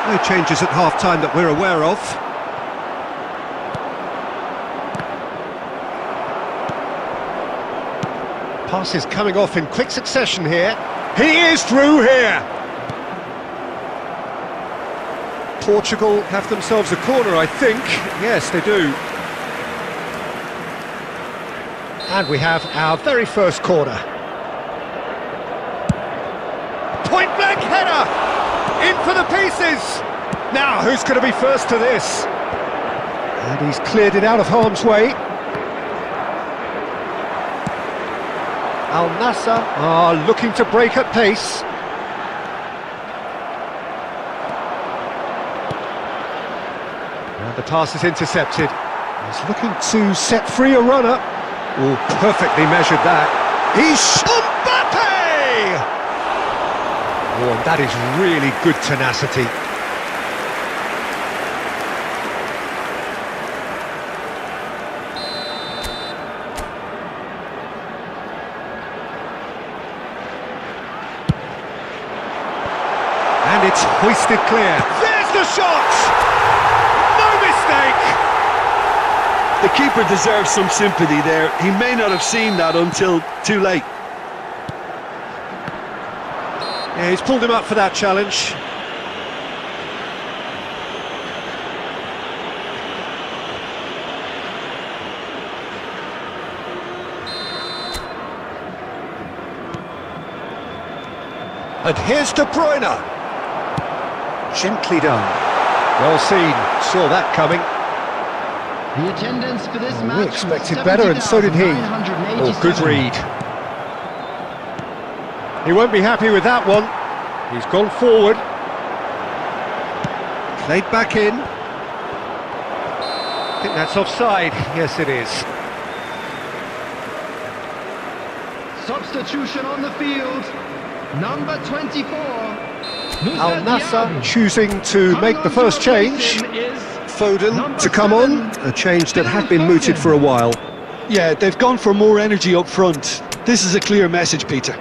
No changes at half-time that we're aware of. Passes coming off in quick succession here. He is through here! Portugal have themselves a corner, I think. Yes, they do. And we have our very first corner. Point-blank header! In for the pieces! Now, who's going to be first to this? And he's cleared it out of harm's way. Al Nassr are looking to break at pace. And the pass is intercepted. He's looking to set free a runner. Oh, perfectly measured that. He's Mbappe! Oh, and that is really good tenacity. And it's hoisted clear. There's the shot! No mistake! The keeper deserves some sympathy there. He may not have seen that until too late. Yeah, he's pulled him up for that challenge. And here's De Bruyne. Gently done. Well seen. Saw that coming. The attendance for this match We expected better, and so did he. Oh, good read. He won't be happy with that one. He's gone forward. Played back in. I think that's offside. Yes, it is. Substitution on the field. Number 24. Al Nassr choosing to make the first change. Foden to come on, a change that had been mooted for a while. Yeah, they've gone for more energy up front. This is a clear message, Peter.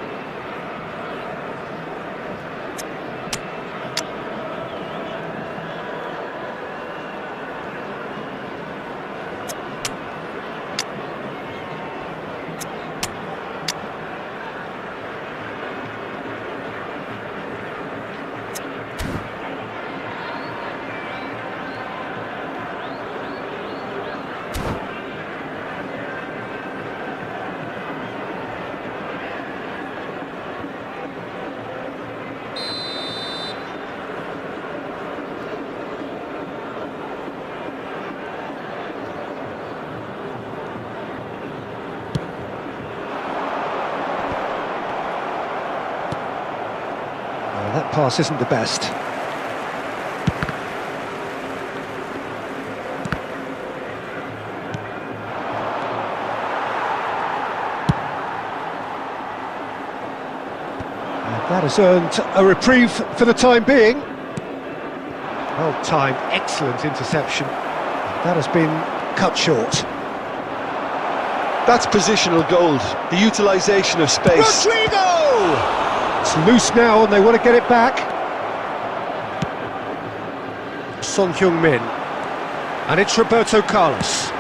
That pass isn't the best. And that has earned a reprieve for the time being. Well timed, excellent interception. That has been cut short. That's positional gold, the utilisation of space. Rodrigo! It's loose now and they want to get it back. Son Heung-min. And it's Roberto Carlos.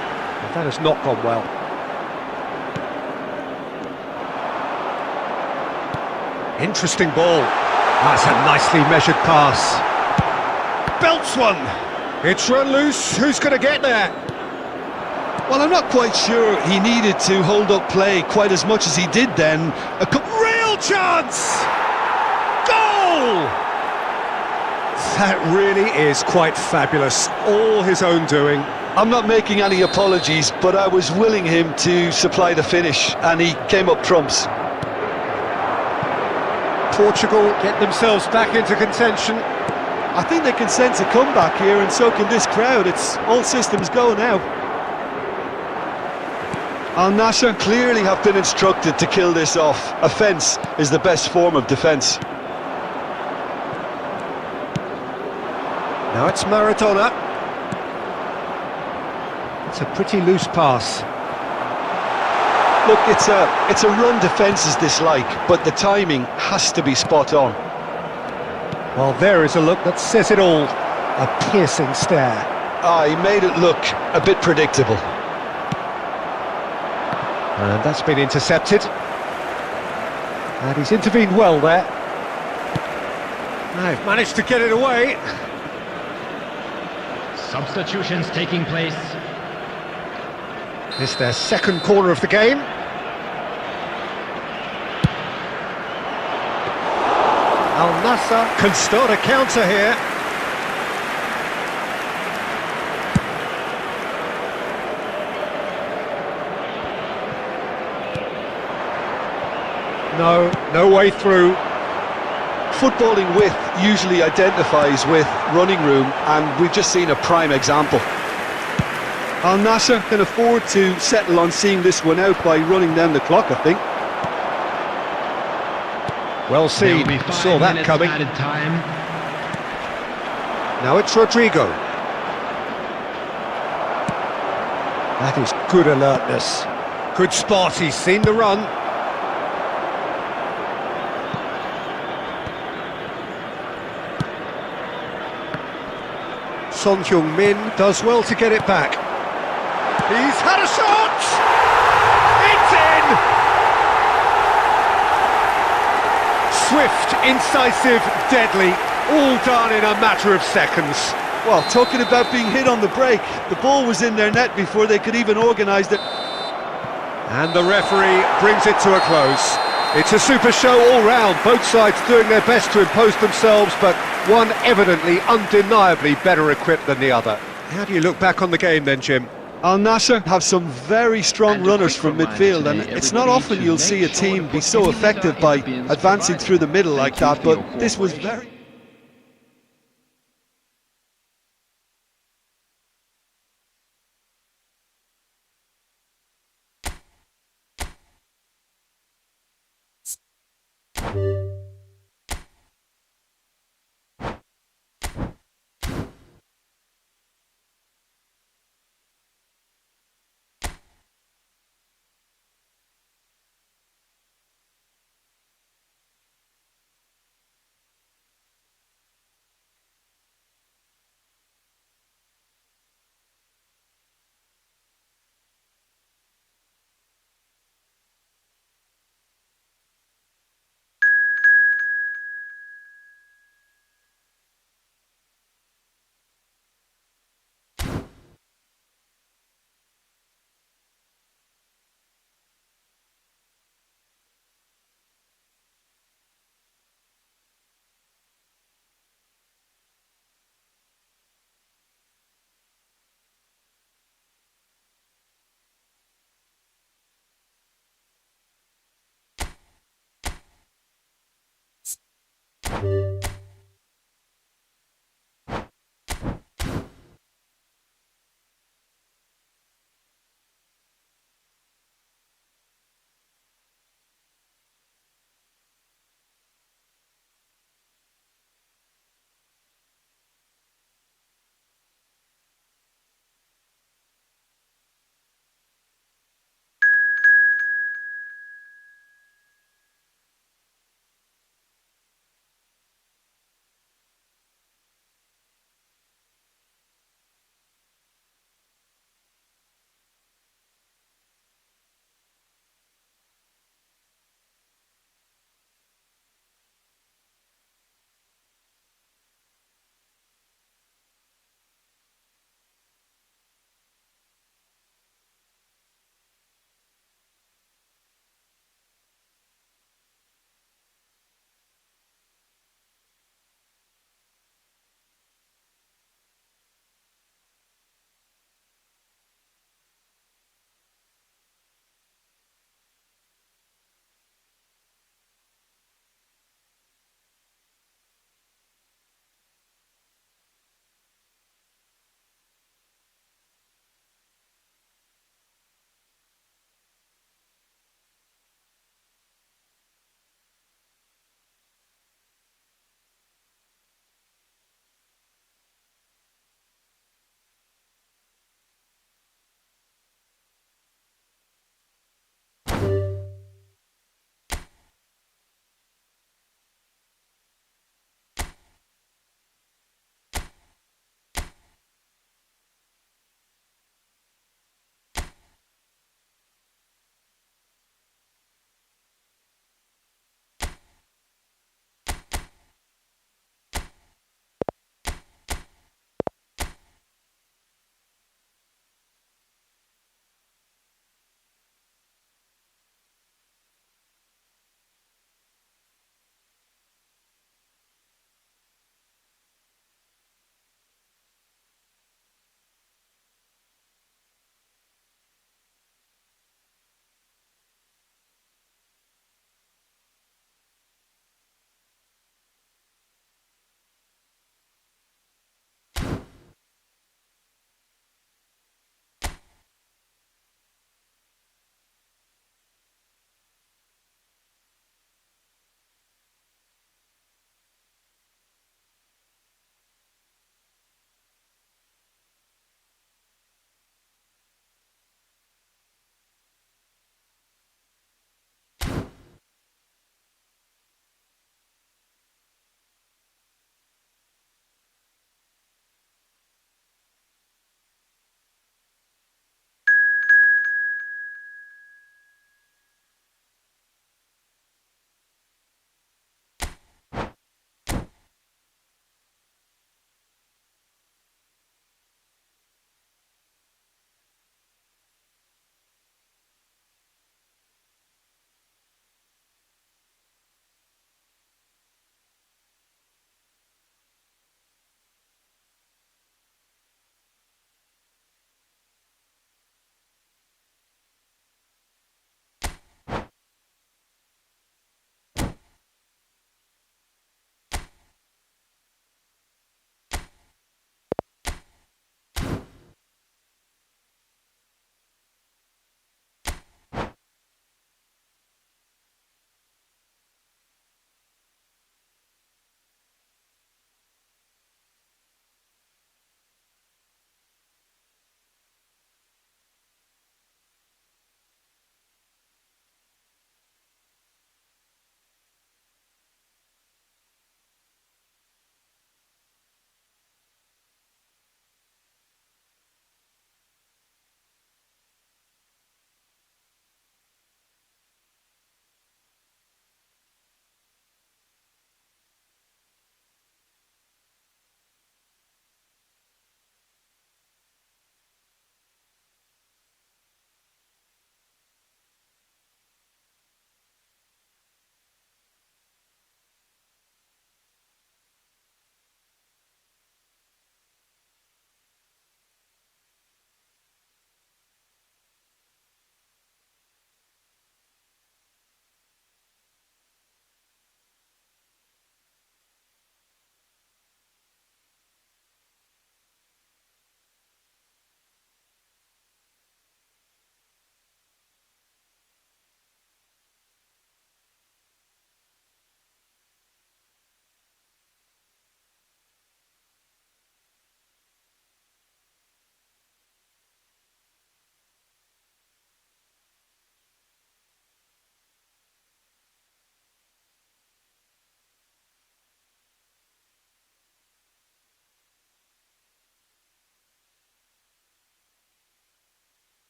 That has not gone well. Interesting ball. That's a nicely measured pass. Belts one. It's run loose. Who's going to get there? Well, I'm not quite sure he needed to hold up play quite as much as he did then. Real chance! Goal! That really is quite fabulous. All his own doing. I'm not making any apologies, but I was willing him to supply the finish, and he came up trumps. Portugal get themselves back into contention. I think they can sense a comeback here, and so can this crowd. It's all systems go now. Al Nassr clearly have been instructed to kill this off. Offence is the best form of defence. Now it's Maradona. It's a pretty loose pass. Look, it's a run defences dislike, but the timing has to be spot on. Well, there is a look that says it all. A piercing stare. Ah, he made it look a bit predictable. And that's been intercepted. And he's intervened well there. They've managed to get it away. Substitutions taking place. It's their second corner of the game. Al Nassr can start a counter here. No way through. Footballing width usually identifies with running room, and we've just seen a prime example. Al Nassr can afford to settle on seeing this one out by running down the clock, I think. Well seen, saw that coming. Added time. Now it's Rodrigo. That is good alertness. Good spot, he's seen the run. Son Heung-min does well to get it back. He's had a shot! It's in! Swift, incisive, deadly, all done in a matter of seconds. Well, talking about being hit on the break, the ball was in their net before they could even organise it. And the referee brings it to a close. It's a super show all round, both sides doing their best to impose themselves, but one evidently, undeniably better equipped than the other. How do you look back on the game then, Jim? Al Nassr have some very strong runners from midfield, and it's not often you'll see a team be so effective by advancing through the middle like that, but this was very...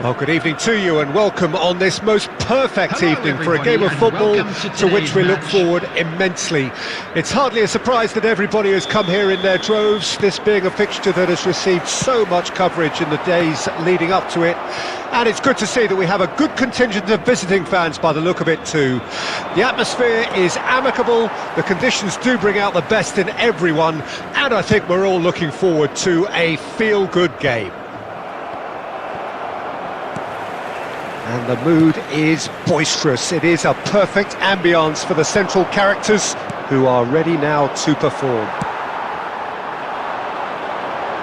Well, good evening to you and welcome on this most perfect evening for a game of football to which we look forward immensely. It's hardly a surprise that everybody has come here in their droves, this being a fixture that has received so much coverage in the days leading up to it. And it's good to see that we have a good contingent of visiting fans by the look of it too. The atmosphere is amicable, the conditions do bring out the best in everyone, and I think we're all looking forward to a feel-good game. And the mood is boisterous. It is a perfect ambience for the central characters who are ready now to perform.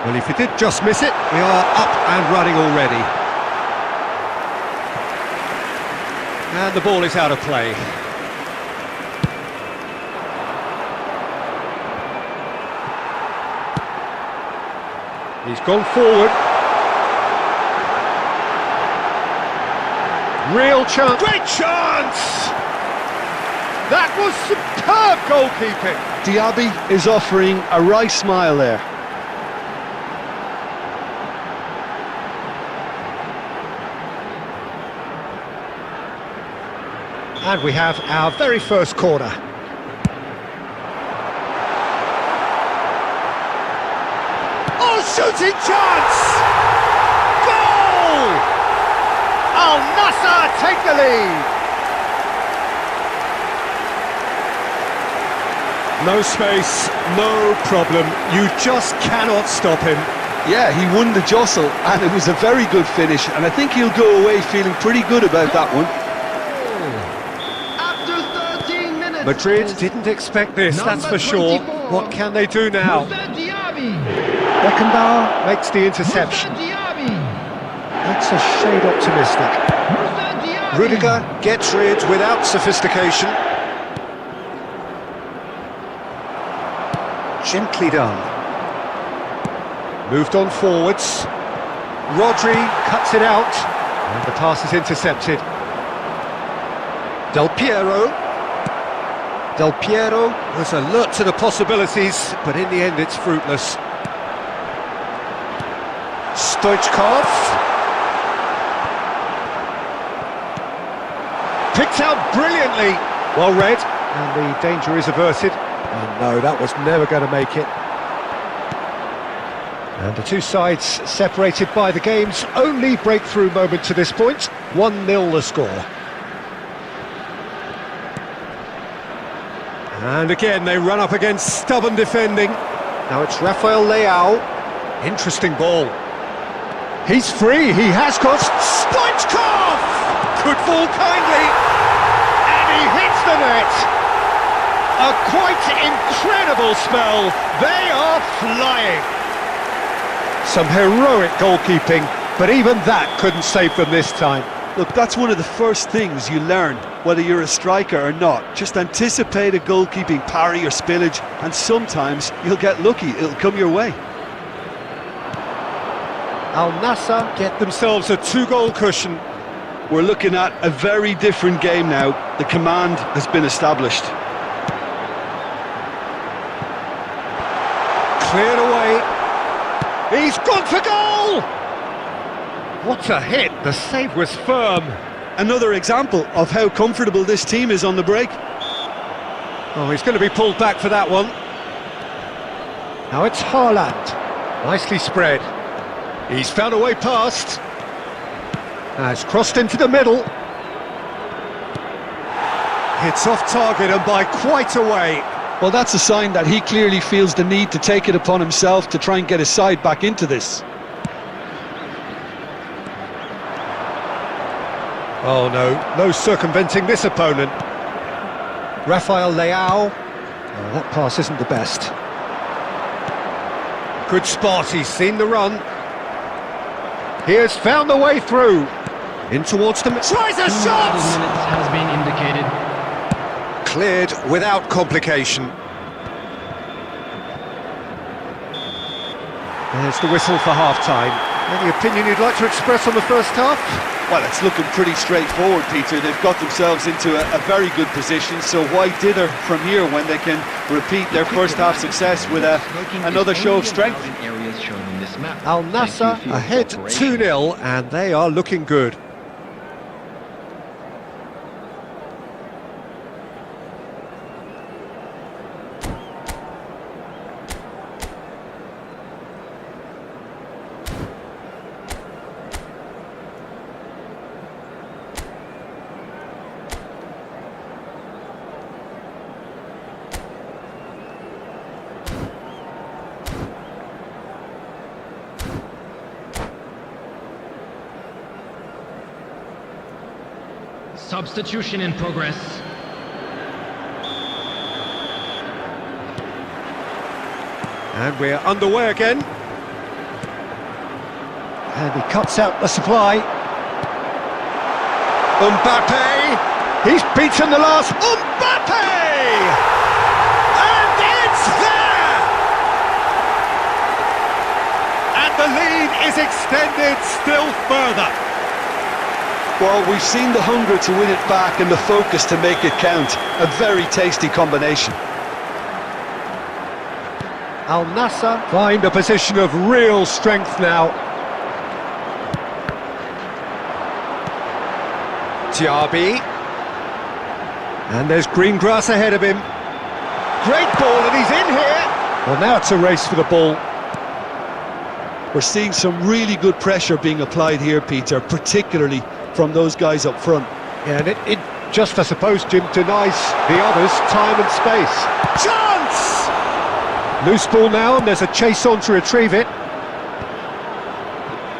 Well, if you did just miss it, we are up and running already. And the ball is out of play. He's gone forward. Real chance. Great chance! That was superb goalkeeping. Diaby is offering a wry smile there. And we have our very first corner. Oh, shooting chance! Goal! Al Nassr take the lead. No space, no problem. You just cannot stop him. Yeah, he won the jostle and it was a very good finish, and I think he'll go away feeling pretty good about that one. After 13 minutes. Madrid didn't expect this, that's for sure. What can they do now? Beckenbauer makes the interception. That's a shade optimistic. Rudiger gets rid without sophistication. Gently done. Moved on forwards. Rodri cuts it out. And the pass is intercepted. Del Piero. Del Piero was alert to the possibilities, but in the end it's fruitless. Stoichkov. Picked out brilliantly. Well read, and the danger is averted. And no, that was never going to make it. And the two sides separated by the game's only breakthrough moment to this point. 1-0 the score. And again they run up against stubborn defending. Now it's Rafael Leao. Interesting ball. He's free, he has got Stoichkov! Could fall kindly, and he hits the net. A quite incredible spell. They are flying. Some heroic goalkeeping, but even that couldn't save them this time. Look, that's one of the first things you learn, whether you're a striker or not. Just anticipate a goalkeeping parry or spillage, and sometimes you'll get lucky, it'll come your way. Al Nassr get themselves a 2-goal cushion. We're looking at a very different game now. The command has been established. Cleared away. He's gone for goal! What a hit, the save was firm. Another example of how comfortable this team is on the break. Oh, he's going to be pulled back for that one. Now it's Haaland. Nicely spread. He's found a way past. Has crossed into the middle. Hits off target and by quite a way. Well, that's a sign that he clearly feels the need to take it upon himself to try and get his side back into this. Oh no circumventing this opponent. Rafael Leao. Oh, that pass isn't the best. Good spot, he's seen the run. He has found the way through. In towards them, tries a shot! Minutes has been indicated. Cleared without complication. There's the whistle for half-time. Any opinion you'd like to express on the first half? Well, it's looking pretty straightforward, Peter. They've got themselves into a very good position, so why dither from here when they can repeat their first half success with another show of strength? Areas shown in this this map. Al Nassr ahead 2-0, and they are looking good. Substitution in progress. And we're underway again. And he cuts out the supply. Mbappe! He's beaten the last... Mbappe! And it's there! And the lead is extended still further. Well, we've seen the hunger to win it back and the focus to make it count. A very tasty combination. Al Nassr find a position of real strength now. Diaby. And there's green grass ahead of him. Great ball, and he's in here. Well, now it's a race for the ball. We're seeing some really good pressure being applied here, Peter, particularly from those guys up front. Yeah, and it just, I suppose, Jim, denies the others time and space. Chance! Loose ball now, and there's a chase on to retrieve it.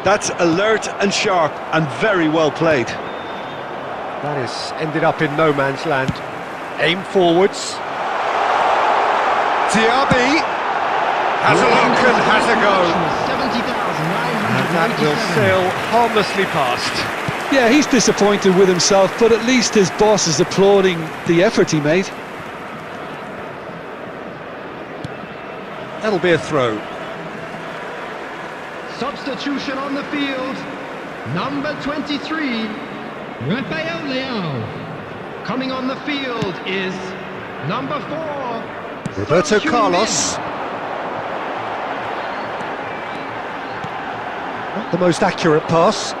That's alert and sharp and very well played. That is ended up in no man's land. Aim forwards. Diaby has a look and has a go. And that will sail harmlessly past. Yeah, he's disappointed with himself, but at least his boss is applauding the effort he made. That'll be a throw. Substitution on the field. Number 23, Rafael Leao. Coming on the field is number 4, Roberto Carlos. Not the most accurate pass,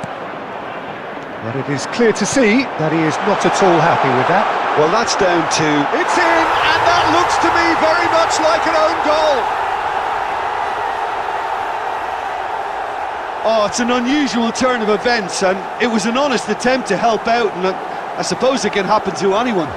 but it is clear to see that he is not at all happy with that. Well, that's down to... It's in, and that looks to me very much like an own goal. Oh, it's an unusual turn of events, and it was an honest attempt to help out, and I suppose it can happen to anyone.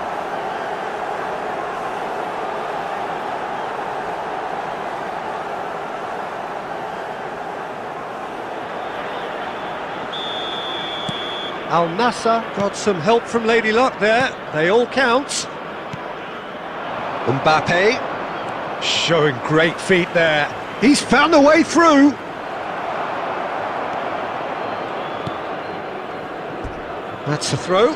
Al Nassr got some help from Lady Luck there. They all count. Mbappe showing great feet there. He's found a way through. That's a throw.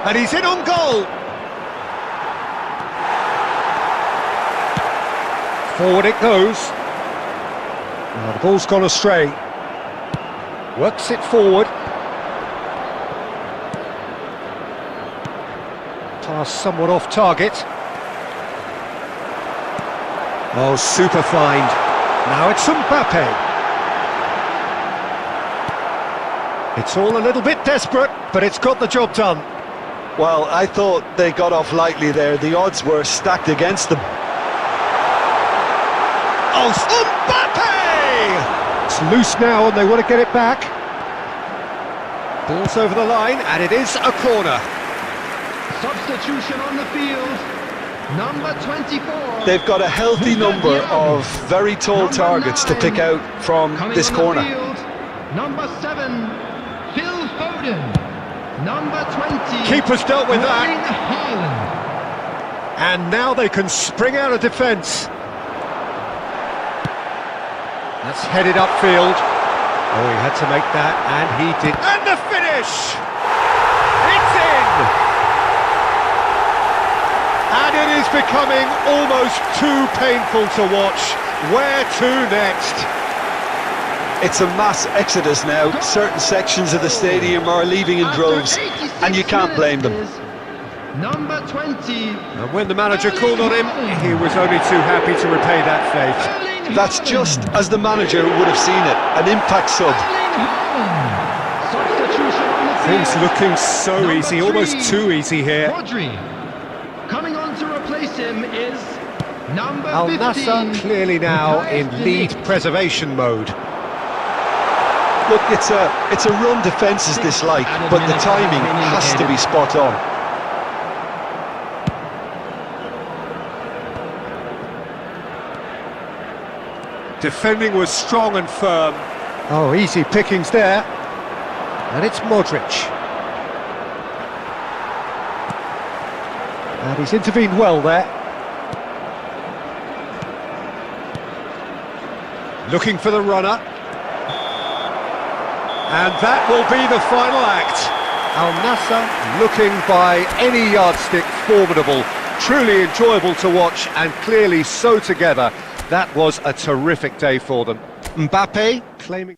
And he's in on goal. Forward it goes. Now the ball's gone astray. Works it forward. Pass somewhat off target. Oh, super find. Now it's Mbappe. It's all a little bit desperate, but it's got the job done. Well, I thought they got off lightly there. The odds were stacked against them. Oh, Mbappe! It's loose now and they want to get it back. Ball's over the line and it is a corner. Substitution on the field. Number 24. They've got a healthy number of very tall targets to pick out from this corner. Number 7, Phil Foden. Number 20. Keeper's dealt with that. Haaland. And now they can spring out of defence. That's headed upfield. Oh, he had to make that, and he did. And the finish! It's in! And it is becoming almost too painful to watch. Where to next? It's a mass exodus now. Certain sections of the stadium are leaving in droves, and you can't blame them. Number 20. And when the manager called on him, he was only too happy to repay that faith. That's just as the manager would have seen it, an impact sub. Substitution on the field. Things looking so Number easy, 3, almost too easy here. Rodri. Coming on to replace him is number Al 15. Nassr clearly now in lead preservation mode. Look, it's a run defence is dislike, but the timing has to be spot on. Defending was strong and firm. Oh, easy pickings there. And it's Modric. And he's intervened well there. Looking for the runner. And that will be the final act. Al Nassr looking by any yardstick formidable. Truly enjoyable to watch and clearly so together. That was a terrific day for them. Mbappe claiming...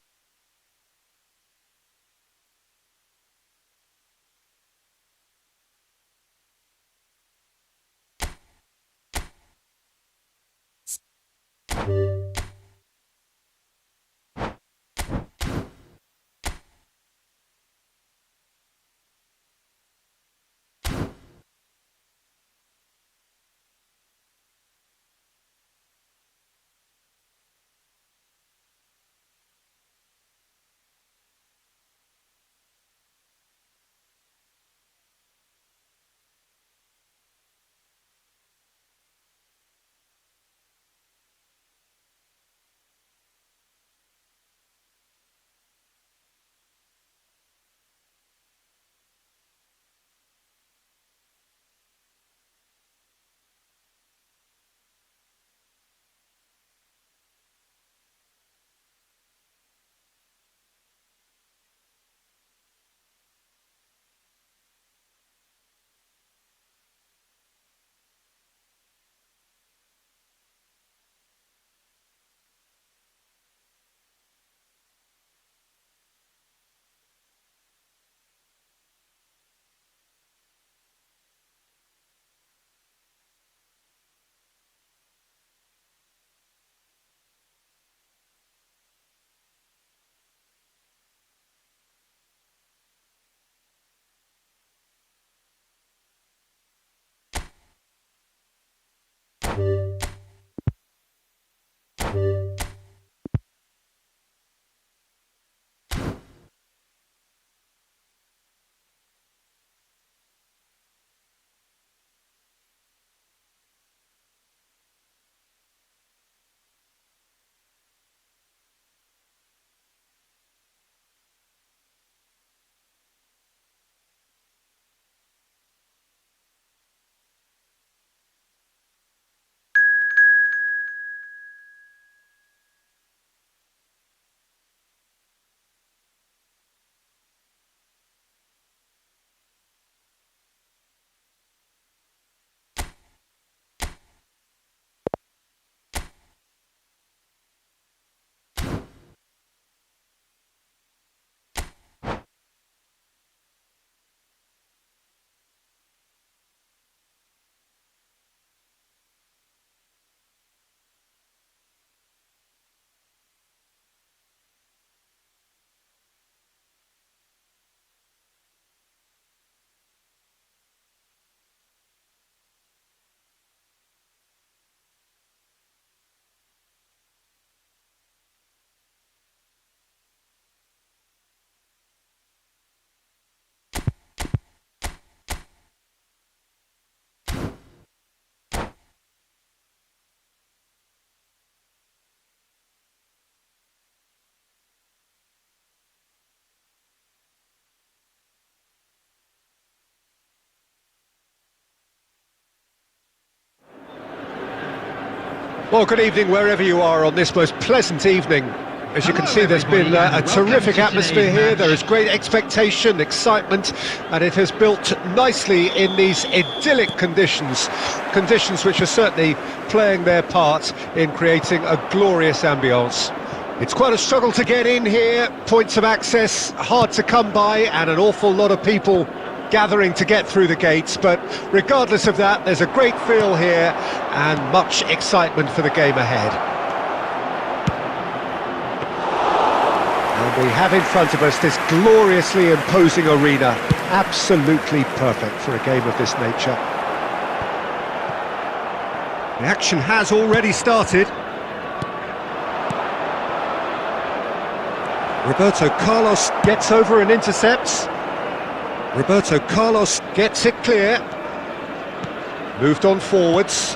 Well, good evening wherever you are on this most pleasant evening. As you can see, there's been a terrific atmosphere here. There is great expectation, excitement, and it has built nicely in these idyllic conditions. Conditions which are certainly playing their part in creating a glorious ambience. It's quite a struggle to get in here, points of access hard to come by, and an awful lot of people gathering to get through the gates, but regardless of that, there's a great feel here and much excitement for the game ahead. And we have in front of us this gloriously imposing arena, absolutely perfect for a game of this nature. The action has already started. Roberto Carlos gets over and intercepts. Roberto Carlos gets it clear. Moved on forwards.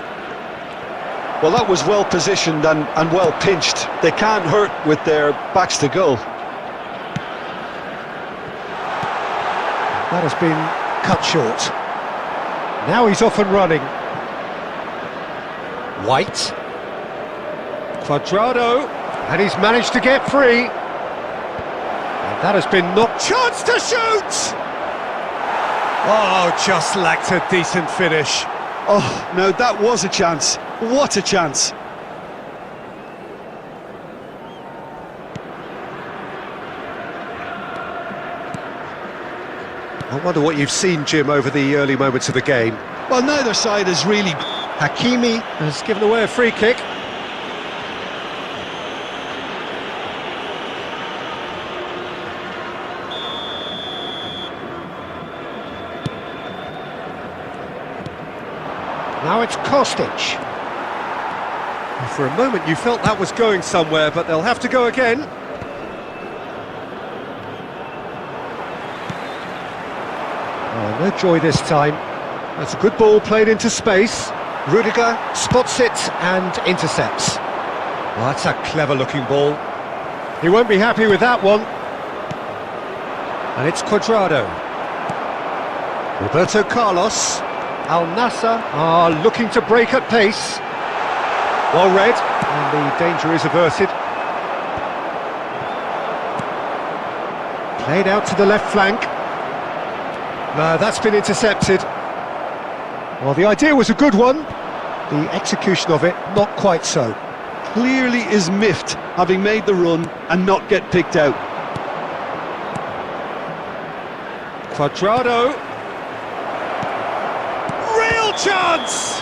Well, that was well positioned and well pinched. They can't hurt with their backs to goal. That has been cut short. Now he's off and running. White. Cuadrado. And he's managed to get free. And that has been knocked. Chance to shoot! Oh, just lacked a decent finish. Oh, no, that was a chance. What a chance. I wonder what you've seen, Jim, over the early moments of the game. Well, neither side has really... Hakimi has given away a free kick. Now it's Kostic. For a moment you felt that was going somewhere, but they'll have to go again. Oh, no joy this time. That's a good ball played into space. Rudiger spots it and intercepts. Well, that's a clever looking ball. He won't be happy with that one. And it's Cuadrado. Roberto Carlos. Al Nassr are looking to break at pace. Well read, and the danger is averted. Played out to the left flank. No, that's been intercepted. Well, the idea was a good one. The execution of it, not quite so. Clearly is miffed, having made the run and not get picked out. Cuadrado. Real chance!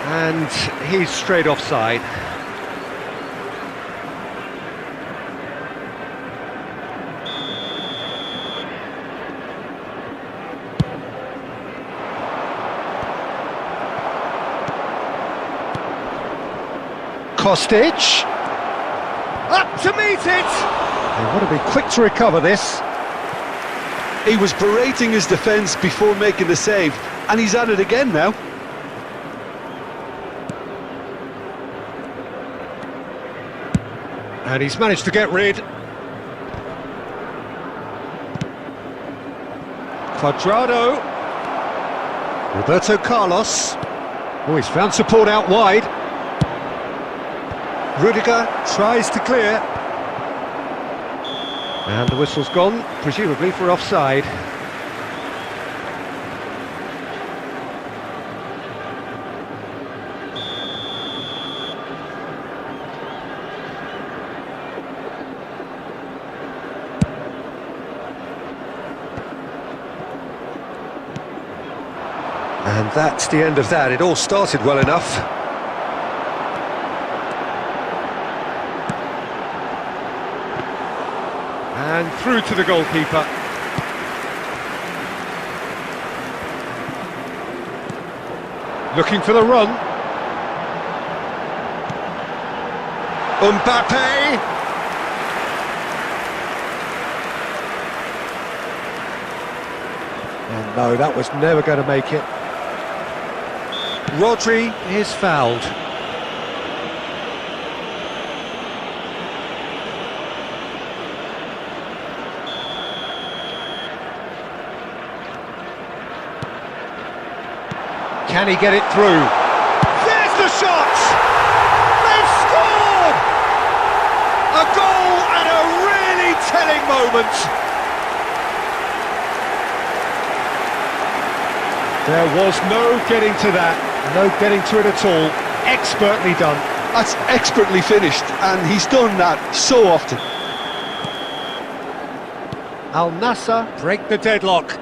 And he's straight offside. Kostic, up to meet it! They want to be quick to recover this. He was berating his defence before making the save, and he's at it again now. And he's managed to get rid. Cuadrado. Roberto Carlos. Oh, he's found support out wide. Rudiger tries to clear. And the whistle's gone, presumably for offside. And that's the end of that. It all started well enough. And through to the goalkeeper. Looking for the run. Mbappe. And no, that was never going to make it. Rodri is fouled. Can he get it through? There's the shot! They've scored! A goal at a really telling moment. There was no getting to that, no getting to it at all. Expertly done. That's expertly finished, and he's done that so often. Al Nassr break the deadlock.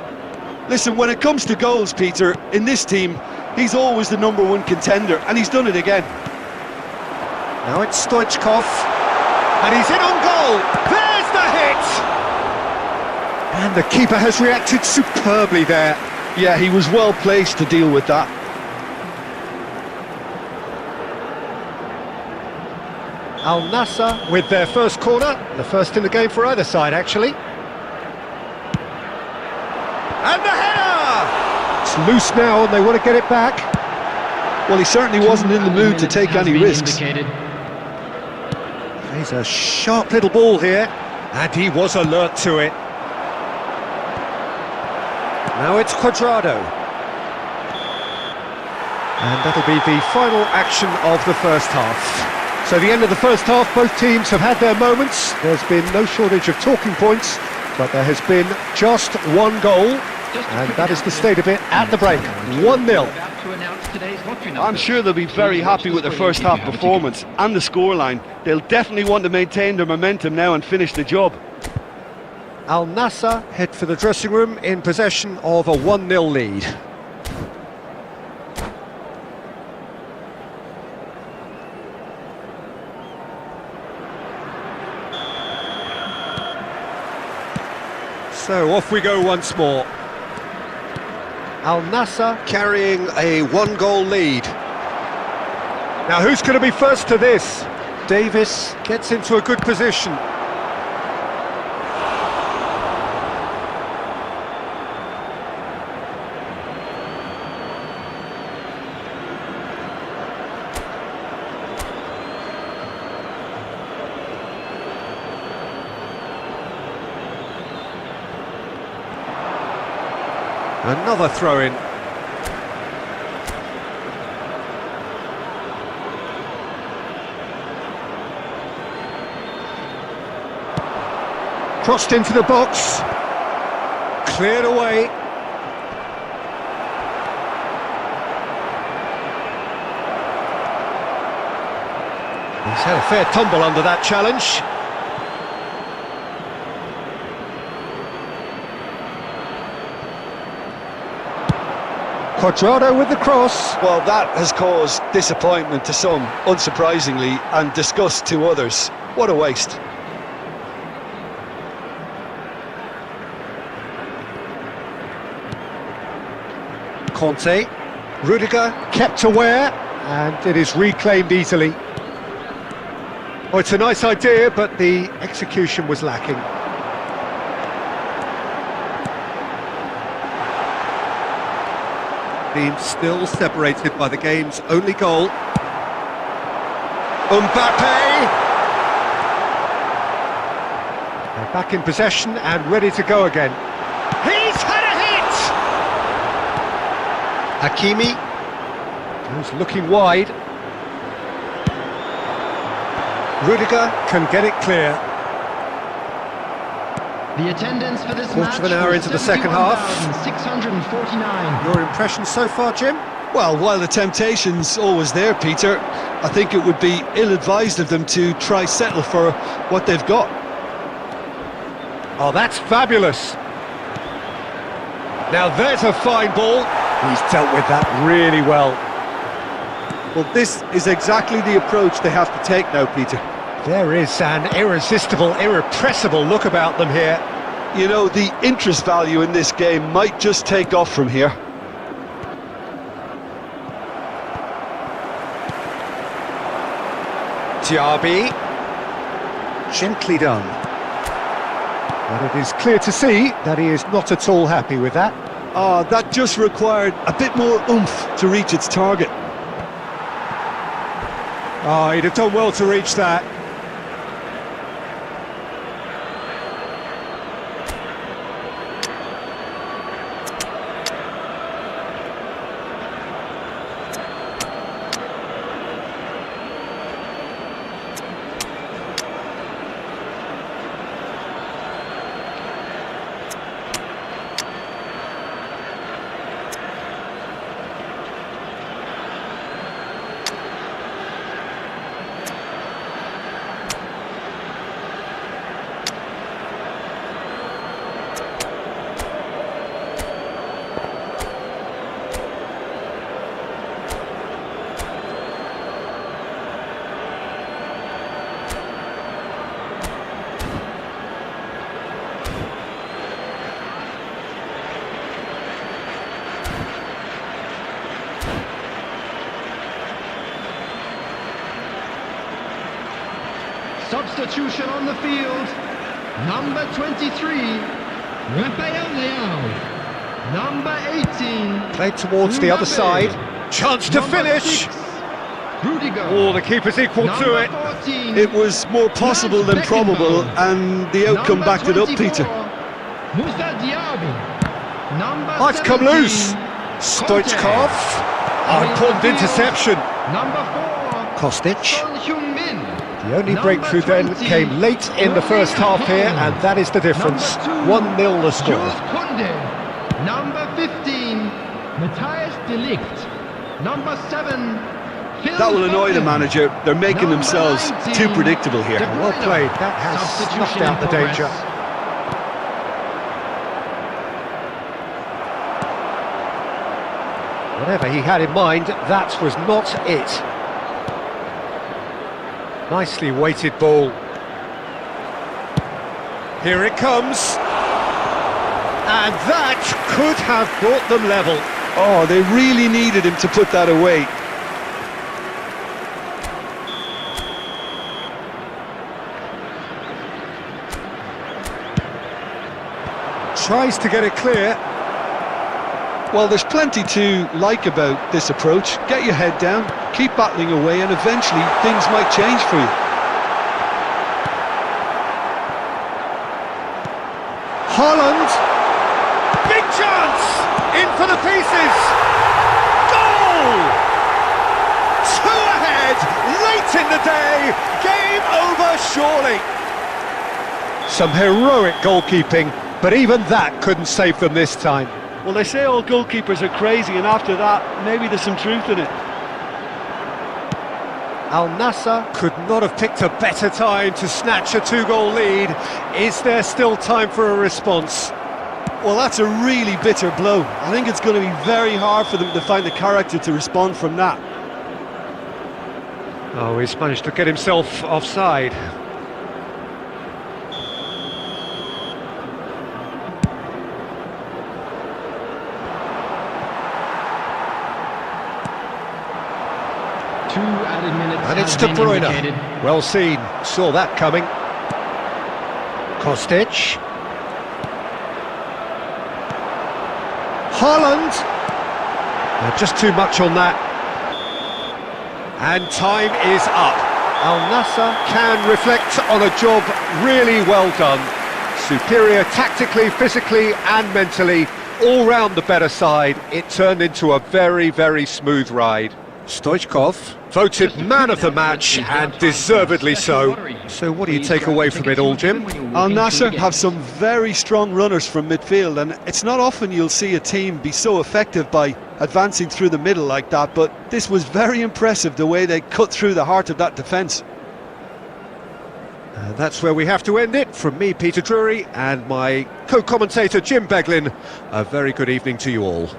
Listen, when it comes to goals, Peter, in this team, he's always the #1 contender, and he's done it again. Now it's Stoichkov, and he's in on goal. There's the hit! And the keeper has reacted superbly there. Yeah, he was well placed to deal with that. Al Nassr with their first corner, the first in the game for either side, actually. And the header! It's loose now, and they want to get it back. Well, he certainly wasn't in the mood to take any risks. He's a sharp little ball here, and he was alert to it. Now it's Cuadrado. And that'll be the final action of the first half. So the end of the first half, both teams have had their moments. There's been no shortage of talking points, but there has been just one goal, and that is the state of it at the break. 1-0. I'm sure they'll be very happy with their first half performance and the scoreline. They'll definitely want to maintain their momentum now and finish the job. Al Nassr head for the dressing room in possession of a 1-0 lead. So off we go once more. Al Nassr carrying a 1-goal lead. Now who's going to be first to this? Davis gets into a good position. Another throw-in. Crossed into the box. Cleared away. He's had a fair tumble under that challenge. Cuadrado with the cross. Well, that has caused disappointment to some, unsurprisingly, and disgust to others. What a waste. Conte. Rudiger kept aware, and it is reclaimed easily. Oh, it's a nice idea, but the execution was lacking. Being still separated by the game's only goal. Mbappe! They're back in possession and ready to go again. He's had a hit! Hakimi, who's looking wide. Rudiger can get it clear. The attendance for this Quarter of an hour into the second half. 649. Your impressions so far, Jim? Well, while the temptation's always there, Peter, I think it would be ill-advised of them to try settle for what they've got. Oh, that's fabulous. Now there's a fine ball. He's dealt with that really well. Well, this is exactly the approach they have to take now, Peter. There is an irresistible, irrepressible look about them here. You know, the interest value in this game might just take off from here. Diaby. Gently done. But it is clear to see that he is not at all happy with that. That just required a bit more oomph to reach its target. He'd have done well to reach that. Substitution on the field. Number 23, Rafael Leao. Number 18. Played towards the other side. Chance to Number finish. 6, Rudiger. Oh, the keeper's equal to Number it. 14, It was more possible than probable, and the outcome Number backed it up, 24, Peter. Musa Diaby. Number Oh, it's come 17, loose. Stoichkov. Oh, important interception. Number 4, Kostic. Son Heung-min. The only Number breakthrough then 20, came late in the first half here, and that is the difference. Number 2, 1-0 the score. Jules Koundé. Number 15, Matthias de Ligt. Number 7, Phil That will annoy the Foden. manager. They're making Number themselves 19, too predictable here. De Bruyne. Well played. That has Substitution snuffed out in the danger. progress. Whatever he had in mind, that was not it. Nicely weighted ball. Here it comes. And that could have brought them level. Oh, they really needed him to put that away. Tries to get it clear. Well, there's plenty to like about this approach. Get your head down, keep battling away, and eventually things might change for you. Haaland. Big chance! In for the pieces! Goal! 2 ahead, late in the day, game over surely. Some heroic goalkeeping, but even that couldn't save them this time. Well, they say all goalkeepers are crazy, and after that, maybe there's some truth in it. Al Nassr could not have picked a better time to snatch a 2-goal lead. Is there still time for a response? Well, that's a really bitter blow. I think it's going to be very hard for them to find the character to respond from that. Oh, he's managed to get himself offside. Two added minutes And it's have De been Bruyne. indicated. Well seen, saw that coming. Kostic. Haaland. Just too much on that. And time is up. Al Nassr can reflect on a job really well done. Superior tactically, physically and mentally. All round the better side. It turned into a very, very smooth ride. Stoichkov voted man of the match, and deservedly so. So what do you take away from it all, Jim? Al Nassr have some very strong runners from midfield, and it's not often you'll see a team be so effective by advancing through the middle like that, but this was very impressive, the way they cut through the heart of that defence. That's where we have to end it. From me, Peter Drury, and my co-commentator, Jim Beglin. A very good evening to you all.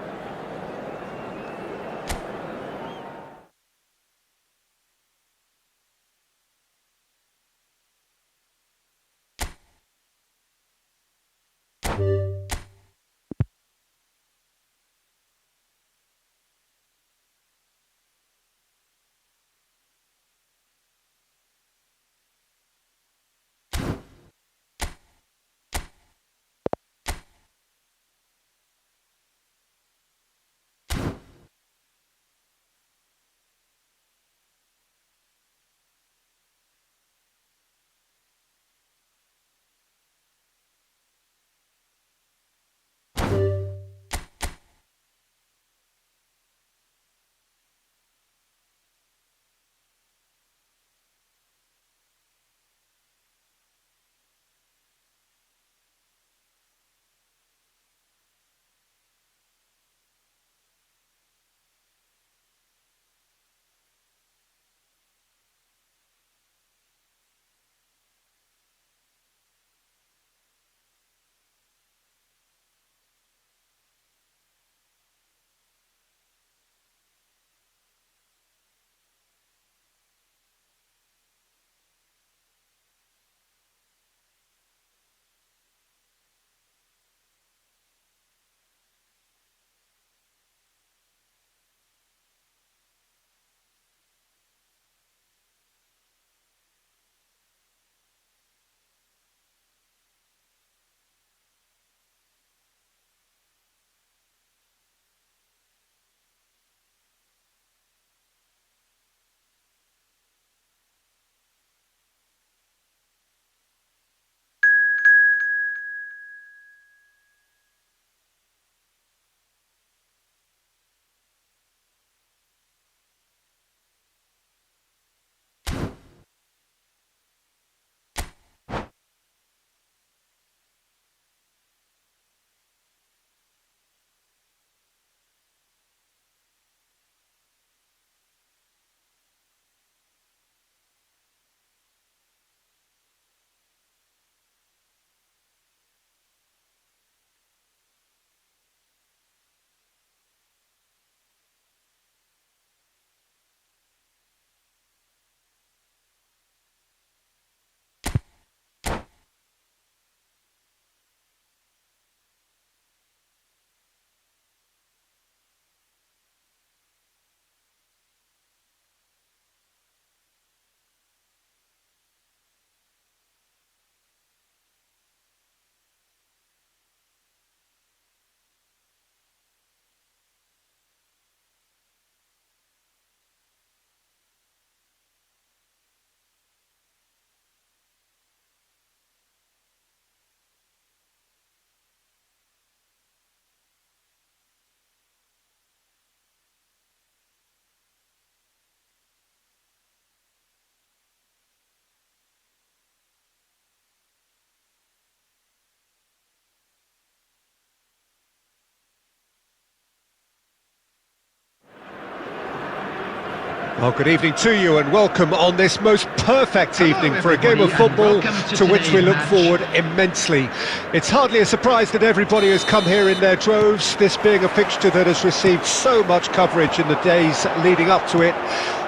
Well, good evening to you and welcome on this most perfect evening for a game of football to which we look forward immensely. It's hardly a surprise that everybody has come here in their droves, this being a fixture that has received so much coverage in the days leading up to it.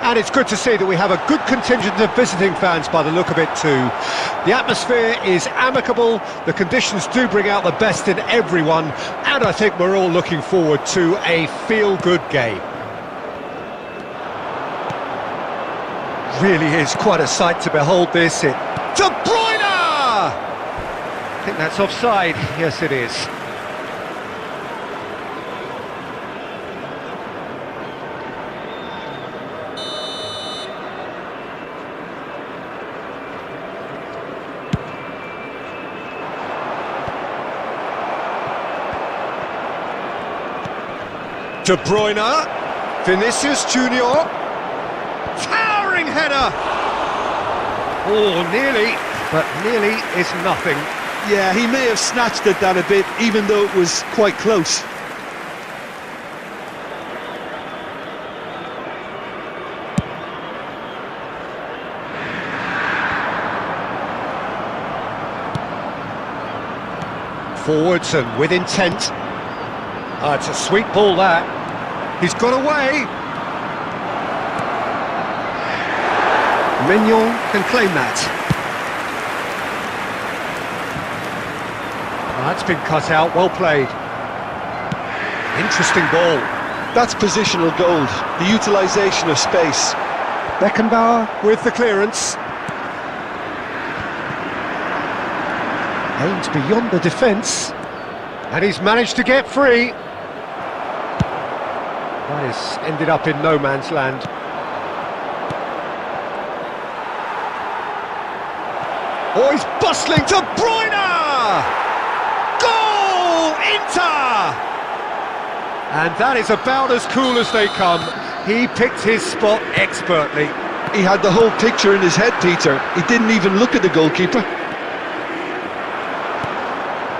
And it's good to see that we have a good contingent of visiting fans by the look of it too. The atmosphere is amicable, the conditions do bring out the best in everyone, and I think we're all looking forward to a feel-good game. Really is quite a sight to behold this. De Bruyne! I think that's offside. Yes, it is. De Bruyne, Vinicius Junior, towering header! Oh, nearly, but nearly is nothing. Yeah, he may have snatched at that a bit, even though it was quite close. Forwards and with intent. It's a sweet ball that. He's got away. Mignon can claim that. That's been cut out, well played. Interesting ball. That's positional gold, the utilisation of space. Beckenbauer with the clearance. Aims beyond the defence. And he's managed to get free. That has ended up in no man's land. Oh, he's bustling. De Bruyne! Goal! Inter! And that is about as cool as they come. He picked his spot expertly. He had the whole picture in his head, Peter. He didn't even look at the goalkeeper.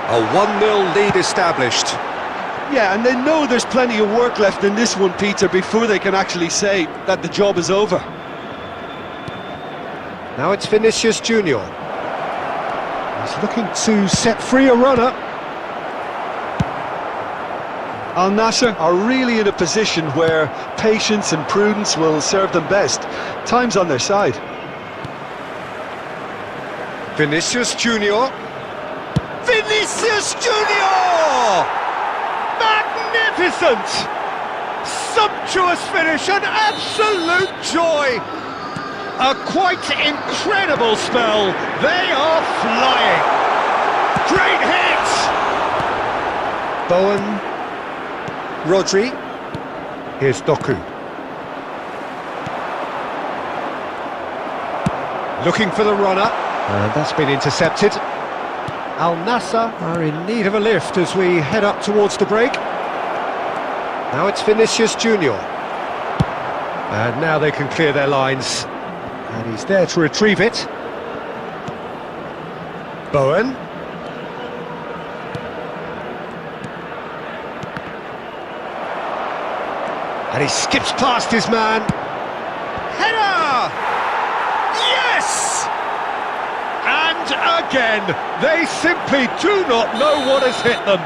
A 1-0 lead established. Yeah, and they know there's plenty of work left in this one, Peter, before they can actually say that the job is over. Now it's Vinicius Junior. He's looking to set free a runner. Al Nassr are really in a position where patience and prudence will serve them best. Time's on their side. Vinicius Junior. Vinicius Junior! Magnificent! Sumptuous finish, an absolute joy! A quite incredible spell. They are flying. Great hit! Bowen. Rodri. Here's Doku. Looking for the runner. And that's been intercepted. Al Nassr are in need of a lift as we head up towards the break. Now it's Vinicius Junior. And now they can clear their lines. And he's there to retrieve it. Bowen. And he skips past his man. Header! Yes! And again, they simply do not know what has hit them.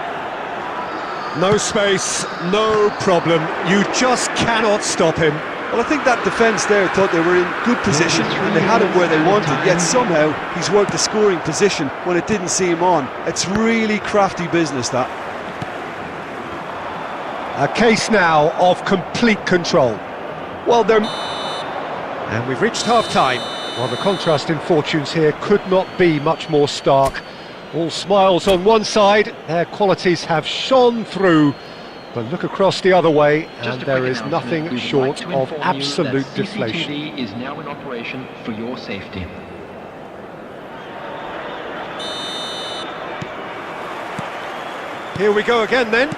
No space, no problem. You just cannot stop him. Well, I think that defence there thought they were in good position and they had him where they wanted, yet somehow he's worked the scoring position when it didn't see him on. It's really crafty business, that. A case now of complete control. Well, and we've reached half-time. Well, the contrast in fortunes here could not be much more stark. All smiles on one side, their qualities have shone through. But look across the other way, and there is nothing short of absolute deflation. CCTV is now in operation for your safety. Here we go again then.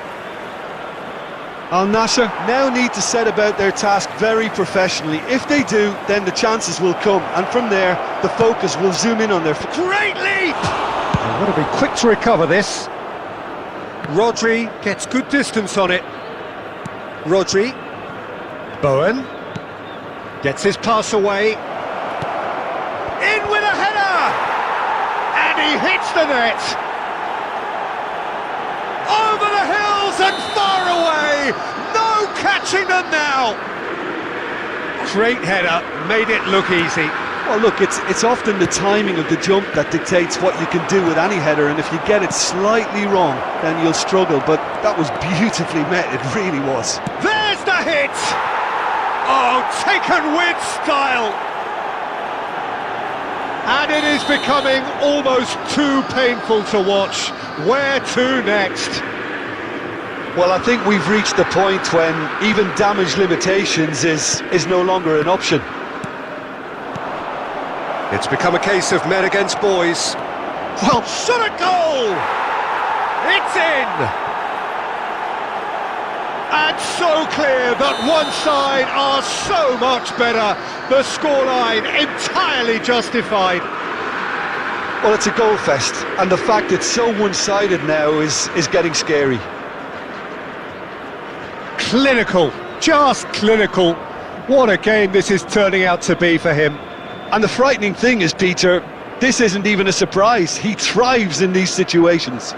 Al Nassr now need to set about their task very professionally. If they do, then the chances will come, and from there, the focus will zoom in on their... Great leap! They've got to be quick to recover this. Rodri gets good distance on it. Rodri. Bowen. Gets his pass away. In with a header! And he hits the net! Over the hills and far away! No catching them now! Great header, made it look easy. Well, look, it's often the timing of the jump that dictates what you can do with any header, and if you get it slightly wrong, then you'll struggle, but that was beautifully met, it really was. There's the hit! Oh, taken with style! And it is becoming almost too painful to watch. Where to next? Well, I think we've reached the point when even damage limitations is no longer an option. It's become a case of men against boys. Well, shot a goal! It's in! And so clear that one side are so much better. The scoreline entirely justified. Well, it's a goal fest, and the fact it's so one-sided now is getting scary. Clinical, just clinical. What a game this is turning out to be for him. And the frightening thing is, Peter, this isn't even a surprise. He thrives in these situations.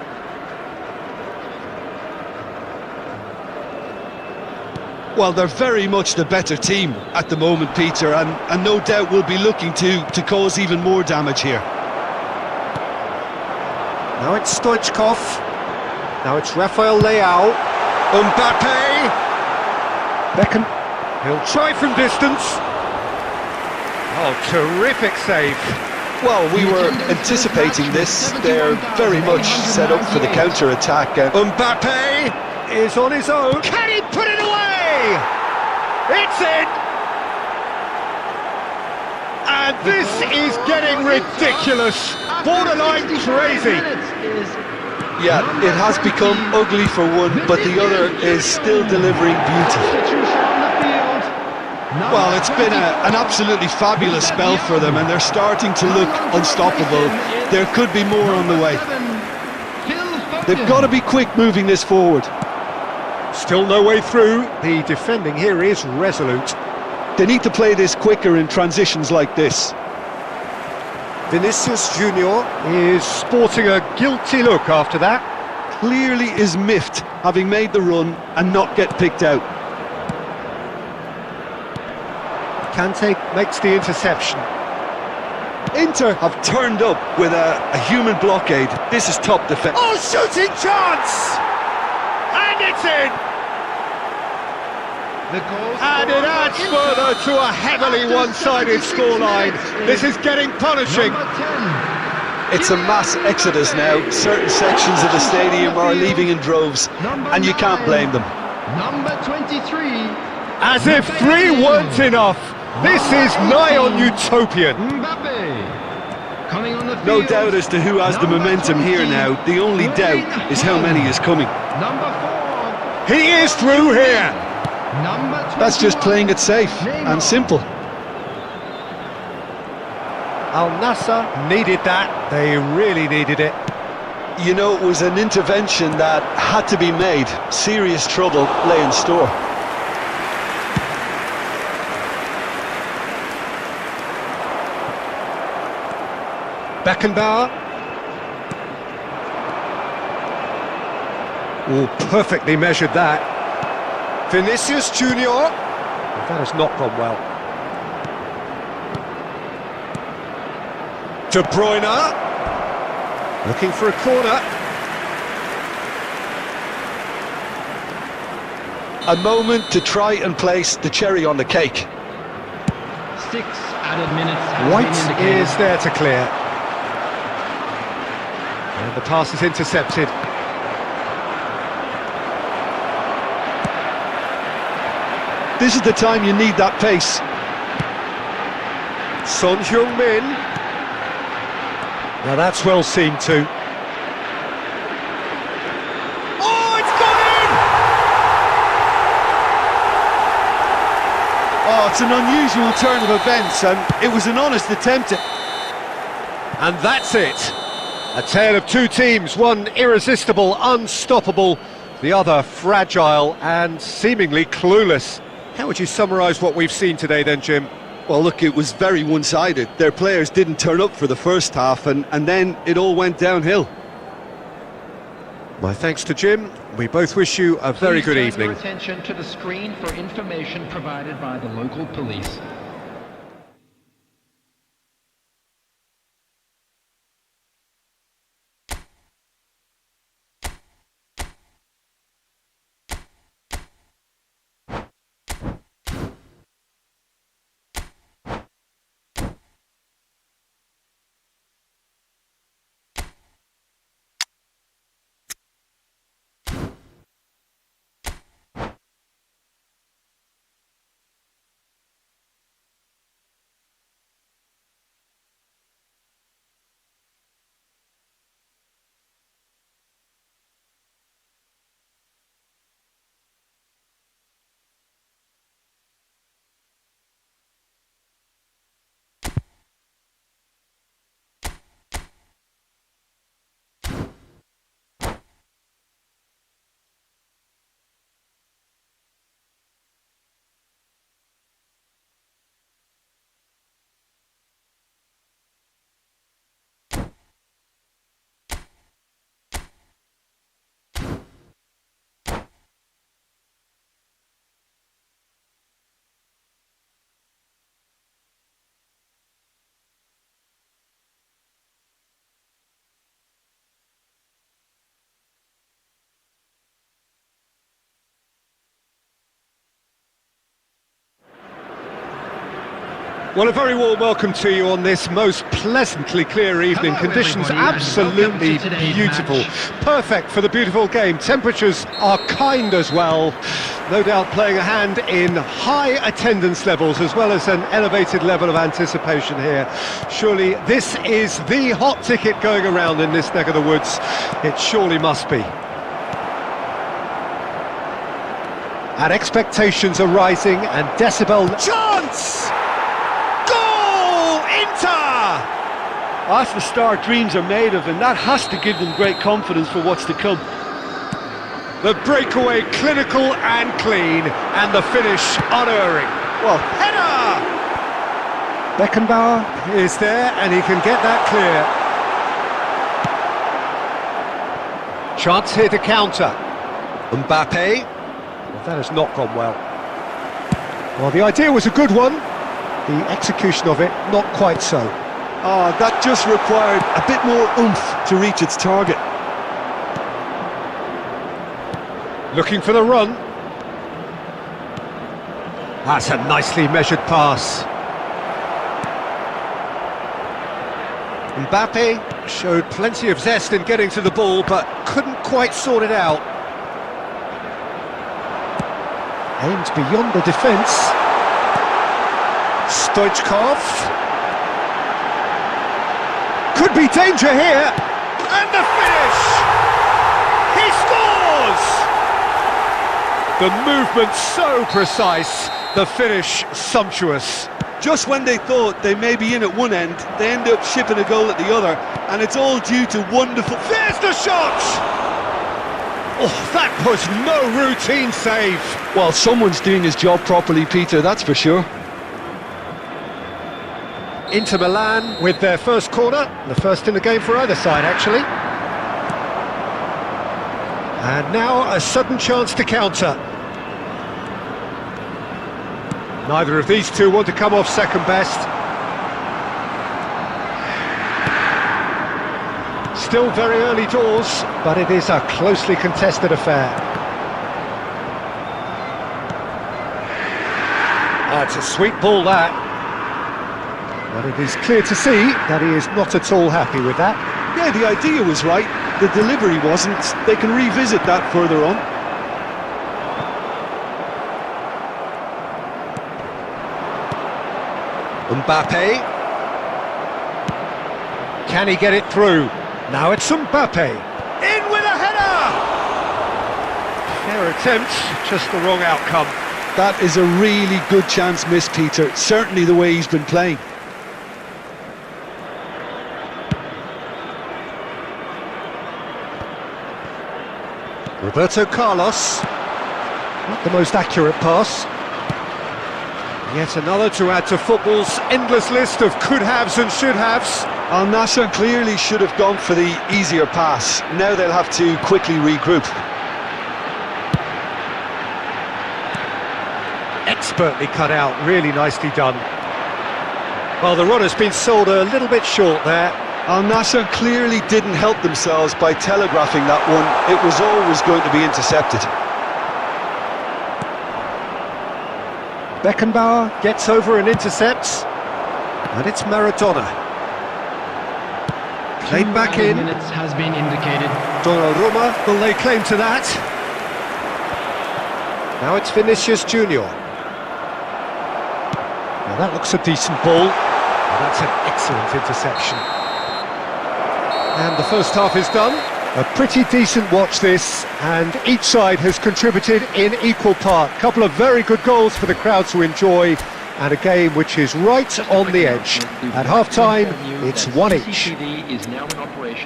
Well, they're very much the better team at the moment, Peter, and no doubt will be looking to cause even more damage here. Now it's Stoichkov. Now it's Rafael Leao. Mbappe. Beckham. He'll try from distance. Oh, terrific save. Well, we were anticipating this. They're very much set up for the counter-attack. Mbappe is on his own. Can he put it away? It's in! And this is getting ridiculous. Borderline crazy. Yeah, it has become ugly for one, but the other is still delivering beauty. Well, it's been an absolutely fabulous spell for them, and they're starting to look unstoppable. There could be more on the way. They've got to be quick moving this forward. Still no way through. The defending here is resolute. They need to play this quicker in transitions like this. Vinicius Junior is sporting a guilty look after that. Clearly is miffed, having made the run and not get picked out. Kante makes the interception. Inter have turned up with a human blockade. This is top defence. Oh, shooting chance! And it's in! And it adds further to a heavily one-sided scoreline. This is getting punishing. It's a mass exodus now. Certain sections of the stadium are leaving in droves, and you can't blame them. Number 23. As if 3 weren't enough. This is nigh on utopian. Mbappe. Coming on the field. No doubt as to who has the momentum here now. The only doubt is how many is coming. Number 4. He is through here. Number 21. That's just playing it safe and simple. Al Nassr needed that. They really needed it. You know, it was an intervention that had to be made. Serious trouble lay in store. Beckenbauer. Oh, perfectly measured that. Vinicius Junior. That has not gone well. De Bruyne. Looking for a corner. A moment to try and place the cherry on the cake. 6 added minutes. White is there to clear. And the pass is intercepted. This is the time you need that pace. Son Heung-min. Now that's well seen too. Oh, it's gone in! Oh, it's an unusual turn of events, and it was an honest attempt. And that's it. A tale of 2 teams, one irresistible, unstoppable, the other fragile and seemingly clueless. How would you summarise what we've seen today then, Jim? Well, look, it was very one-sided. Their players didn't turn up for the first half, and then it all went downhill. My thanks to Jim. We both wish you a very good Please evening. turn your attention to the screen for information provided by the local police. Well, a very warm welcome to you on this most pleasantly clear evening. Hello, Conditions everybody, and absolutely welcome to today's beautiful. match. Perfect for the beautiful game. Temperatures are kind as well. No doubt playing a hand in high attendance levels as well as an elevated level of anticipation here. Surely this is the hot ticket going around in this neck of the woods. It surely must be. And expectations are rising and decibel... Chance! That's the start dreams are made of, and that has to give them great confidence for what's to come. The breakaway clinical and clean, and the finish unerring. Well, header! Beckenbauer is there, and he can get that clear. Chance here to counter. Mbappe. Well, that has not gone well. Well, the idea was a good one. The execution of it, not quite so. Oh, that just required a bit more oomph to reach its target. Looking for the run. That's a nicely measured pass. Mbappe showed plenty of zest in getting to the ball, but couldn't quite sort it out. Aimed beyond the defence. Stoichkov. Could be danger here. And the finish! He scores! The movement so precise, the finish sumptuous. Just when they thought they may be in at one end, they end up shipping a goal at the other, and it's all due to wonderful... There's the shot! Oh, that was no routine save. Well, someone's doing his job properly, Peter, that's for sure. Inter Milan with their first corner, the first in the game for either side actually. And now a sudden chance to counter. Neither of these two want to come off second best. Still very early doors, but it is a closely contested affair. That's a sweet ball that. But it is clear to see that he is not at all happy with that. Yeah, the idea was right, the delivery wasn't. They can revisit that further on. Mbappe. Can he get it through? Now it's Mbappe. In with a header! Fair attempt, just the wrong outcome. That is a really good chance missed, Peter. Certainly the way he's been playing. Roberto Carlos. Not the most accurate pass. Yet another to add to football's endless list of could-haves and should-haves. Al Nassr clearly should have gone for the easier pass. Now they'll have to quickly regroup. Expertly cut out, really nicely done. Well, the runner's been sold a little bit short there. Al Nassr clearly didn't help themselves by telegraphing that one. It was always going to be intercepted. Beckenbauer gets over and intercepts. And it's Maradona. Played back in. Minutes has been indicated. Donnarumma will lay claim to that. Now it's Vinicius Junior. Now that looks a decent ball. And that's an excellent interception. And the first half is done. A pretty decent watch this, and each side has contributed in equal part. Couple of very good goals for the crowd to enjoy, and a game which is right on the edge. At half-time, it's one each.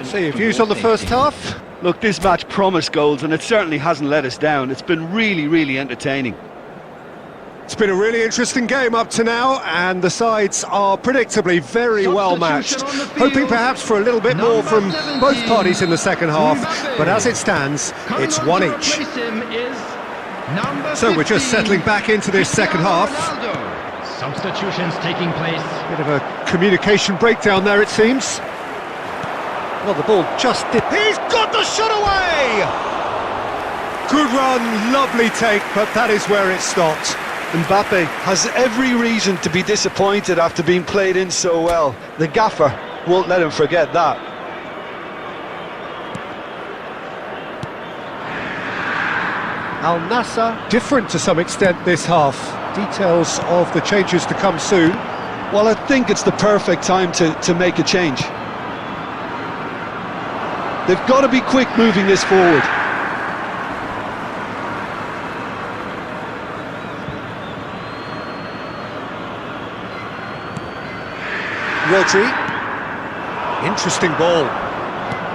So your views on the first half? Look, this match promised goals, and it certainly hasn't let us down. It's been really, really entertaining. It's been a really interesting game up to now, and the sides are predictably very well matched. Hoping perhaps for a little bit more from both parties in the second half, but as it stands, it's one each. So we're just settling back into this second half. Substitutions taking place. Bit of a communication breakdown there, it seems. Well, the ball just did. He's got the shot away! Good run, lovely take, but that is where it stopped. Mbappe has every reason to be disappointed after being played in so well. The gaffer won't let him forget that. Al Nassr different to some extent this half. Details of the changes to come soon. Well, I think it's the perfect time to make a change. They've got to be quick moving this forward. Rodri. Interesting ball.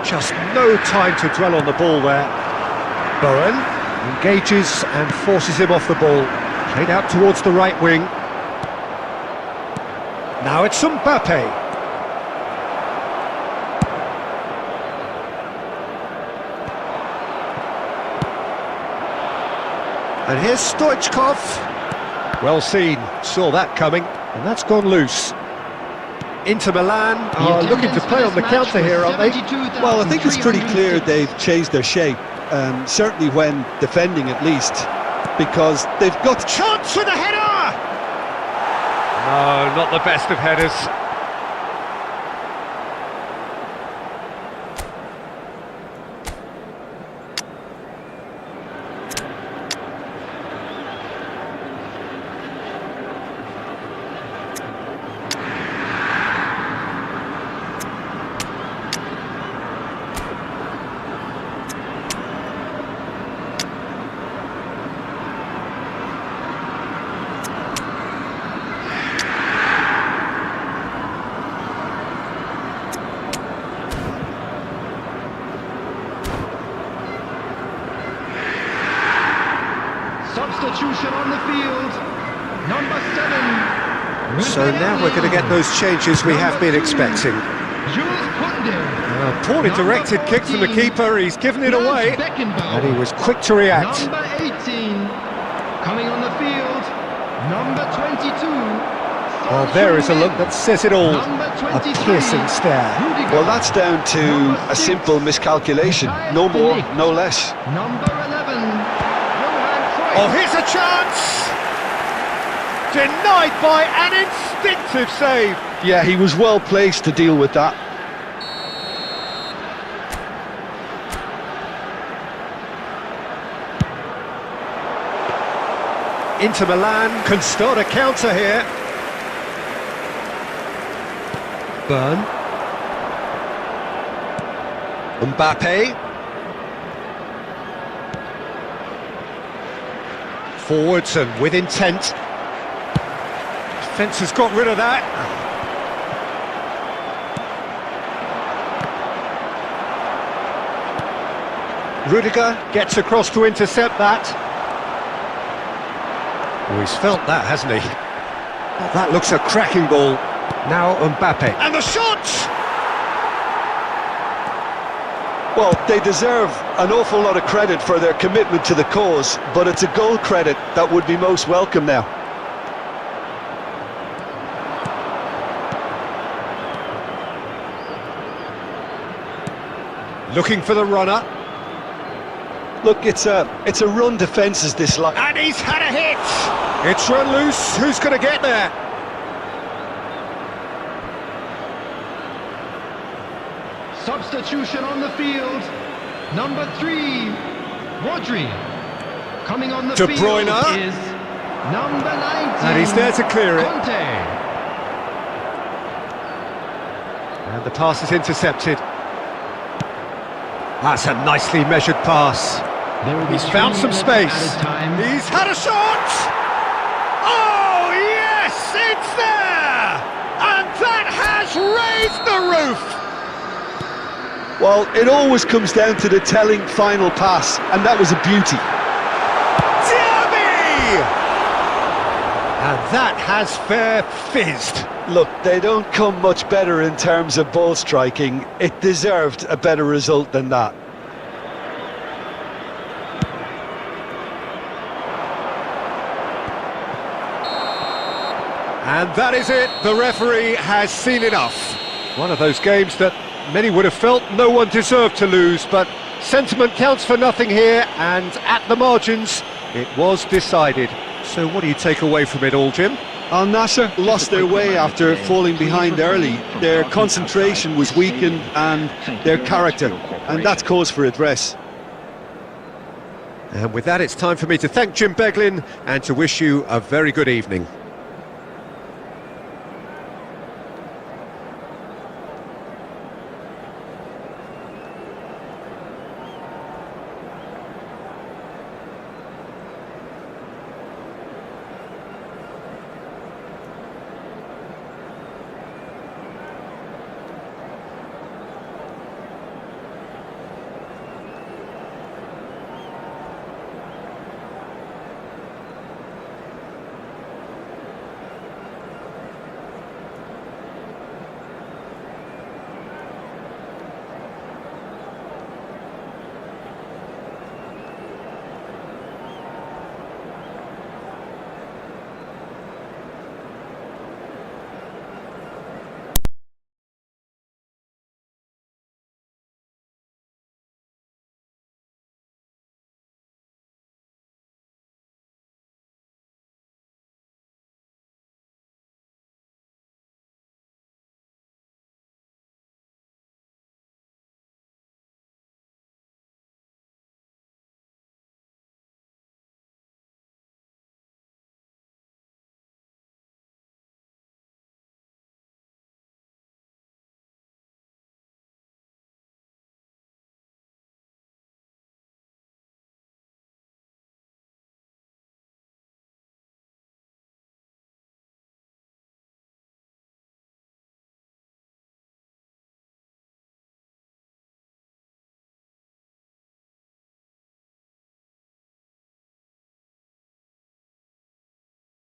Just no time to dwell on the ball there. Bowen engages and forces him off the ball. Played out towards the right wing. Now it's Mbappe. And here's Stoichkov. Well seen, saw that coming, and that's gone loose. Inter Milan are looking to play on the counter here, aren't they? Well, I think it's pretty clear they've changed their shape, certainly when defending at least, because they've got... Chance with a header! No, not the best of headers. Substitution on the field. Number 7. So now we're going to get those changes we have been expecting. A poorly directed kick from the keeper, he's given it away, and he was quick to react. Number 18, coming on the field, number 22. Well, there is a look that says it all, a piercing stare. Well, that's down to a simple miscalculation, no more, no less. Number 11. Oh, here's a chance! Denied by an instinctive save. Yeah, he was well placed to deal with that. Inter Milan can start a counter here. Burn. Mbappe. Forwards and with intent. Defence has got rid of that. Rudiger gets across to intercept that. Oh, he's felt that, hasn't he? That looks a cracking ball. Now Mbappe. And the shot! Well, they deserve an awful lot of credit for their commitment to the cause, but it's a goal credit that would be most welcome now. Looking for the runner. Look, it's a run defence is this line. And he's had a hit! It's run loose. Who's going to get there? Substitution on the field. Number 3, Rodri. Coming on the De field Bruyne. is number 19. And he's there to clear it. Conte. And the pass is intercepted. That's a nicely measured pass. There will be He's found 2 some minutes space. added time. He's had a shot! Oh, yes, it's there! And that has raised the roof! Well, it always comes down to the telling final pass, and that was a beauty. Diaby! And that has fair fizzed. Look, they don't come much better in terms of ball striking. It deserved a better result than that. And that is it. The referee has seen enough. One of those games that many would have felt no one deserved to lose, but sentiment counts for nothing here, and at the margins, it was decided. So what do you take away from it all, Jim? Al Nassr lost their way after falling behind early. Their concentration was weakened and their character, and that's cause for address. And with that, it's time for me to thank Jim Beglin and to wish you a very good evening.